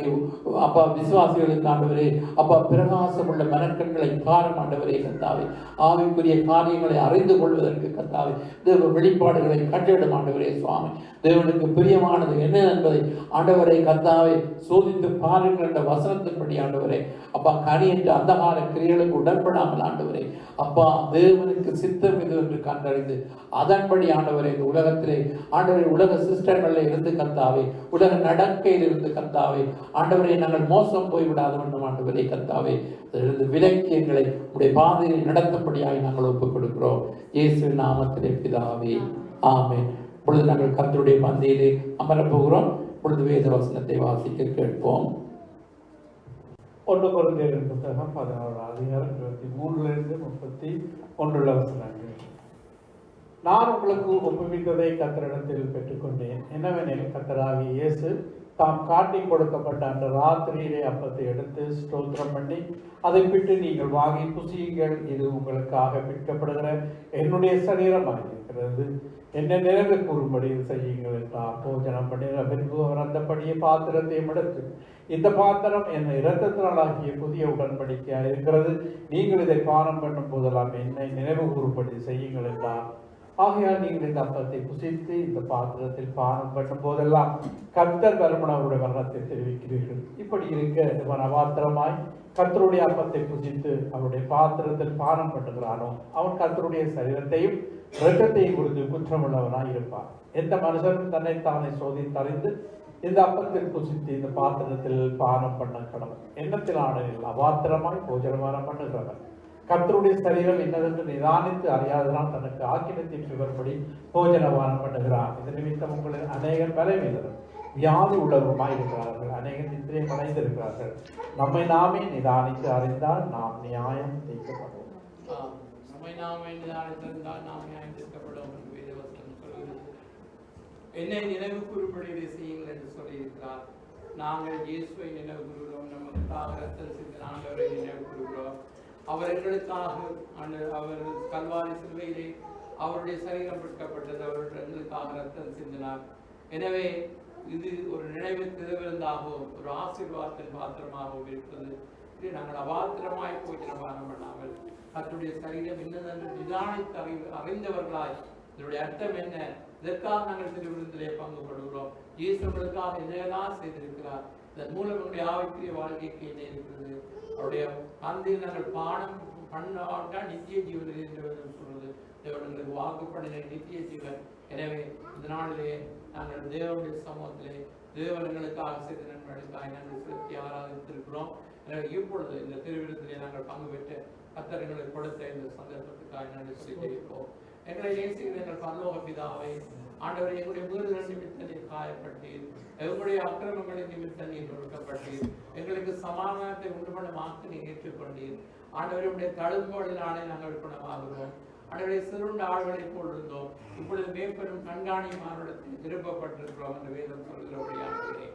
Speaker 7: அப்பா விசுவாசிகளுக்கு ஆண்டவரே அப்பா பிரகாசம் உள்ள மனக்கண்களை காரும் ஆண்டவரே. கர்த்தாவே, ஆவிக்குரிய காரியங்களை அறிந்து கொள்வதற்கு கர்த்தாவே தேவ வெளிப்பாடுகளை கட்டிடும் ஆண்டவரே. சுவாமி, தேவனுக்கு பிரியமானது என்ன என்பதை ஆண்டவரை கர்த்தாவே சோதித்து பாருங்கள் என்ற வசனத்தின்படி ஆண்டவரே அப்பா கனி என்ற அந்தகார கிரியைகளுக்கு உடன்படாமல் ஆண்டவரே அப்பா தேவனுக்கு சித்தம் இது என்று கண்டறிந்து அதன்படி ஆண்டவரே இந்த உலகத்திலே ஆண்டவரே உலக சிஸ்டங்களில் இருந்து கர்த்தாவே உலக நடக்கையில் இருந்து கர்த்தாவே ஆண்டவரை நாங்கள் மோசம் போய்விடாத வேண்டும் ஆண்டவரே. கர்த்தாவே, இதிலிருந்து விலக்கி எங்களை உடைய பாதையை நடத்தும்படியாக நாங்கள் ஒப்புக் கொடுக்கிறோம். இயேசுவின் நாமத்திலே பிதாவே, ஆமென். இப்பொழுது நாங்கள் கர்த்தருடைய பந்தியிலே அமரப்போகிறோம். இப்பொழுது வேத வசனத்தை வாசிக்க கேட்போம்.
Speaker 1: 1 கொரிந்தியர் புத்தகம் 11 அதிகாரம் 23-31 வசனங்கள். நான் உங்களுக்கு ஒப்புவித்ததை கர்த்தரிடத்தில் பெற்றுக்கொண்டேன். என்னவெனில், கர்த்தராகிய இயேசு தாம் காட்டி கொடுக்கப்பட்ட அந்த ராத்திரியிலே அப்பத்தை எடுத்து ஸ்தோத்திரம் பண்ணி அதை பிட்டு, நீங்கள் வாங்கி புசியுங்கள், இது உங்களுக்காக பிற்கப்படுகிற என்னுடைய சரீரமாக இருக்கிறது, என்னை நினைவு கூறும்படி செய்யுங்கள் என்றார். போஜனம் பண்ணின பின்பு அவர் அந்தபடியே பாத்திரத்தையும் எடுத்து, இந்த பாத்திரம் என் இரத்தத்தினாலாகிய புதிய உடன்படிக்கையாக இருக்கிறது, நீங்கள் இதை பானம் பண்ணும் போதெல்லாம் என்னை நினைவு கூறும்படி செய்யுங்கள் என்றார். ஆகையால் நீங்கள் இந்த அப்பத்தை புசித்து இந்த பாத்திரத்தில் பானம் பண்ணும் போதெல்லாம் கர்த்தர் வருமன் அவருடைய மரணத்தை தெரிவிக்கிறீர்கள். இப்படி இருக்க இவன் அபாத்திரமாய் கர்த்தருடைய அப்பத்தை புசித்து அவருடைய பாத்திரத்தில் பானம் பண்ணுகிறானோ அவன் கர்த்தருடைய சரீரத்தையும் இரத்தத்தையும் குறித்து குற்றமுள்ளவனாய் இருப்பான். எந்த மனுஷனும் தன்னைத்தானே சோதித்தறிந்து இந்த அப்பத்தில் புசித்து இந்த பாத்திரத்தில் பானம் பண்ண கடவுள் எண்ணத்திலானில் அபாத்திரமாய் போஜனமானம் பண்ணுகிறவன் கர்த்தருடைய சரீரம் என்னதென்று நிதானித்து அறியாதனால் தனக்கு ஆக்கினத்தின் விவரப்படி போஜனபானம் பண்ணுகிறான். இந்த நிமித்தம் உங்களில் அநேகர் பலவீனரும் வியாதி உள்ளவருமாய் இருக்கிறார்கள், அநேகர் நித்திரை அடைந்திருக்கிறார்கள். நம்மை நாமே நிதானித்து அறிந்தால் நாம் நியாயம் தீர்க்கப்படுவோம்.
Speaker 7: நம்மை நாமே நிதானித்திருந்தால் நாம் நியாயம் தீர்க்கப்படுவோம் என்று வேதவசனம் சொல்கிறது. என்னை நினைவு கூறும்படி இதை செய்யுங்கள் என்று சொல்லியிருக்கிறார். நாங்கள் இயேசுவை நினைவு கூறுகிறோம், நமக்காக ரத்தம் சிந்தின ஆண்டவரை நினைவு கூறுகிறோம். அவர் எங்களுக்காக அவர் கல்வாரி சிலுவையிலே அவருடைய சரீரம் விற்கப்பட்டது, அவர் எங்களுக்காக ரத்தம் சிந்தினார். எனவே இது ஒரு நினைவு திருவிருந்தாகவும் ஒரு ஆசீர்வாதத்தின் பாத்திரமாகவும் இருக்கிறது. இது நாங்கள் அபாத்திரமாய் போஜனபானம் பண்ணாமல் கர்த்தருடைய சரீரம் என்னதென்று நிதானித்து அறிந்தவர்களாய் இதனுடைய அர்த்தம் என்ன, இதற்காக நாங்கள் திருவிருந்திலே பங்கு படுகிறோம். இயேசுகளுக்காக என்னெல்லாம் செய்திருக்கிறார், இதன் மூலம் நம்முடைய ஆவிக்குரிய வாழ்க்கைக்கு என்ன இருக்கிறது, அவருடைய அந்தில் நாங்கள் பானம் பண்ணால் நித்திய ஜீவன் என்று சொல்றது தேவனுக்கு வாக்கு பண்ணின நித்திய ஜீவன். எனவே இந்த நாளிலே நாங்கள் தேவனுடைய சமூகத்திலே தேவர்களுக்காக செய்த நன்மைகளுக்காக நாங்கள் செலுத்தி ஆராதித்திருக்கிறோம். எனவே இப்பொழுது இந்த திருவிழத்திலே நாங்கள் பங்கு பெற்ற கர்த்தர்களை கொடுத்த இந்த சந்தர்ப்பத்துக்காக நாங்கள் சொல்லியிருக்கிறோம். எங்களை நேசிக்கிற எங்கள் பரலோக பிதாவை, ஆண்டவரை எங்களுடைய மீறுதல் நிமித்த நீர் காயப்பட்டீர், எங்களுடைய அக்கிரமங்களின் நிமித்த நீர் நொறுக்கப்பட்டீர், எங்களுக்கு சமாதானத்தை உண்டு பண்ண வாக்கு நீர் ஏற்றுக்கொண்டீர். ஆண்டவருடைய தழும்போடினாலே நாங்கள் குணமாகிறோம். ஆண்டவரை சிறுண்ட ஆள்களை போட்டிருந்தோம், இப்பொழுது மேற்பெரும் கண்காணிமாரிடத்தில் திருப்பப்பட்டிருக்கிறோம் என்று வேதம் சொல்கிறபடியானவரே.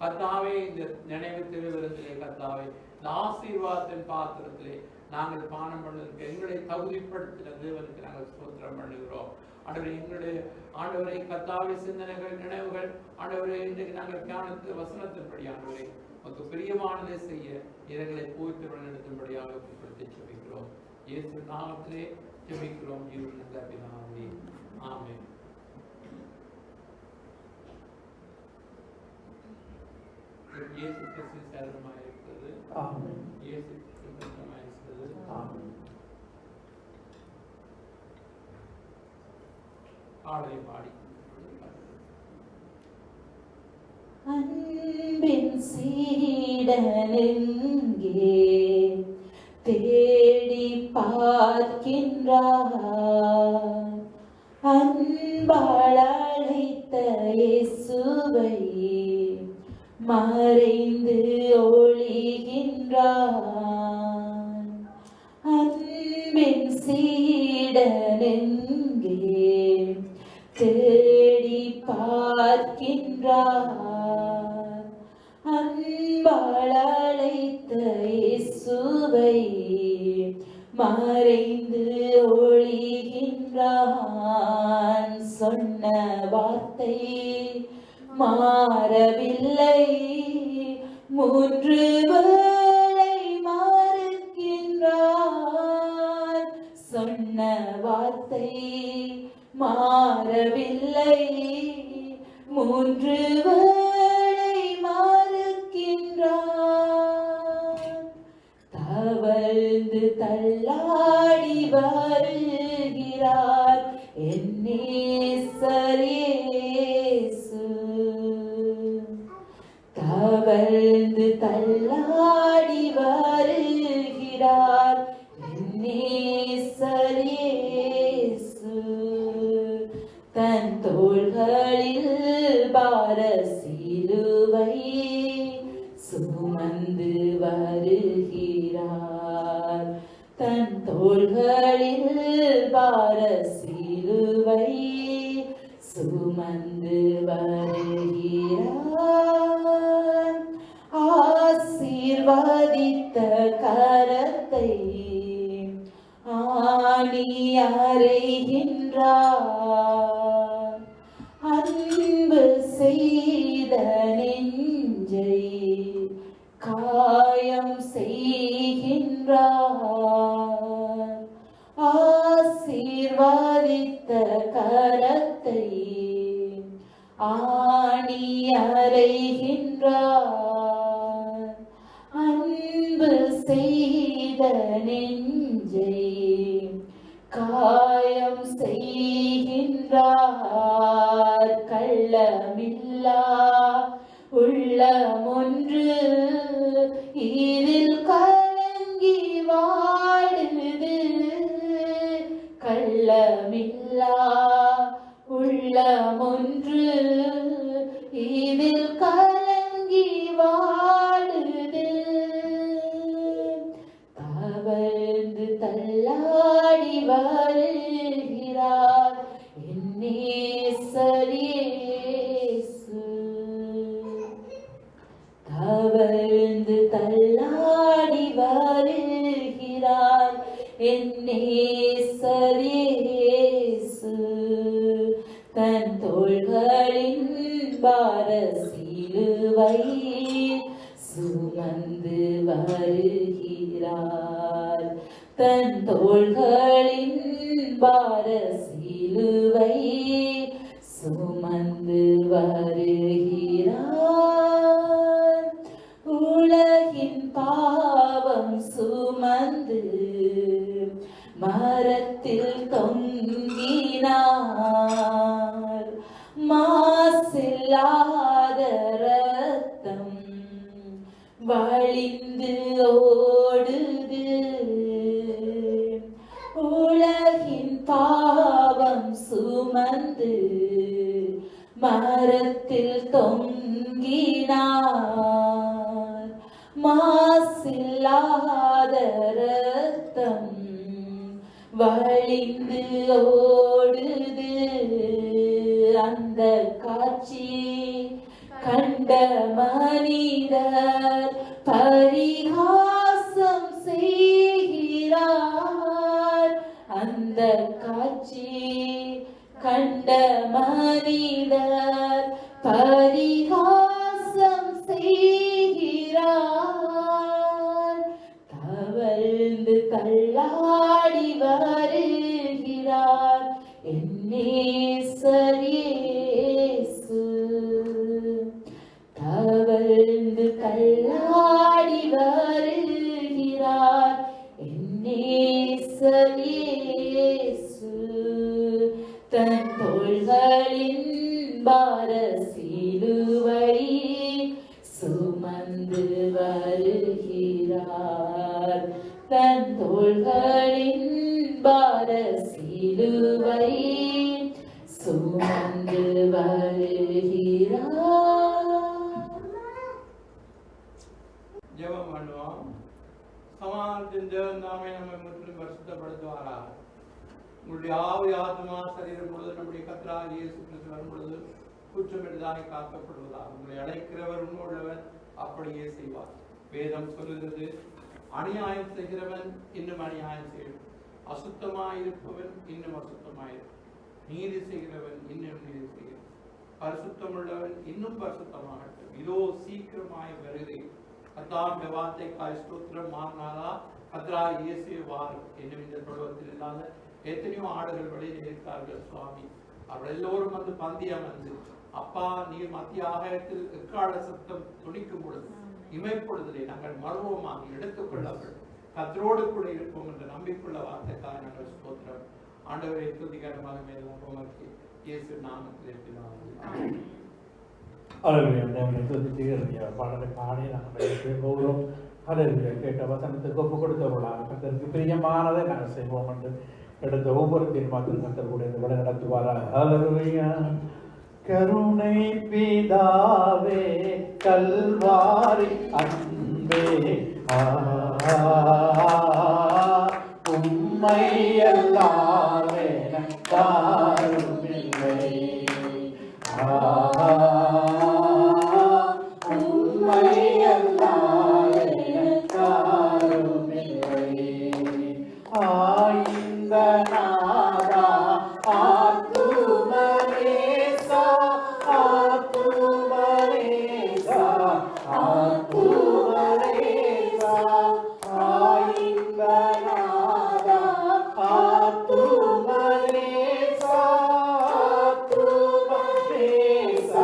Speaker 7: கர்த்தாவே, இந்த நினைவு திருவிருந்திலே கர்த்தாவே, இந்த ஆசீர்வாதத்தின் பாத்திரத்திலே நாங்கள் பானம் பண்ணுவதற்கு எங்களை தகுதிப்படுத்தின தேவனுக்கு நாங்கள் ஸ்தோத்திரம் பண்ணுகிறோம். ஆண்டவரை, எங்களுடைய ஆண்டவரை கர்த்தாவே சிந்தனைகள் நினைவுகள் ஆண்டவரை இன்றைக்கு நாங்கள் தியானித்த வசனத்தின்படி ஆண்டவரை நமக்கு பிரியமானதை செய்ய எங்களை போய்த்து வழிநடத்தும்படியாக பிற்படுத்தி ஜெபிக்கிறோம். இயேசு நாமத்திலே ஜெபிக்கிறோம் ஜீவன் நல்ல பிதாவே. ஆமென். இயேசு கிறிஸ்து சரணமாய் இருக்கிறது.
Speaker 1: ஆமென்.
Speaker 7: இயேசு கிறிஸ்து சரணமாய் இருக்கிறது.
Speaker 1: ஆமென்.
Speaker 7: பாடலை பாடி
Speaker 3: அன்பின் சீடனெங்கே தேடி பார்க்கின்றார், அன்பால் அழைத்த இயேசுவை மறைந்து ஒளிகின்றார். அன்பின் சீடனெங்கே தேடி பார்க்கின்றார், அன்பால் அழைத்த இயேசுவை மறைந்து ஒளிகின்றான். சொன்ன வார்த்தை மாறவில்லை, 3 வேளை மறுக்கின்றான். சொன்ன வார்த்தை மாறவில்லை, 3 வேளை மறுக்கின்றான். தவழ்ந்து தள்ளாடி வருகிறார் என் நேசர் இயேசு. தவழ்ந்து தள்ளாடி வருகிறார் என் நேசர் இயேசு. தன் தோள்களில் பார சிலுவை சுமந்து வருகிறார். தன் தோள்களில் பார சிலுவை சுமந்து வருகிறார். ஆசீர்வதித்த கரத்தை ஆணி அறைகின்றார்.
Speaker 9: ஆணி அறைகின்றார். அன்பு செய்த நெஞ்சை காயம் செய்கின்றார். கள்ளமில்லா உள்ளமொன்று இதில் கலங்கி வாடுது. கள்ளமில்லா உள்ளமொன்று இதில் கலங்கி வாடுது. தவழ்ந்து தள்ளாடி வருகிறார் என் நேசர் இயேசு. தவழ்ந்து தள்ளாடி வருகிறார் என் நேசர் இயேசு. தன் தோள்களின் பார சிலுவை சுமந்து வருகிறார். தன் தோள்களின் பார சிலுவை சுமந்து வருகிறார். உலகின் பாவம் சுமந்து மரத்தில் தொங்கினார். மாசில்லாத ரத்தம் வழிந்து ஓடுது. உலகின் பாவம் சுமந்து மரத்தில் தொங்கினார். மாசில்லாத ரத்தம் வழிந்து ஓடுது. அந்த காட்சி கண்ட மனிதர் பரிகாசம் செய்கிறார். அந்த காட்சி கண்ட மனிதர் பரிகாசம் செய்கிறார். தவழ்ந்து தள்ளாடி வருகிறார் என் நேசர் இயேசு. தவழ்ந்து தள்ளாடி வருகிறார் என் நேசர் இயேசு. தன் தோள்களின் பார சிலுவை சுமந்து வருகிறார். தன் தோள்களின் பார சிலுவை சுமந்து வருகிறார்.
Speaker 7: ஜெபம் பண்ணுவோம். சமாதானத்தின் தேவன் தாமே நம்மை முற்றிலும் பரிசுத்தப்படுத்துவாராக. உங்களுடைய ஆவி ஆத்மா சரீரம் பொழுது நம்முடைய கர்த்தராகிய இயேசு கிறிஸ்து வரும் பொழுது குற்றமில்லாத காக்கப்படுவதாக. உங்களை அழைக்கிறவர் உண்மையுள்ளவர், அப்படியே செய்வார். வேதம் சொல்லுகிறது, அநியாயம் செய்கிறவன் இன்னும் அநியாயம் செய்யும், அசுத்தமாயிருப்பவன் இன்னும் அசுத்தமாயிருக்கும், நீதி செய்கிறவன் இன்னும் நீதி செய்யும், பரிசுத்தம் உள்ளவன் இன்னும் பரிசுத்தமாகட்டும். இதோ சீக்கிரமாய் வருகிறேன். கர்த்தாவின் வார்த்தைக்காய் ஸ்தோத்திரம். மாறினாரா கர்த்தராகிய இயேசு வாரும் என்னும் இந்த தொழுவத்தில் இல்லாத எத்தனையோ ஆடுகள் வெளியில் இருக்கிறார்கள் சுவாமி. அவர்கள் எல்லோரும் வந்து பந்தியம் வந்து, அப்பா நீர் மத்திய ஆகாயத்தில் எக்கால சத்தம் துணிக்கும் பொழுது இமைப்பொழுதிலே நாங்கள் மர்வமாக எடுத்துக்கொள்ளவர்கள் கர்த்தரோடு கூட இருப்போம் என்ற நம்பிக்கையுள்ள வார்த்தைக்காக நாங்கள் ஸ்தோத்திரம். ஆண்டவரை துதிகரமாக மேலும் உமக்கு இயேசு நாமத்தில்
Speaker 1: பாடலை பாடி நாங்கள் போகிறோம். ஹல்லேலூயா. கேட்ட வசனத்துக்கு ஒப்பு கொடுத்தவர்களாக கர்த்தருக்கு பிரியமானதை நாங்கள் செய்வோம் என்று எடுத்த ஒவ்வொரு தீர்மானத்திலும் கர்த்தர் கூட இந்த வழி நடத்துவாராக. ஹல்லேலூயா. கருணை பிதாவே கல்வாரி அன்பே உம்மை எல்லாமே தாருமில்லை. உம்மை எல்லாமே தாருமில்லை. இந்த நாதா ஆத்துமனேசா ஆத்துமனேசா ஆத்துமனேசா இந்த நாதா ஆத்துமனேசா ஆத்துமனேசா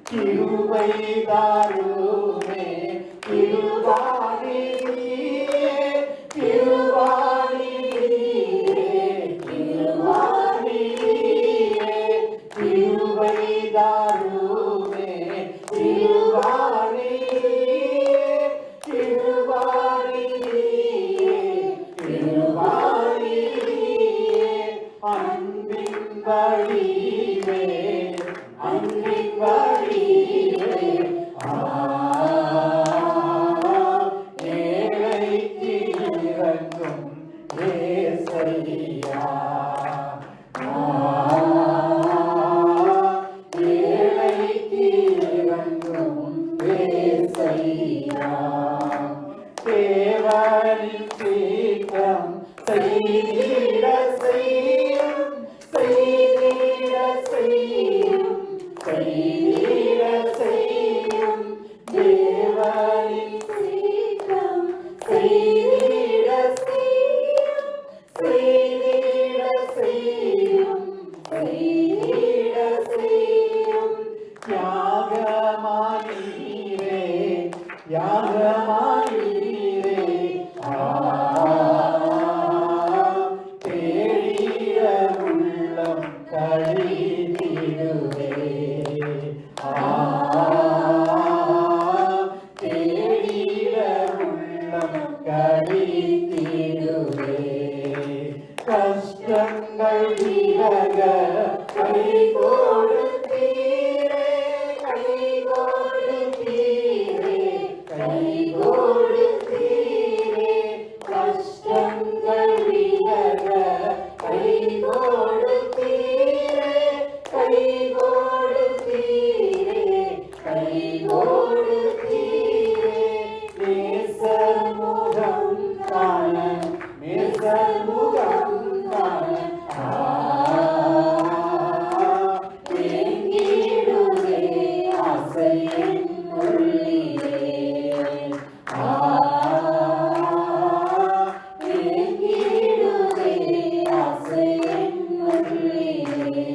Speaker 7: கிருபை தாருமே கிருபாணி நீயே கிருபாணி நீயே கிருபாணி நீயே கிருபை தாருமே கிருபாணி நீயே கிருபாணி நீயே கிருபாணி நீயே அன்பின் வழிவே அன்பின் வழிவே ஏழைக்கு இறங்கும் ஏசையா ஏழைக்கு இறங்கும் ஏசையா தேவனின் சீக்கிரம் செய்திட செய்யும் செய்திட செய்யும் செய்திட செய்யும் தேவனின் சீக்கிரம் செய்திட செய்யும் செய்திட செய்யும் செய்திட செய்யும் யாகமானீரே யாகமானீரே தேடிய உள்ளம் கழித்திடுவே தேடிய உள்ளம் கழித்திடுவே கஷ்டங்கள் விலக கை கொடுத்தீரே கை கொடுத்தீரே கை கொடுத்தீரே கஷ்டங்கள் விலக கை கொடுத்தீரே கை கொடுத்தீரே கை கொடுத்தீரே நேசர் முகம் காண நேசர் முகம் காண தேங்கிடுவே ஆசை என் உள்ளிலே தேங்கிடுவே ஆசை என் உள்ளிலே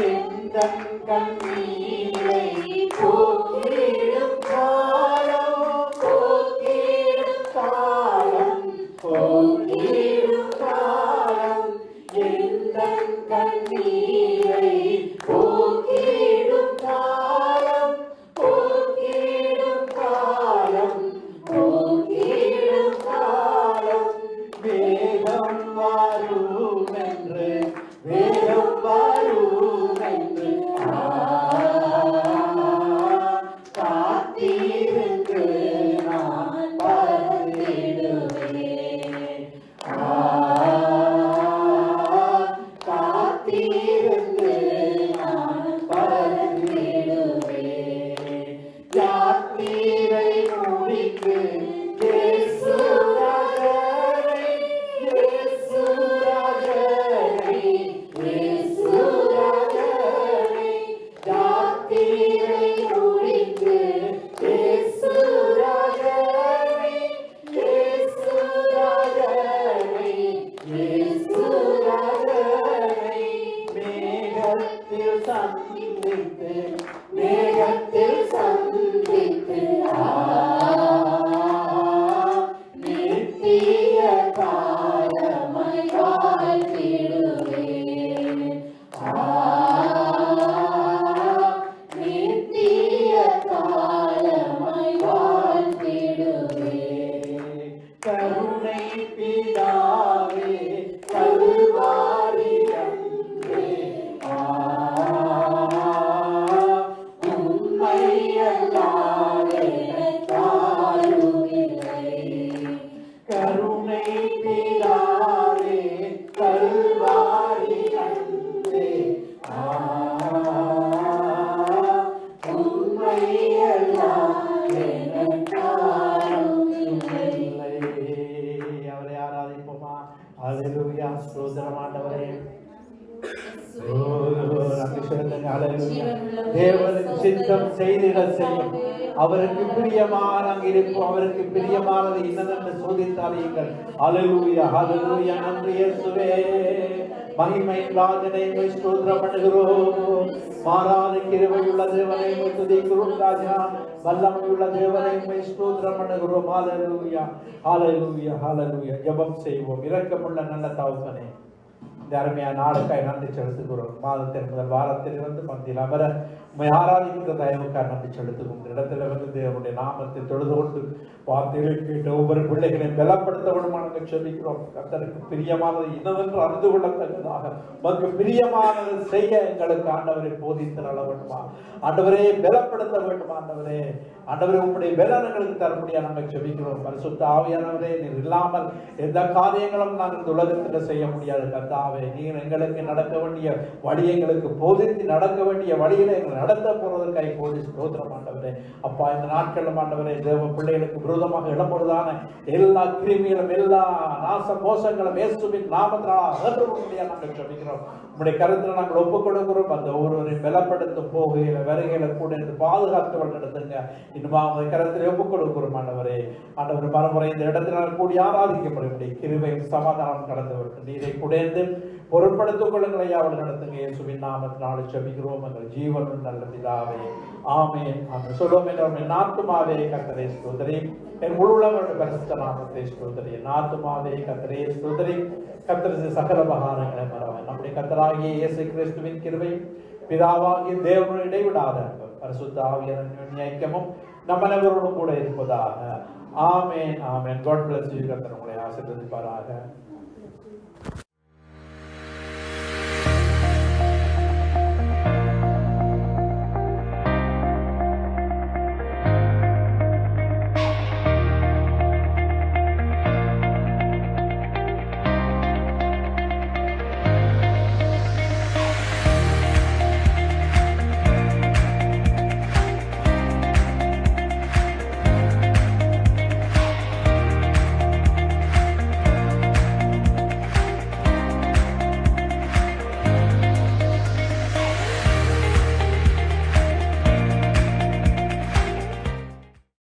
Speaker 7: எந்தன் கண்ணீரை போக்கிடும் காலம் போக்கிடும் காலம் போக்கிடும் காலம் எந்தன் கண்ணீரை போக்கிடும் காலம் போக்கிடும் காலம் போக்கிடும் காலம் வேகம் வரும் என்று வேகம் வரும் என்று காத்திருந்து நான் பறந்திடுவேன் காத்திருந்து நான் பறந்திடுவேன் யாத்திரை முடித்து இயேசு ராஜரை இயேசு ராஜரை இயேசு ராஜரை யாத்திரை முடித்து இயேசு ராஜரை இயேசு ராஜரை இயேசு ராஜரை மேகத்தில் சந்தித்து மேகத்தில் சந்தித்து நித்திய காலமாய் வாழ்த்திடுவேன் நித்திய காலமாய் வாழ்த்திடுவேன் கருணை பிதாவே கல்வாரி அன்பே உம்மை அல்லாத யாரும் இல்லை கருணை பிதாவே கல்வாரி அன்பே உம்மை அல்லாத யாரும் இல்லை அவரை ஆராதிப்போமா அல்லேலூயா ஸ்தோத்திரம் ஆண்டவரே தேவனுக்கு சித்தம் செய்திட செய்யும் அவருக்கு பிரியமான இருப்போம். அவருக்கு பிரியமானது இன்னதென்று சோதித்தாரியுங்கள். ஹல்லேலூயா ஹல்லேலூயா. நன்றி இயேசுவே. மகிமை ராஜனை ஸ்தோத்திரம் பண்ணுகிறோம். மாறாத கிருபையுள்ள தேவனை துதிக்கிறோம் ராஜா. வல்லமையுள்ள தேவனை ஸ்தோத்திரம் பண்ணுகிறோம். ஹல்லேலூயா ஹல்லேலூயா ஹல்லேலூயா. ஜெபம் செய்வோம். இரக்கமுள்ள நல்ல தகப்பனே, இந்த அருமையான நாளுக்காய் நன்றி செலுத்துகிறோம். மாதத்தின் முதல் வாரத்திலிருந்து மத்தியில் அமர உம்மை ஆராதிக்கின்ற தயவுக்காக நன்றி செலுத்துகிறோம். இடத்துல வந்து தேவனுடைய நாமத்தை தொழுது கொண்டு வார்த்தைகளை கேட்ட ஒவ்வொரு பிள்ளைகளையும் பலப்படுத்த வேண்டுமானதை சொல்லிக்கிறோம். கர்த்தருக்கு பிரியமானது இன்னதென்று அறிந்து கொள்ளத்தக்கதாக உமக்கு பிரியமானது செய்ய எங்களுக்கு ஆண்டவரை போதித்து நட வேண்டுமா? ஆண்டவரே பலப்படுத்த வேண்டுமா? ஆண்டவரே உம்முடைய பலன்களுக்கு தரக்கூடிய நாங்கள் செபிக்கிறோம். பரிசுத்த ஆவியானவரே, நீர் இல்லாமல் எந்த காரியங்களும் நாங்கள் இந்த உலகத்தில் செய்ய முடியாது. கர்த்தாவே, நீர் எங்களுக்கு நடக்க வேண்டிய வழி எங்களுக்கு போதித்து நடக்க வேண்டிய வழியில எங்களை நடத்த போறதற்காக போதி ஸ்தோத்திரம் ஆண்டவரே. அப்பா, இந்த நாட்களும் ஆண்டவரே தேவ பிள்ளைகளுக்கு விரோதமாக இடம்பொழுதான எல்லா கிருமிகளும் எல்லா நாச மோசங்களும் இயேசுவின் நாமத்தினால் அகற்றப்படும்படியாக நாங்கள் ஜெபிக்கிறோம். உம்முடைய கருத்தில் நாங்கள் ஒப்புக் கொடுக்கிறோம். அந்த ஒருவரையும் பலப்படுத்தும் போகையில வருகையில கூட இருந்து பாதுகாத்து நடத்துங்க. இன்னுமா உங்களுடைய கருத்தில் ஒப்புக் கொடுக்கிறோம் ஆண்டவரே. ஆண்டவர் மறுமுறை இந்த இடத்தில் கூடி ஆராதிக்கப்படும்படி கிருபையும் சமாதானம் கடந்து வருகிறது. நீரை குடைந்து பொருட்படுத்திக் கொள்ளுங்களை அவள் நடத்துங்க. இயேசுவின் நாமத்தினால் ஜெபிக்கிறோம் எங்கள் ஜீவனும் நல்ல பிதாவே. ஆமென் ஆமென். சொல்லுவோம். என் ஆத்துமாவே கர்த்தரை ஸ்தோத்திரி, என் முழுவதும் பரிசுத்த நாமத்தை ஸ்தோத்திரி. என் ஆத்துமாவே கர்த்தரை ஸ்தோத்திரி, கர்த்தர் சகல உபகாரங்களை மறவன். நம்முடைய கர்த்தராகிய இயேசு கிறிஸ்துவின் கிருபை, பிதாவாகிய தேவனுடைய இடைவிடாத பரிசுத்த ஆவியானவரின் ஐக்கியமும் நம்ம அனைவரோடும் கூட இருப்பதாக. ஆமென் ஆமென். God bless you. கர்த்தர் உங்களை ஆசீர்வதிப்பாராக.